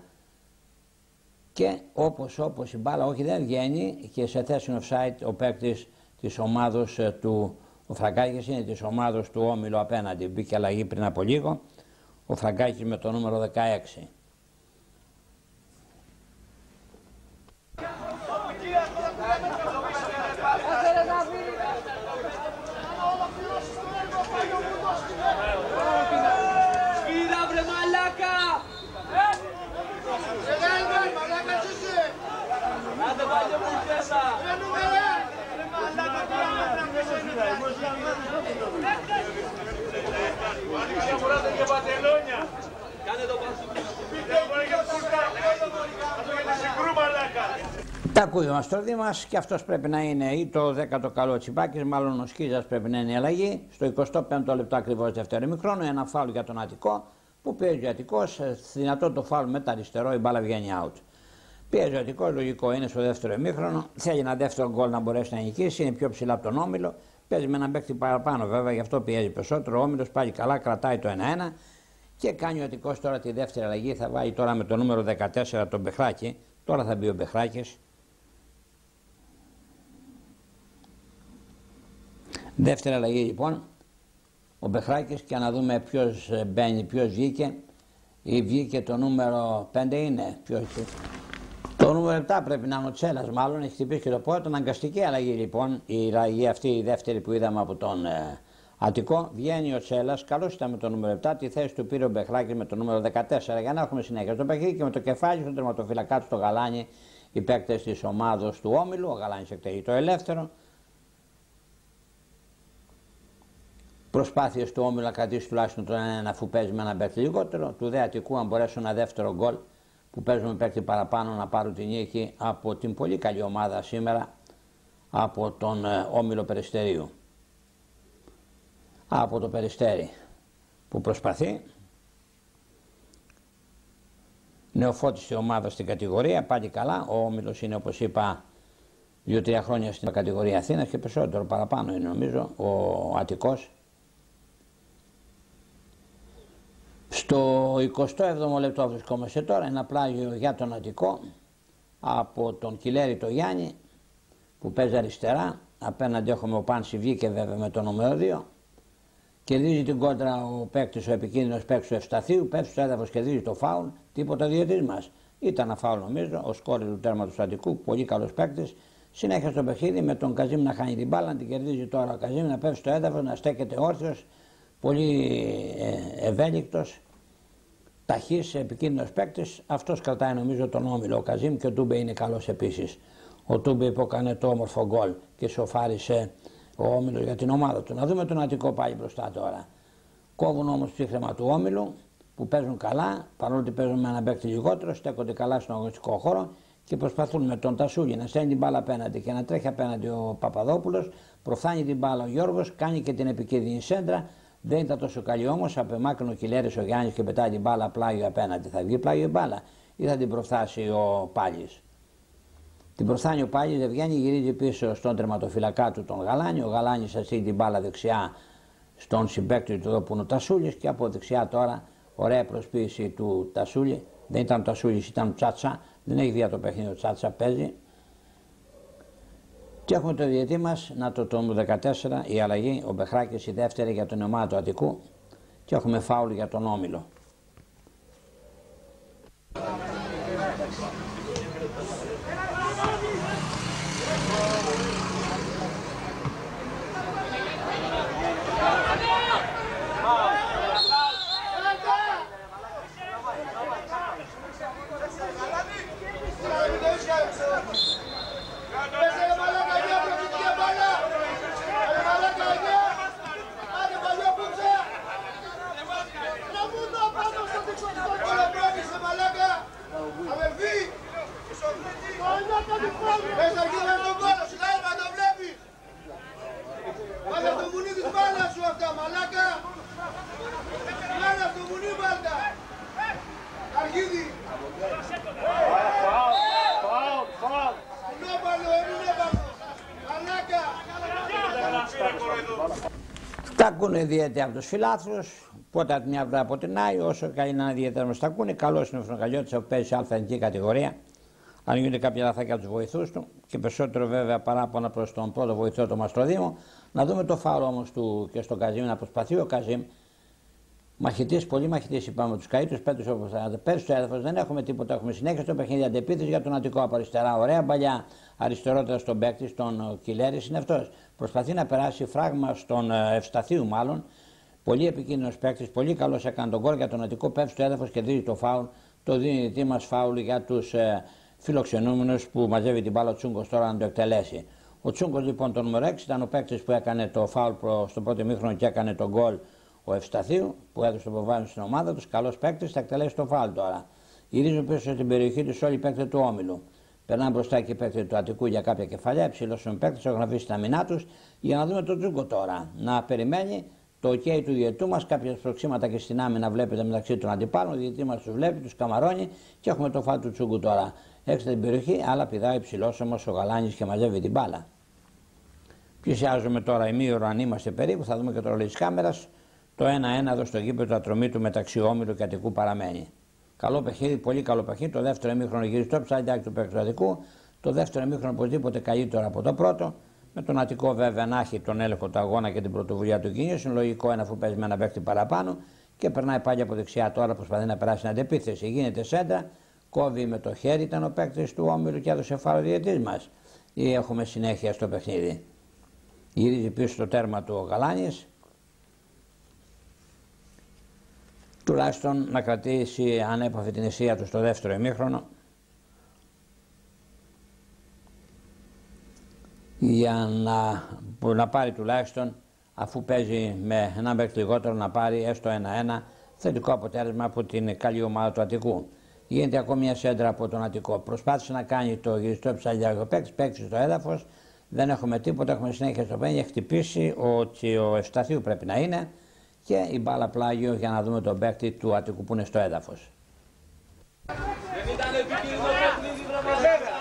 και όπως η μπάλα όχι δεν βγαίνει και σε θέση offside ο παίκτης της ομάδος του, ο Φραγκάκης είναι της ομάδος του Όμιλου απέναντι, μπήκε αλλαγή πριν από λίγο, ο Φραγκάκης με το νούμερο 16. Τα ακούει ο Μαστροδί μας και αυτός πρέπει να είναι ή το 10ο καλό Τσιπάκης, μάλλον ο Σκίζας πρέπει να είναι η αλλαγή. Στο 25ο λεπτό ακριβώς δεύτερο ημιχρόνο, ένα φάουλ για τον Αττικό που παίζει ο Αττικός, δυνατό το φάουλ με τα αριστερό, η μπάλα βγαίνει out. Πιέζει ο Αττικός, λογικό είναι στο δεύτερο ημίχρονο, θέλει ένα δεύτερο γκολ να μπορέσει να νικήσει, είναι πιο ψηλά από τον Όμιλο, παίζει με έναν παίκτη παραπάνω βέβαια, γι' αυτό πιέζει περισσότερο. Ο Όμιλος πάλι καλά, κρατάει το 1-1 και κάνει ο Αττικός τώρα τη δεύτερη αλλαγή, θα βάλει τώρα με το νούμερο 14 τον Μπεχράκη, τώρα θα μπει ο Μπεχράκης. Δεύτερη αλλαγή λοιπόν, ο Μπεχράκης και να δούμε ποιος μπαίνει, ποιος βγήκε. Ή βγήκε το νούμερο 5 είναι, ποιος... Το νούμερο 7 πρέπει να είναι ο Τσέλας μάλλον, έχει χτυπήσει και το πόδι. Αναγκαστική αλλαγή λοιπόν, η αλλαγή αυτή η δεύτερη που είδαμε από τον Αττικό. Βγαίνει ο Τσέλας, καλώς ήταν με το νούμερο 7, τη θέση του πήρε ο Μπεχράκης με το νούμερο 14 για να έχουμε συνέχεια στο παιχνίδι και με το κεφάλι στον τερματοφυλακά του στο Γαλάνι, οι παίκτες της ομάδος του Όμιλου, ο Γαλάνης εκτελεί το ελεύθερο. Προσπάθειες του Όμιλου να κρατήσει τουλάχιστον τον 1-1 αφού παίζει με έναν παίκτη λιγότερο. Του δε Αττικού, αν μπορέσουν ένα δεύτερο γκολ που παίζουν με παίκτη παραπάνω, να πάρουν την νίκη από την πολύ καλή ομάδα σήμερα, από τον Όμιλο Περιστερίου. Από το Περιστέρι που προσπαθεί. Νεοφώτιστη ομάδα στην κατηγορία, πάλι καλά. Ο Όμιλος είναι, όπως είπα, 2-3 χρόνια στην κατηγορία Αθήνας και περισσότερο παραπάνω είναι νομίζω ο Αττικός. Στο 27ο λεπτό βρισκόμαστε τώρα, ένα πλάγιο για τον Αττικό από τον Κιλέρη το Γιάννη που παίζει αριστερά. Απέναντι έχουμε ο Πάνση, βγήκε βέβαια με το νούμερο 2. Κερδίζει την κόντρα ο παίκτης, ο επικίνδυνος παίκτης του Ευσταθείου, πέφτει στο έδαφος, κερδίζει το φάουλ, τίποτα διαιτητής μας. Ήταν ένα φάουλ νομίζω, ο σκόρη του τέρματος του Αττικού, πολύ καλός παίκτης. Συνέχεια στο παιχνίδι με τον Καζίμ να χάνει την μπάλα, να την κερδίζει τώρα ο Καζίμ, να πέφτει στο έδαφος, να στέκεται όρθιος, πολύ ευέλικτος, ταχύς, επικίνδυνος παίκτης. Αυτός κρατάει νομίζω τον Όμιλο ο Καζίμ και ο Τούμπε είναι καλός επίσης. Ο Τούμπε που έκανε το όμορφο γκολ και σοφάρισε ο Όμιλος για την ομάδα του. Να δούμε τον Αττικό πάλι μπροστά τώρα. Κόβουν όμως ψύχρεμα του Όμιλου που παίζουν καλά, παρόλο ότι παίζουν με ένα παίκτη λιγότερο, στέκονται καλά στον αγωνιστικό χώρο και προσπαθούν με τον Τασούλη να στέλνει την μπάλα απέναντι και να τρέχει απέναντι ο Παπαδόπουλος. Προφθάνει την μπάλα ο Γιώργος, κάνει και την επικίνδυνη σέντρα. Δεν ήταν τόσο καλή όμως, απεμάκρυνε ο Κιλέρης ο Γιάννης και πετάει την μπάλα πλάγιο απέναντι. Θα βγει πλάγιο η μπάλα ή θα την προφθάσει ο Πάλης? Την προφθάνει ο Πάλης, δεν βγαίνει, γυρίζει πίσω στον τερματοφυλακά του τον Γαλάνη. Ο Γαλάνης ασύει την μπάλα δεξιά στον συμπαίκτη του εδώ που είναι ο Τασούλης και από δεξιά τώρα ωραία προσποίηση του Τασούλη. Δεν ήταν ο Τασούλης, ήταν ο Τσάτσα. Δεν έχει δει το παιχνίδι, ο Τσάτσα παίζει. Και έχουμε το διαιτή μας, να το 14, η αλλαγή, ο Μπεχράκης η δεύτερη για την ομάδα του Αττικού και έχουμε φάουλ για τον Όμιλο. Τα ακούνε ιδιαίτερα από τους φιλάθλους, πότε από τη μια βράδυ από την άλλη, όσο καλή να είναι ιδιαίτερα μας τα ακούνε. Καλώς είναι ο Φρονκαλιώτης που παίζει σε αλφα-εθνική κατηγορία. Αν γίνονται κάποια λαθάκια από τους βοηθούς του και περισσότερο βέβαια παράπονα προς τον πρώτο βοηθό του Μαστροδήμο. Να δούμε το φάουλ όμως του και στον Καζίμ να προσπαθεί ο Καζίμ. Μαχητής, πολύ μαχητής είπαμε τους καΐτους, πέτους όπως θα πέρσι στο έδαφος δεν έχουμε τίποτα, έχουμε συνέχεια στο παιχνίδι αντεπίθεση για τον Αττικό από αριστερά. Ωραία παλιά αριστερότερα στον παίκτη, στον Κιλέρης είναι αυτός. Προσπαθεί να περάσει φράγμα στον Ευσταθίου μάλλον. Πολύ επικίνδυνος παίκτης, πολύ καλός έκανε τον γκολ για τον Αττικό, πέφτει στο έδαφος και δίνει το φάουλ. Το δίνει η μας φάουλ για τους φιλοξενούμενους που μαζεύει την μπάλα ο Τσούγκος τώρα να το εκτελέσει. Ο Τσούγκος λοιπόν το νούμερο 6 ήταν ο παίκτης που έκανε το φάουλ στο πρώτο ημίχρονο και έκανε τον γκολ. Ο Ευσταθίου που έδωσε το προβάδισμα στην ομάδα του, καλός παίκτης, θα εκτελέσει το φάουλ τώρα. Γυρίζουν πίσω στην περιοχή του όλοι οι παίκτες του Όμιλου. Περνάνε μπροστά και οι παίκτες του Αττικού για κάποια κεφαλιά. Υψηλώσουν παίκτες, έχουν αφήσει τα μηνά τους. Για να δούμε τον Τσούγκο τώρα. Να περιμένει το OK του διαιτού μας. Κάποια προξήματα και στην άμυνα βλέπετε μεταξύ των αντιπάλων. Ο διαιτή μας τους βλέπει, τους καμαρώνει και έχουμε το φάουλ του Τσούγκου τώρα. Έξω την περιοχή, αλλά πηδάει υψηλός όμως ο Γαλάνης και μαζεύει την μπάλα. Πλησιάζουμε τώρα ημίωρο αν είμαστε περίπου, θα δούμε και το ρολόι της κάμερας. Το 1-1 εδώ στο γήπεδο ατρωμί του μεταξύ Όμιλου και Αττικού παραμένει. Καλό παιχνίδι, πολύ καλό παιχνίδι. Το δεύτερο ημίχρονο γύρισε το ψαλιάκι του παίκτου του Αττικού. Το δεύτερο ημίχρονο οπωσδήποτε καλύτερο από το πρώτο. Με τον Αττικό βέβαια να έχει τον έλεγχο του αγώνα και την πρωτοβουλία του κινήσεων. Λογικό είναι αφού παίζει με ένα παίκτη παραπάνω. Και περνάει πάλι από δεξιά τώρα, προσπαθεί να περάσει την αντεπίθεση. Γίνεται σέντρα, κόβει με το χέρι, ήταν ο παίκτη του Όμιλου και έδωσε φάουλ ο διαιτής μας. Ή έχουμε συνέχεια στο παιχνίδι. Γυρίζει πίσω στο τέρμα του ο Γαλάνης. Τουλάχιστον να κρατήσει ανέπαφη την αιστεία του στο δεύτερο ημίχρονο για να πάρει τουλάχιστον, αφού παίζει με ένα παίκτη λιγότερο, να πάρει έστω 1-1 θετικό αποτέλεσμα από την καλή ομάδα του Αττικού. Γίνεται ακόμη μια σέντρα από τον Αττικό. Προσπάθησε να κάνει το γυριστό ψαλιάκι ο παίκτης στο έδαφος. Δεν έχουμε τίποτα, έχουμε συνέχεια στο πέντε. Έχει χτυπήσει ότι ο Ευσταθίου πρέπει να είναι. Και η μπάλα πλάγιο για να δούμε τον παίκτη του Αττικού που είναι στο έδαφος. Δεν ήταν επικίνδυνο παιχνίδι, βέβαια.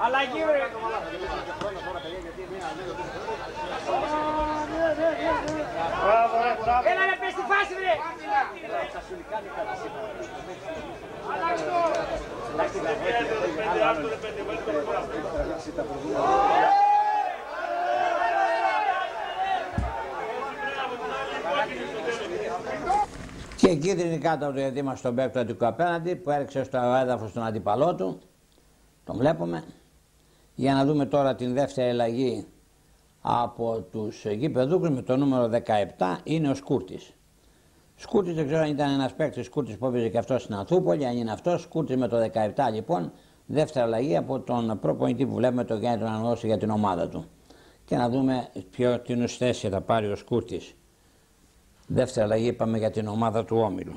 Αλλαγή, ρε. Έλα ρε, πες τη φάση, ρε. Και κίτρινη κάτω από το διαιτή μας στον παίκτη του Αττικού απέναντι που έριξε στο έδαφος τον αντίπαλό του. Τον βλέπουμε. Για να δούμε τώρα την δεύτερη αλλαγή από τους γηπεδούκους με το νούμερο 17 είναι ο Σκούρτης. Σκούρτης δεν ξέρω αν ήταν ένας παίκτης Σκούρτης που έπαιζε και αυτός στην Ανθούπολη, αν είναι αυτός. Σκούρτης με το 17 λοιπόν δεύτερη αλλαγή από τον προπονητή που βλέπουμε, τον Γιάννη τον Αναγνώστη, για την ομάδα του. Και να δούμε την θέση θα πάρει ο Σκούρτης. Δεύτερη αλλαγή είπαμε για την ομάδα του Όμιλου.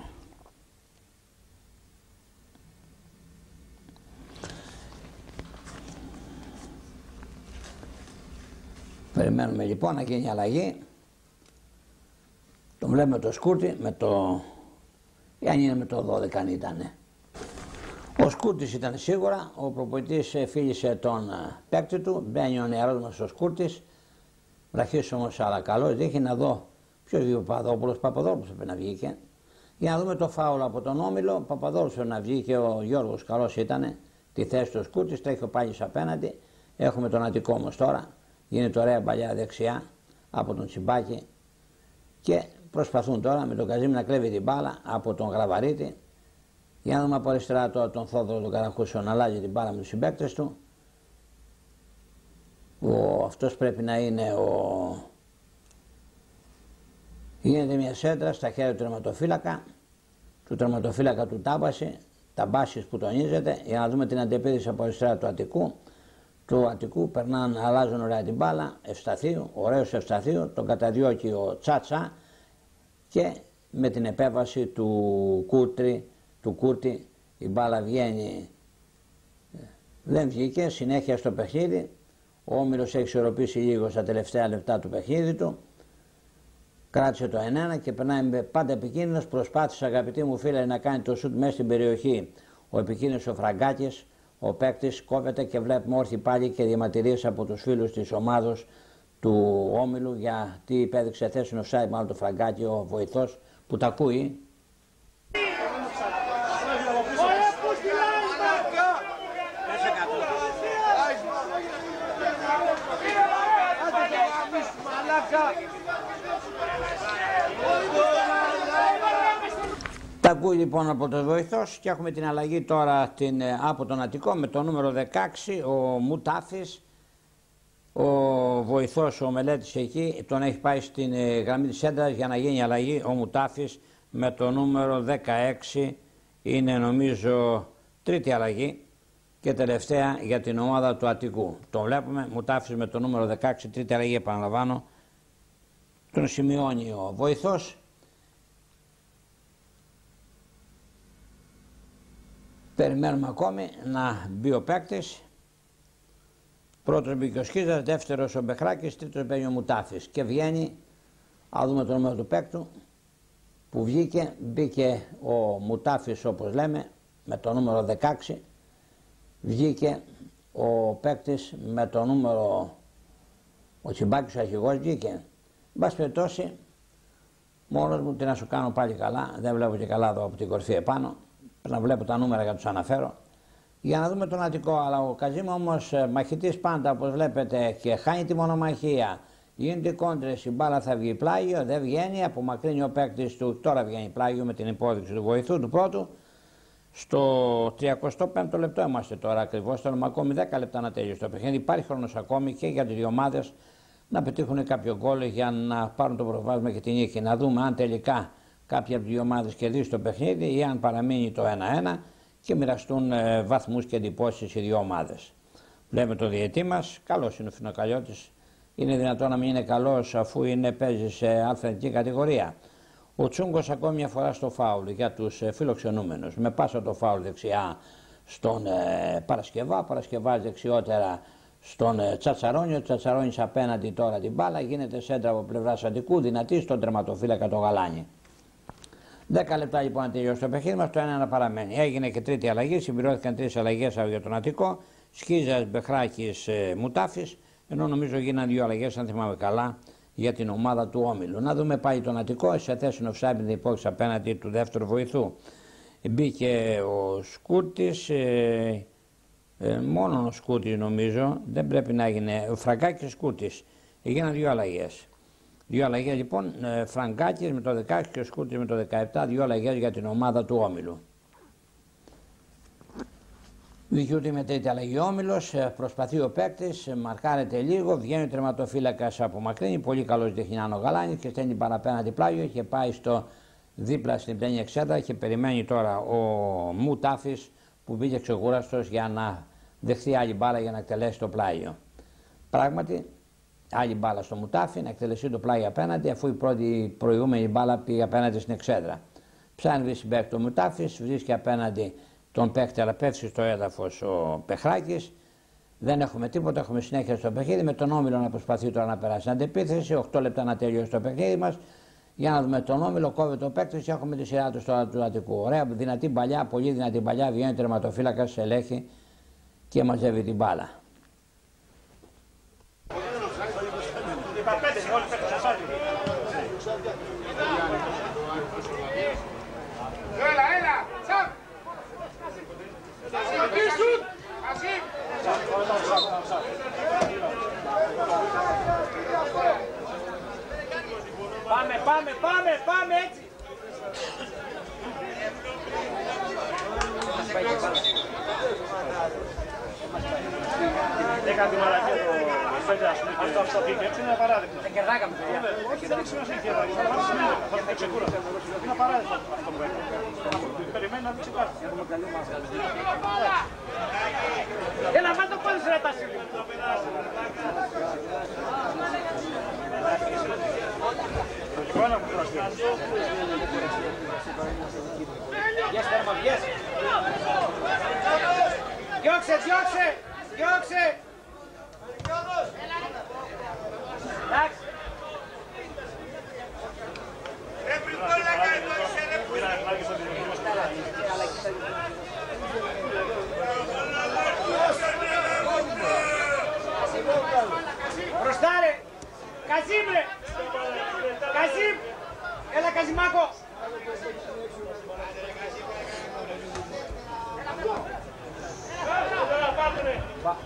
Περιμένουμε λοιπόν να γίνει η αλλαγή. Τον βλέπουμε το Σκούρτη με το... αν είναι με το 12 αν ήτανε. Ο Σκούρτης ήταν σίγουρα, ο προπονητής φίλησε τον παίκτη του, μπαίνει ο νεαρός μας ο Σκούρτης. Βραχής όμως αλλά καλός, δείχνει να δω ποιος βγήκε ο Παπαδόπουλος πρέπει να βγήκε. Για να δούμε το φάουλ από τον Όμιλο, ο Παπαδόπουλος πρέπει να βγήκε, ο Γιώργος καλός ήτανε, τη θέση του Σκούρτης, τρέχει ο Πάλης απέναντι. Έχουμε τον Αττικό όμως τώρα, γίνεται ωραία παλιά δεξιά από τον Τσιμπάκη και προσπαθούν τώρα με τον Καζίμι να κλέβει την μπάλα από τον Γραβαρίτη. Για να δούμε από αριστερά τώρα τον Θόδωρο τον Καρακούσιο να αλλάζει την μπάλα με τους συμπαίκτες του. Αυτός πρέπει να είναι γίνεται μια σέντρα στα χέρια του τερματοφύλακα, του Ταμπάσης που τονίζεται, για να δούμε την αντεπίδηση από αριστερά του Αττικού. Του Αττικού περνάνε, αλλάζουν ωραία την μπάλα, Ευσταθίου, ωραίος Ευσταθίου, τον καταδιώκει ο Τσάτσα και με την επέβαση του Κούρτη η μπάλα βγαίνει, δεν βγήκε, συνέχεια στο παιχνίδι. Ο Όμιλος έχει ισορροπήσει λίγο στα τελευταία λεπτά του παιχνίδι του, κράτησε το 1-1 και περνάει πάντα επικίνδυνος. Προσπάθησε, αγαπητοί μου φίλοι, να κάνει το σουτ μέσα στην περιοχή ο επικίνδυνος ο Φραγκάκης. Ο παίκτης κόβεται και βλέπουμε όρθιοι πάλι και διαμαρτυρίες από τους φίλους της ομάδος του Όμιλου γιατί υπέδειξε θέση offside μάλλον το Φραγκάκη, ο βοηθός που τα ακούει. Τα ακούει λοιπόν από τον βοηθός και έχουμε την αλλαγή τώρα από τον Αττικό με το νούμερο 16, ο Μουτάφης. Ο βοηθός, ο μελέτης εκεί, τον έχει πάει στην γραμμή της έντρας για να γίνει η αλλαγή. Ο Μουτάφης με το νούμερο 16 είναι νομίζω τρίτη αλλαγή και τελευταία για την ομάδα του Αττικού. Το βλέπουμε, Μουτάφης με το νούμερο 16, τρίτη αλλαγή επαναλαμβάνω. Τον σημειώνει ο βοηθός. Περιμένουμε ακόμη να μπει ο παίκτης. Πρώτος μπήκε ο Σκίζας, δεύτερος ο Μπεχράκης, τρίτος μπαίνει ο Μουτάφης. Και βγαίνει, α δούμε το νούμερο του παίκτου που βγήκε. Μπήκε ο Μουτάφης όπως λέμε με το νούμερο 16. Βγήκε ο παίκτης με το νούμερο, ο Τσιμπάκης ο αρχηγός βγήκε. Εν πάση περιπτώσει, μόνος μου τι να σου κάνω πάλι καλά, δεν βλέπω και καλά εδώ από την κορφή επάνω. Να βλέπω τα νούμερα για τους αναφέρω. Για να δούμε τον Αττικό, αλλά ο Καζίμ όμως μαχητής πάντα όπως βλέπετε και χάνει τη μονομαχία. Γίνονται κόντρες, η μπάλα θα βγει πλάγιο, δεν βγαίνει, απομακρύνει ο παίκτης του, τώρα βγαίνει πλάγιο με την υπόδειξη του βοηθού του πρώτου. Στο 35ο λεπτό είμαστε τώρα ακριβώς, θέλουμε ακόμη 10 λεπτά να τέλειωσε το παιχνίδι. Υπάρχει χρόνος ακόμη και για τις δύο ομάδες να πετύχουν κάποιο γκολ για να πάρουν το προβάδισμα και την νίκη. Να δούμε αν τελικά κάποια από τις δύο ομάδες κερδίσει το παιχνίδι ή αν παραμείνει το 1-1 και μοιραστούν βαθμούς και εντυπώσεις οι δύο ομάδες. Βλέπουμε το διαιτή μας, καλός είναι ο Φινοκαλιώτης. Είναι δυνατόν να μην είναι καλός αφού παίζει σε αλφαβητική κατηγορία. Ο Τσούγκος ακόμη μια φορά στο φάουλ για τους φιλοξενούμενους. Με πάσα το φάουλ δεξιά στον Παρασκευά, Παρασκευάς δεξιότερα στον Τσατσαρόνιο. Ο Τσατσαρόνιος απέναντι τώρα την μπάλα, γίνεται σέντρα από πλευράς Αττικού, δυνατή στον τερματοφύλακα το Γαλάνι. 10 λεπτά λοιπόν να τελειώσει το παιχνίδι μας, το 1-1 παραμένει. Έγινε και τρίτη αλλαγή, συμπληρώθηκαν 3 αλλαγές για τον Αττικό. Σκίζας, Μπεχράκης, Μουτάφης, ενώ νομίζω γίνανε 2 αλλαγές, αν θυμάμαι καλά, για την ομάδα του Όμιλου. Να δούμε πάλι τον Αττικό, σε θέση offside την υπόθεση απέναντι του δεύτερου βοηθού. Μπήκε ο Σκούρτης, μόνο ο Σκούρτης νομίζω, δεν πρέπει να έγινε, ο Φραγκάκης και Σκούρτης. Έγιναν 2 αλλαγές. 2 αλλαγές λοιπόν, Φραγκάκης με το 16 και ο Σκούρτης με το 17, 2 αλλαγές για την ομάδα του Όμιλου. Δικαιούται με τρίτη αλλαγή ο Όμιλος, προσπαθεί ο παίκτης, μαρκάρεται λίγο, βγαίνει ο τερματοφύλακας από μακρύνη, πολύ καλός Δεχινάνο Γαλάνης και στέλνει παραπέναντι πλάγιο και πάει στο δίπλα στην πλένη εξέδρα και περιμένει τώρα ο Μουτάφης που μπήκε ξεκούραστος για να δεχθεί άλλη μπάλα για να εκτελέσει το πλάγιο. Πράγματι, άλλη μπάλα στο Μουτάφι, να εκτελεστεί το πλάγιο απέναντι, αφού η προηγούμενη μπάλα πήγε απέναντι στην εξέδρα. Ψάχνει βρει συμπαίκτη το Μουτάφις, βρίσκει απέναντι τον παίκτη, αλλά πέφτει στο έδαφος ο Πεχράκης. Δεν έχουμε τίποτα, έχουμε συνέχεια στο παιχνίδι. Με τον Όμιλο να προσπαθεί τώρα να περάσει στην αντεπίθεση. 8 λεπτά να τελειώσει το παιχνίδι μας. Για να δούμε τον Όμιλο, κόβεται ο παίκτη και έχουμε τη σειρά του τώρα του Αττικού. Ωραία, δυνατή παλιά, πολύ δυνατή παλιά. Βγαίνει τερματοφύλακας, ελέγχει και μαζεύει την μπάλα. Πάμε έτσι! Έκανε τη μαλακία το Φέντε, ας πούμε, αυτό πήγε έτσι, είναι ένα παράδειγμα. Δεν κερδάκαμε, παιδιά. Όχι, δεν έχει σημασία η κερδάκη, θα το ξεκούρασε. Είναι ένα παράδειγμα αυτό που έκανε. Περιμένει να μην ξεκάσει. Έλα, βάλ' το πόδι σου, ρε Τάσιλη. Yes, Herman, yes. Διώξε, διώξε, διώξε. Εντάξει. Ρε Μπριγκόλακα, εδώ είσαι ρε που Μπροστά ρε. Καζίμ ρε. Καζίμ. Έλα Καζιμάκο.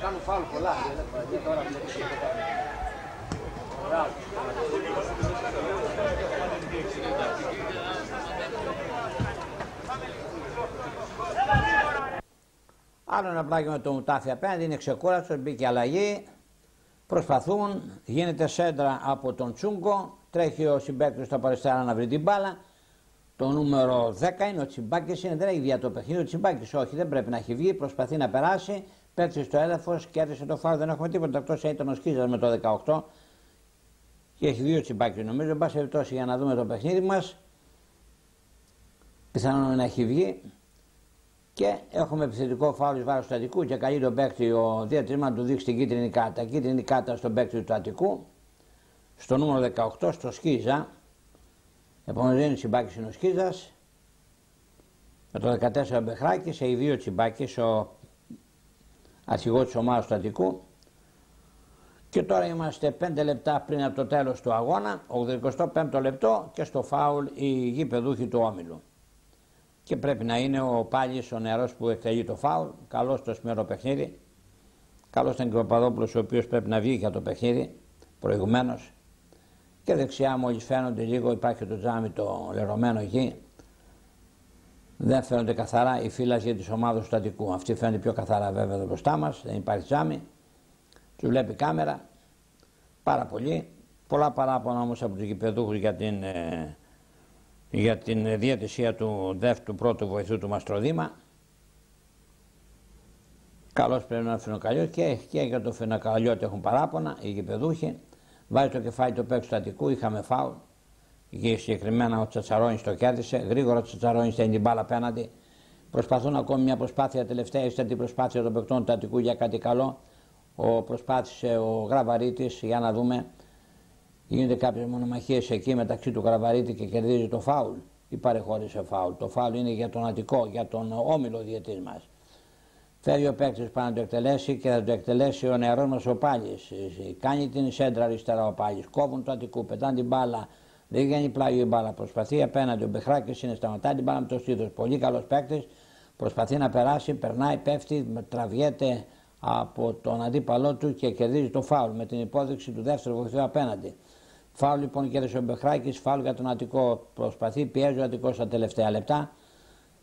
Κάνουν φάουλ πολλά. Άλλο ένα πλάγιο με το Μουτάφι απέναντι, είναι ξεκούραστος, μπήκε αλλαγή. Προσπαθούν, γίνεται σέντρα από τον Τσούγκο, τρέχει ο συμπαίκτης στο αριστερά να βρει την μπάλα. Το νούμερο 10 είναι ο Τσιμπάκης, δεν έχει βγει το παιχνίδι. Ο Τσιμπάκης όχι, δεν πρέπει να έχει βγει, προσπαθεί να περάσει, πέφτει στο έδαφος, κέρδισε το φάουλ, δεν έχουμε τίποτα. Εκτός ήταν ο Σκίζας με το 18 και έχει βγει ο Τσιμπάκης νομίζω. Εν πάση περιπτώσει, για να δούμε το παιχνίδι μας, πιθανόν να έχει βγει. Και έχουμε επιθετικό φάουλ εις βάρος του Αττικού και καλεί τον παίκτη ο διαιτητής να του δείξει την κίτρινη κάρτα. Κίτρινη κάρτα στον παίκτη του Αττικού, στο νούμερο 18, στο Σκίζα. Επομένως δεν είναι Τσιμπάκης, είναι ο Σκίζας. Με το 14 Μπεχράκης, έχει δύο Τσιμπάκης, ο αρχηγός της ομάδας του Αττικού. Και τώρα είμαστε 5 λεπτά πριν από το τέλος του αγώνα, 85ο λεπτό και στο φάουλ οι γηπεδούχοι του Όμιλου. Και πρέπει να είναι ο Πάλης ο νεαρός που εκτελεί το φάουλ, καλός στο σημερινό παιχνίδι. Καλός ήταν και ο Παπαδόπουλος ο οποίος πρέπει να βγει για το παιχνίδι προηγουμένως. Και δεξιά μόλις φαίνονται λίγο, υπάρχει το τζάμι το λερωμένο εκεί. Δεν φαίνονται καθαρά οι φύλακες της ομάδας του Αττικού. Αυτή φαίνεται πιο καθαρά βέβαια εδώ μπροστά μας, δεν υπάρχει τζάμι. Τους βλέπει κάμερα πάρα πολύ. Πολλά παράπονα όμως από τους γηπεδούχους για την διαιτησία του πρώτου βοηθού του Μαστροδήμα. Καλώς πρέπει να είναι ο Φινοκαλιώτης και για το Φινοκαλιώτη έχουν παράπονα οι γηπεδούχοι. Βάζει το κεφάλι το παίξι του Αττικού, είχαμε φάουλ. Και συγκεκριμένα ο Τσατσαρόνης το κέρδισε. Γρήγορα ο Τσατσαρόνης στέλνει την μπάλα απέναντι. Προσπαθούν ακόμη μια προσπάθεια τελευταία, είστε την προσπάθεια των παικτών του Αττικού για κάτι καλό. Προσπάθησε ο Γραβαρίτης για να δούμε. Γίνονται κάποιες μονομαχίες εκεί μεταξύ του Γραβαρίτη και κερδίζει το φάουλ ή παρεχώρησε φάουλ. Το φάουλ είναι για τον Αττικό, για τον Όμιλο διαιτής μας. Φεύγει ο παίκτης πάνω να το εκτελέσει και θα το εκτελέσει ο νεαρός μας ο Πάλης. Κάνει την σέντρα αριστερά ο Πάλης. Κόβουν το Αττικού, πετάνε την μπάλα. Δεν βγαίνει πλάγιο η μπάλα. Προσπαθεί απέναντι. Ο Μπεχράκης είναι, σταματάει την μπάλα με το στήθος. Πολύ καλός παίκτης. Προσπαθεί να περάσει, περνάει, πέφτει, τραβιέται από τον αντίπαλό του και κερδίζει το φάουλ με την υπόδειξη του δεύτερου βοηθού απέναντι. Φάουλ λοιπόν κέρδισε ο Μπεχράκης, φάουλ για τον Αττικό. Προσπαθεί, πιέζει ο Αττικός στα τελευταία λεπτά.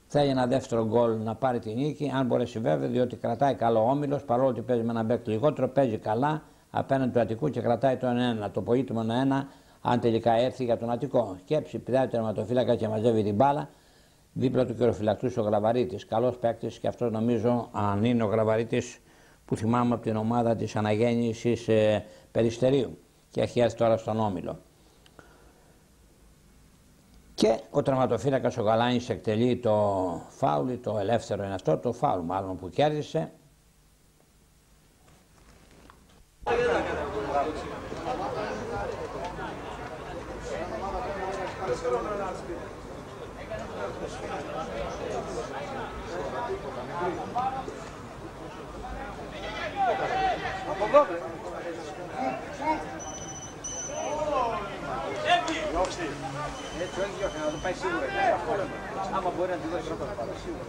Θέλει ένα δεύτερο γκολ να πάρει την νίκη, αν μπορέσει βέβαια, διότι κρατάει καλό ο Όμιλος. Παρόλο ότι παίζει με έναν παίκτη λιγότερο, παίζει καλά απέναντι του Αττικού και κρατάει το 1-1. Το πολύτιμο 1-1, αν τελικά έρθει για τον Αττικό. Σκέψη, πηδάει το τερματοφύλακα και μαζεύει την μπάλα Δίπλα του καιροφυλακτούς ο Γλαβαρίτης, καλός παίκτης και αυτός νομίζω αν είναι ο Γλαβαρίτης που θυμάμαι από την ομάδα της αναγέννησης Περιστερίου και έχει έρθει τώρα στον Όμιλο. Και ο τερματοφύλακας ο Γαλάνης εκτελεί το φάουλ, το ελεύθερο είναι αυτό, το φάουλ μάλλον που κέρδισε. Να το πάει σίγουρα. Άμα μπορεί να τη δώσει πρώτα θα πάρει σίγουρα.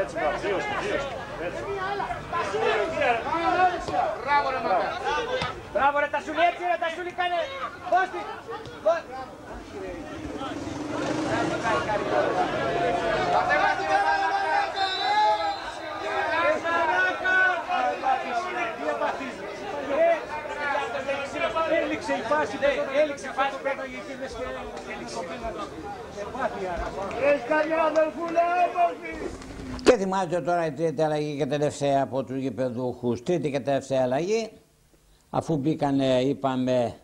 Έτσι, δύο έτσι. Μπράβο ρε Μακά. Μπράβο ρε Τασούλη, έτσι ρε Τασούλη κάνε. Δώστη. Έληξε η φάση, πρέπει να γυρίσει και έληξε ο πέναλτης. Έχει κάνει αδελφούλα όμορφη. Και θυμάστε τώρα η τρίτη αλλαγή και τελευταία από τους γηπεδούχους. Τρίτη και τελευταία αλλαγή, αφού μπήκανε είπαμε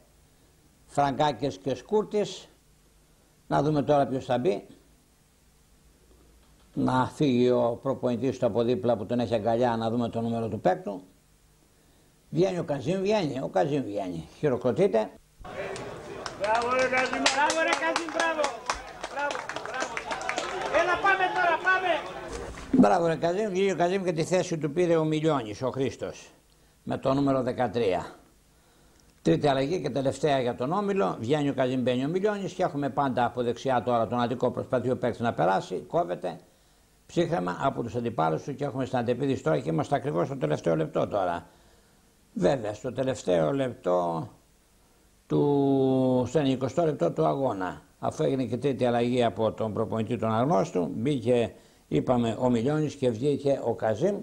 Φραγκάκης και Σκούρτης. Να δούμε τώρα ποιος θα μπει. Να φύγει ο προπονητής του από δίπλα που τον έχει αγκαλιά, να δούμε το νούμερο του παίκτου. Βγαίνει ο Καζίμ, βγαίνει. Χειροκροτείτε. Μπράβο ρε Καζίμ, Μπράβο. Έλα πάμε τώρα, πάμε. Μπράβο ρε Καζίμ, βγήκε ο Καζίμ και τη θέση του πήρε ο Μιλιώνης, ο Χρήστος, με το νούμερο 13. Τρίτη αλλαγή και τελευταία για τον Όμιλο, βγαίνει ο Καζίμ, μπαίνει ο Μιλιώνης και έχουμε πάντα από δεξιά τώρα τον Αττικό, προσπαθεί ο παίκτης να περάσει, κόβεται ψύχρεμα από τους αντιπάλους του και έχουμε στην αντεπίδηση τώρα και είμαστε ακριβώς στο τελευταίο λεπτό τώρα. Βέβαια, στο τελευταίο λεπτό στο 90 λεπτό του αγώνα, αφού έγινε και τρίτη αλλαγή από τον προπονητή τον αγνώστου, μπήκε, είπαμε, ο Μιλιώνης και βγήκε ο Καζίμ.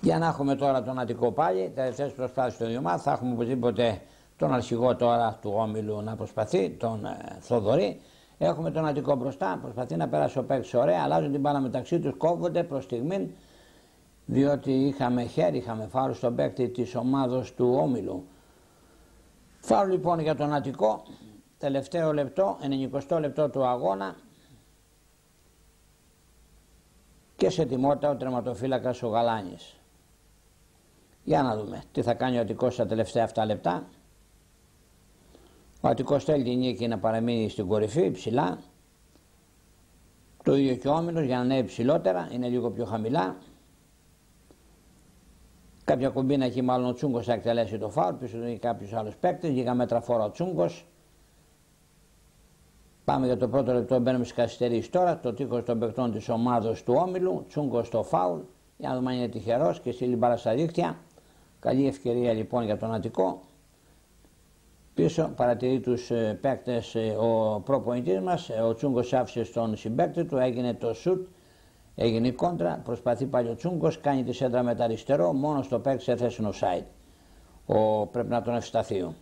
Για να έχουμε τώρα τον Αττικό πάλι, τελευταίες προσπάθειες των δύο θα έχουμε οπωσδήποτε τον αρχηγό τώρα του Όμιλου να προσπαθεί, τον Θοδωρή. Έχουμε τον Αττικό μπροστά, προσπαθεί να περάσει ο παίκτης ωραία, αλλάζουν την μπάλα μεταξύ τους, κόβονται προς στιγμήν. Διότι είχαμε χέρι, είχαμε φάουλ στον παίκτη της ομάδος του Όμιλου. Φάουλ λοιπόν για τον Αττικό, τελευταίο λεπτό, 90 λεπτό του αγώνα και σε ετοιμότητα ο τερματοφύλακας ο Γαλάνης. Για να δούμε τι θα κάνει ο Αττικός στα τελευταία αυτά λεπτά. Ο Αττικός θέλει την νίκη να παραμείνει στην κορυφή, ψηλά. Το ίδιο και ο Όμιλος για να είναι υψηλότερα, είναι λίγο πιο χαμηλά. Κάποια κουμπίνα εκεί, μάλλον ο Τσούγκος θα εκτελέσει το φάουλ, πίσω του κάποιος άλλος παίκτης, λίγα μέτρα φόρα ο Τσούγκος. Πάμε για το πρώτο λεπτό, μπαίνουμε στις καθυστερήσεις τώρα, το τείχος των παικτών της ομάδος του Όμιλου, Τσούγκος στο φάουλ, για να δούμε αν είναι τυχερός και στείλει μπάλα στα δίχτυα. Καλή ευκαιρία λοιπόν για τον Αττικό. Πίσω παρατηρεί τους παίκτες ο προπονητής μας, ο Τσούγκος άφησε στον συμπαίκτη του, έγινε το σουτ. Έγινε η κόντρα, προσπαθεί πάλι ο Τσούγκος, κάνει τη σέντρα με τα αριστερό, μόνο στο παίκτη σε θέση offside. Πρέπει να τον ευσταθεί.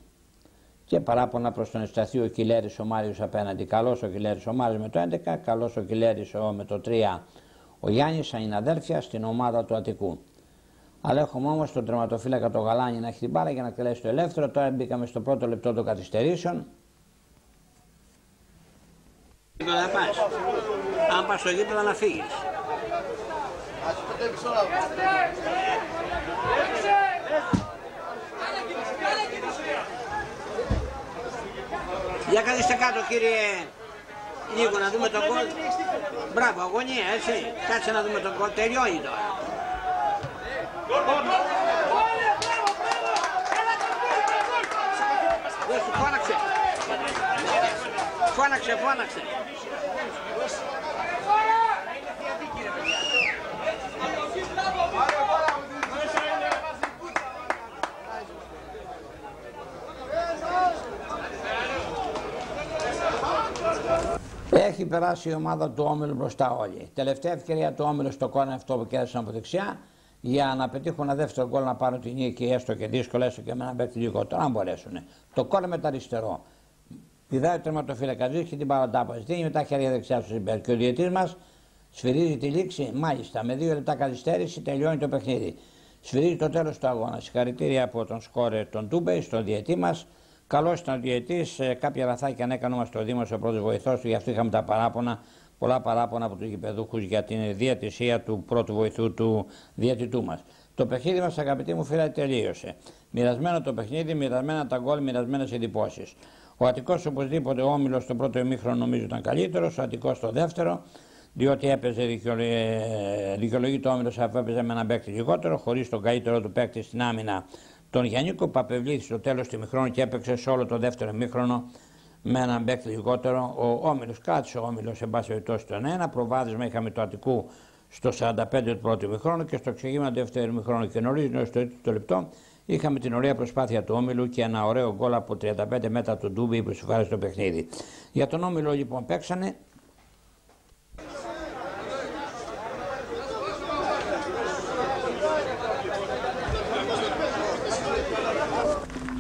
Και παράπονα προς τον ευσταθεί ο Κιλέρης ο Μάριος απέναντι. Καλός ο Κιλέρης ο Μάριος με το 11, καλός ο Κιλέρης με το 3 ο Γιάννης, σαν είναι αδέρφια στην ομάδα του Αττικού. Αλλά έχουμε όμως τον τερματοφύλακα το Γαλάνη να έχει την μπάλα για να εκτελέσει το ελεύθερο. Τώρα μπήκαμε στο πρώτο λεπτό των καθυστερήσεων. Αν πας στο γήπεδο να φύγεις. Για καθίστε κάτω κύριε, λίγο να δούμε τον γκολ. Μπράβο, αγωνία έτσι, κάτσε να δούμε τον γκολ, τελειώνει τώρα. Φώναξε. Φώναξε. Έχει περάσει η ομάδα του Όμιλου μπροστά όλοι. Τελευταία ευκαιρία του Όμιλου στο κόρνερ αυτό που κέρδισαν από δεξιά για να πετύχουν ένα δεύτερο γκολ να πάρουν την νίκη, έστω και δύσκολα, έστω και με ένα παίκτη λιγότερο, αν μπορέσουν. Το κόρ με το αριστερό. Πηδάει ο τερματοφύλακας, βρίσκει την παροντάπαση, δίνει με τα χέρια δεξιά στο συμπέρ. Και ο διαιτής μας σφυρίζει τη λήξη, μάλιστα με 2 λεπτά καθυστέρηση τελειώνει το παιχνίδι. Σφυρίζει το τέλος του αγώνα. Συγχαρητήρια από τον σκόρερ τον Τούμπεϊ, στον διαιτή μας. Καλός ήταν ο διαιτής, κάποια λαθάκια αν έκανε στο Δήμος ο πρώτος βοηθός του, γι' αυτό είχαμε τα παράπονα, πολλά παράπονα από τους γηπεδούχους για την διαιτησία του πρώτου βοηθού του διαιτητού μας. Το παιχνίδι μας, αγαπητοί μου φίλοι, τελείωσε. Μοιρασμένο το παιχνίδι, μοιρασμένα τα γκολ, μοιρασμένες εντυπώσεις. Ο Αττικός οπωσδήποτε, ο Όμιλος στο πρώτο ημίχρονο νομίζω ήταν καλύτερος, ο Αττικός στο δεύτερο, διότι έπαιζε δικαιολογεί το Όμιλος αφού έπαιζε με έναν παίκτη λιγότερο, χωρίς τον καλύτερο του παίκτη στην άμυνα τον Γιαννίκο, που απευλήθη στο τέλος του ημιχρόνου και έπαιξε σε όλο το δεύτερο ημίχρονο με έναν παίκτη λιγότερο. Ο Όμιλος κράτησε, ο Όμιλος εν πάση περιπτώσει το 1-1. Προβάδισμα είχαμε του Αττικού στο 45 του πρώτου ημιχρόνου και στο ξεκίνημα του δεύτερου ημιχρόνου και νωρίς, στο 3ο λεπτό, είχαμε την ωραία προσπάθεια του Όμιλου και ένα ωραίο γκολ από 35 μέτρα του Ντούμπι που συμφάρει στο παιχνίδι. Για τον Όμιλο λοιπόν παίξανε.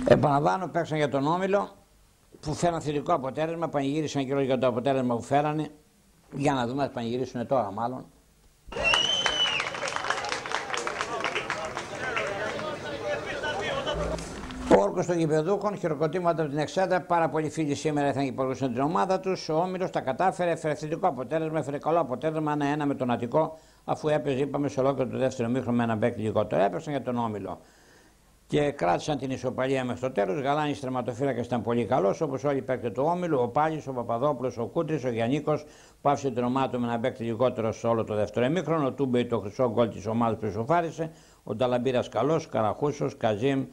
Επαναλαμβάνω, παίξαν για τον Όμιλο που φέραν θετικό αποτέλεσμα, πανηγύρισαν και για το αποτέλεσμα που φέρανε. Για να δούμε, ας πανηγυρίσουν τώρα μάλλον. Ο όρκος των γηπεδούχων, χειροκροτήματα από την Εξέδρα. Πάρα πολλοί φίλοι σήμερα ήρθαν και υπολογίσαν την ομάδα τους. Ο Όμιλος τα κατάφερε, έφερε θετικό αποτέλεσμα, έφερε καλό αποτέλεσμα 1-1 με τον Αττικό, αφού έπαιζε, είπαμε, σε ολόκληρο το δεύτερο μήχρονο με ένα μπέκ λιγότερο. Έπαιξαν για τον Όμιλο και κράτησαν την ισοπαλία μέχρι το τέλος. Γαλάνης τερματοφύλακας ήταν πολύ καλός, όπως όλοι οι παίκτες του Όμιλου. Ο Πάλης, ο Παπαδόπουλος, ο Κούτρης, ο Γιαννίκος που άφησε την ομάδα του με ένα παίκτη λιγότερο σε όλο το δεύτερο ημίχρονο. Ο Τούμπεϊ το χρυσό γκολ της ομάδας που ισοφάρισε. Ο Νταλαμπύρας καλός, Καραχούσος, Καζίμ,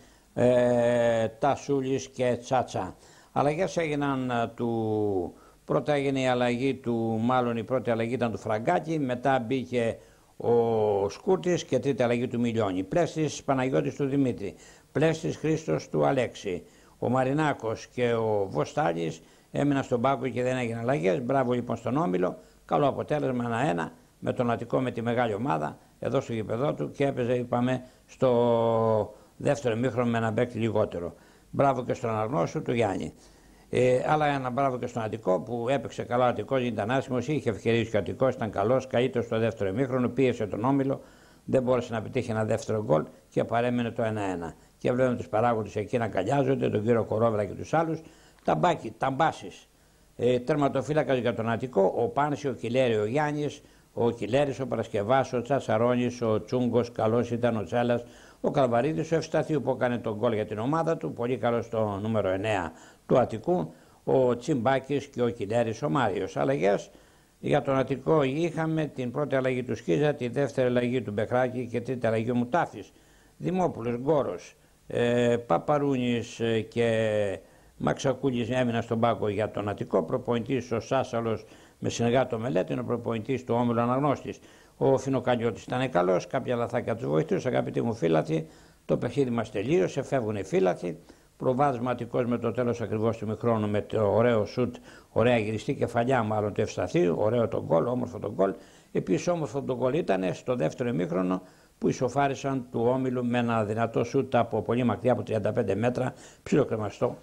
Τασούλης και Τσάτσα. Αλλαγές έγιναν πρώτα έγινε η αλλαγή του, μάλλον η πρώτη αλλαγή ήταν του Φραγκάκη, μετά μπήκε ο Σκούρτης και τρίτη αλλαγή του Μιλιώνη. Πλέστης Παναγιώτης του Δημήτρη, Πλέστης Χρήστος του Αλέξη. Ο Μαρινάκος και ο Βοστάλης έμειναν στον πάγκο και δεν έγιναν αλλαγές. Μπράβο λοιπόν στον Όμιλο, καλό αποτέλεσμα 1-1 με τον Αττικό, με τη μεγάλη ομάδα εδώ στο γήπεδό του και έπαιζε, είπαμε, στο δεύτερο ημίχρονο με ένα παίκτη λιγότερο. Μπράβο και στον Αναγνώστου του Γιάννη. Άλλα ένα μπράβο και στον Αττικό που έπαιξε καλά. Ο Αττικός ήταν άσχημος, είχε ευκαιρίες και ο Αττικός ήταν καλός, καλύτερος στο δεύτερο ημίχρονο, πίεσε τον Όμιλο, δεν μπόρεσε να πετύχει ένα δεύτερο γκολ και παρέμεινε το 1-1. Και βλέπουμε τους παράγοντες εκεί να αγκαλιάζονται, τον κύριο Κορόβρα και τους άλλους. Ταμπάκι, Ταμπάσης, τερματοφύλακας για τον Αττικό, ο Πάνση, ο Κιλέρη, ο Γιάννης, ο Κιλέρης, ο Παρασκευάς, ο Τσατσαρώνης, ο Τσούγκος, καλός ήταν ο Τσέλας, ο Καλβαρίδης, ο Ευσταθίου που έκανε τον γκολ για την ομάδα του, πολύ καλό στο νούμερο 9 του Αττικού, ο Τσιμπάκης και ο Κιλέρης, ο Μάριος. Αλλαγές για τον Αττικό είχαμε την πρώτη αλλαγή του Σκίζα, τη δεύτερη αλλαγή του Μπεχράκη και τρίτη αλλαγή του Μουτάφης. Δημόπουλος, Γκόρος, Παπαρούνης και Μαξακούλης έμειναν στον πάγκο για τον Αττικό. Προπονητής ο Σάσαλος με συνεργάτη το Μελέτη, ο προπονητής του Όμιλου Αναγνώστης. Ο Φινοκαλιώτης ήταν καλός, κάποια λαθάκια τους βοηθούσε. Αγαπητοί μου φίλαθλοι, το παιχνίδι μας τελείωσε, φεύγουν οι φίλαθλοι. Προβάδισμα Αττικός με το τέλος ακριβώς του μικρόνου με το ωραίο σουτ, ωραία γυριστή κεφαλιά μάλλον του Ευσταθίου, ωραίο το γκολ, όμορφο το γκολ. Επίσης όμορφο το γκολ ήταν στο δεύτερο ημίχρονο που ισοφάρισαν του Όμιλου με ένα δυνατό σουτ από πολύ μακριά από 35 μέτρα, ψιλοκρεμαστό.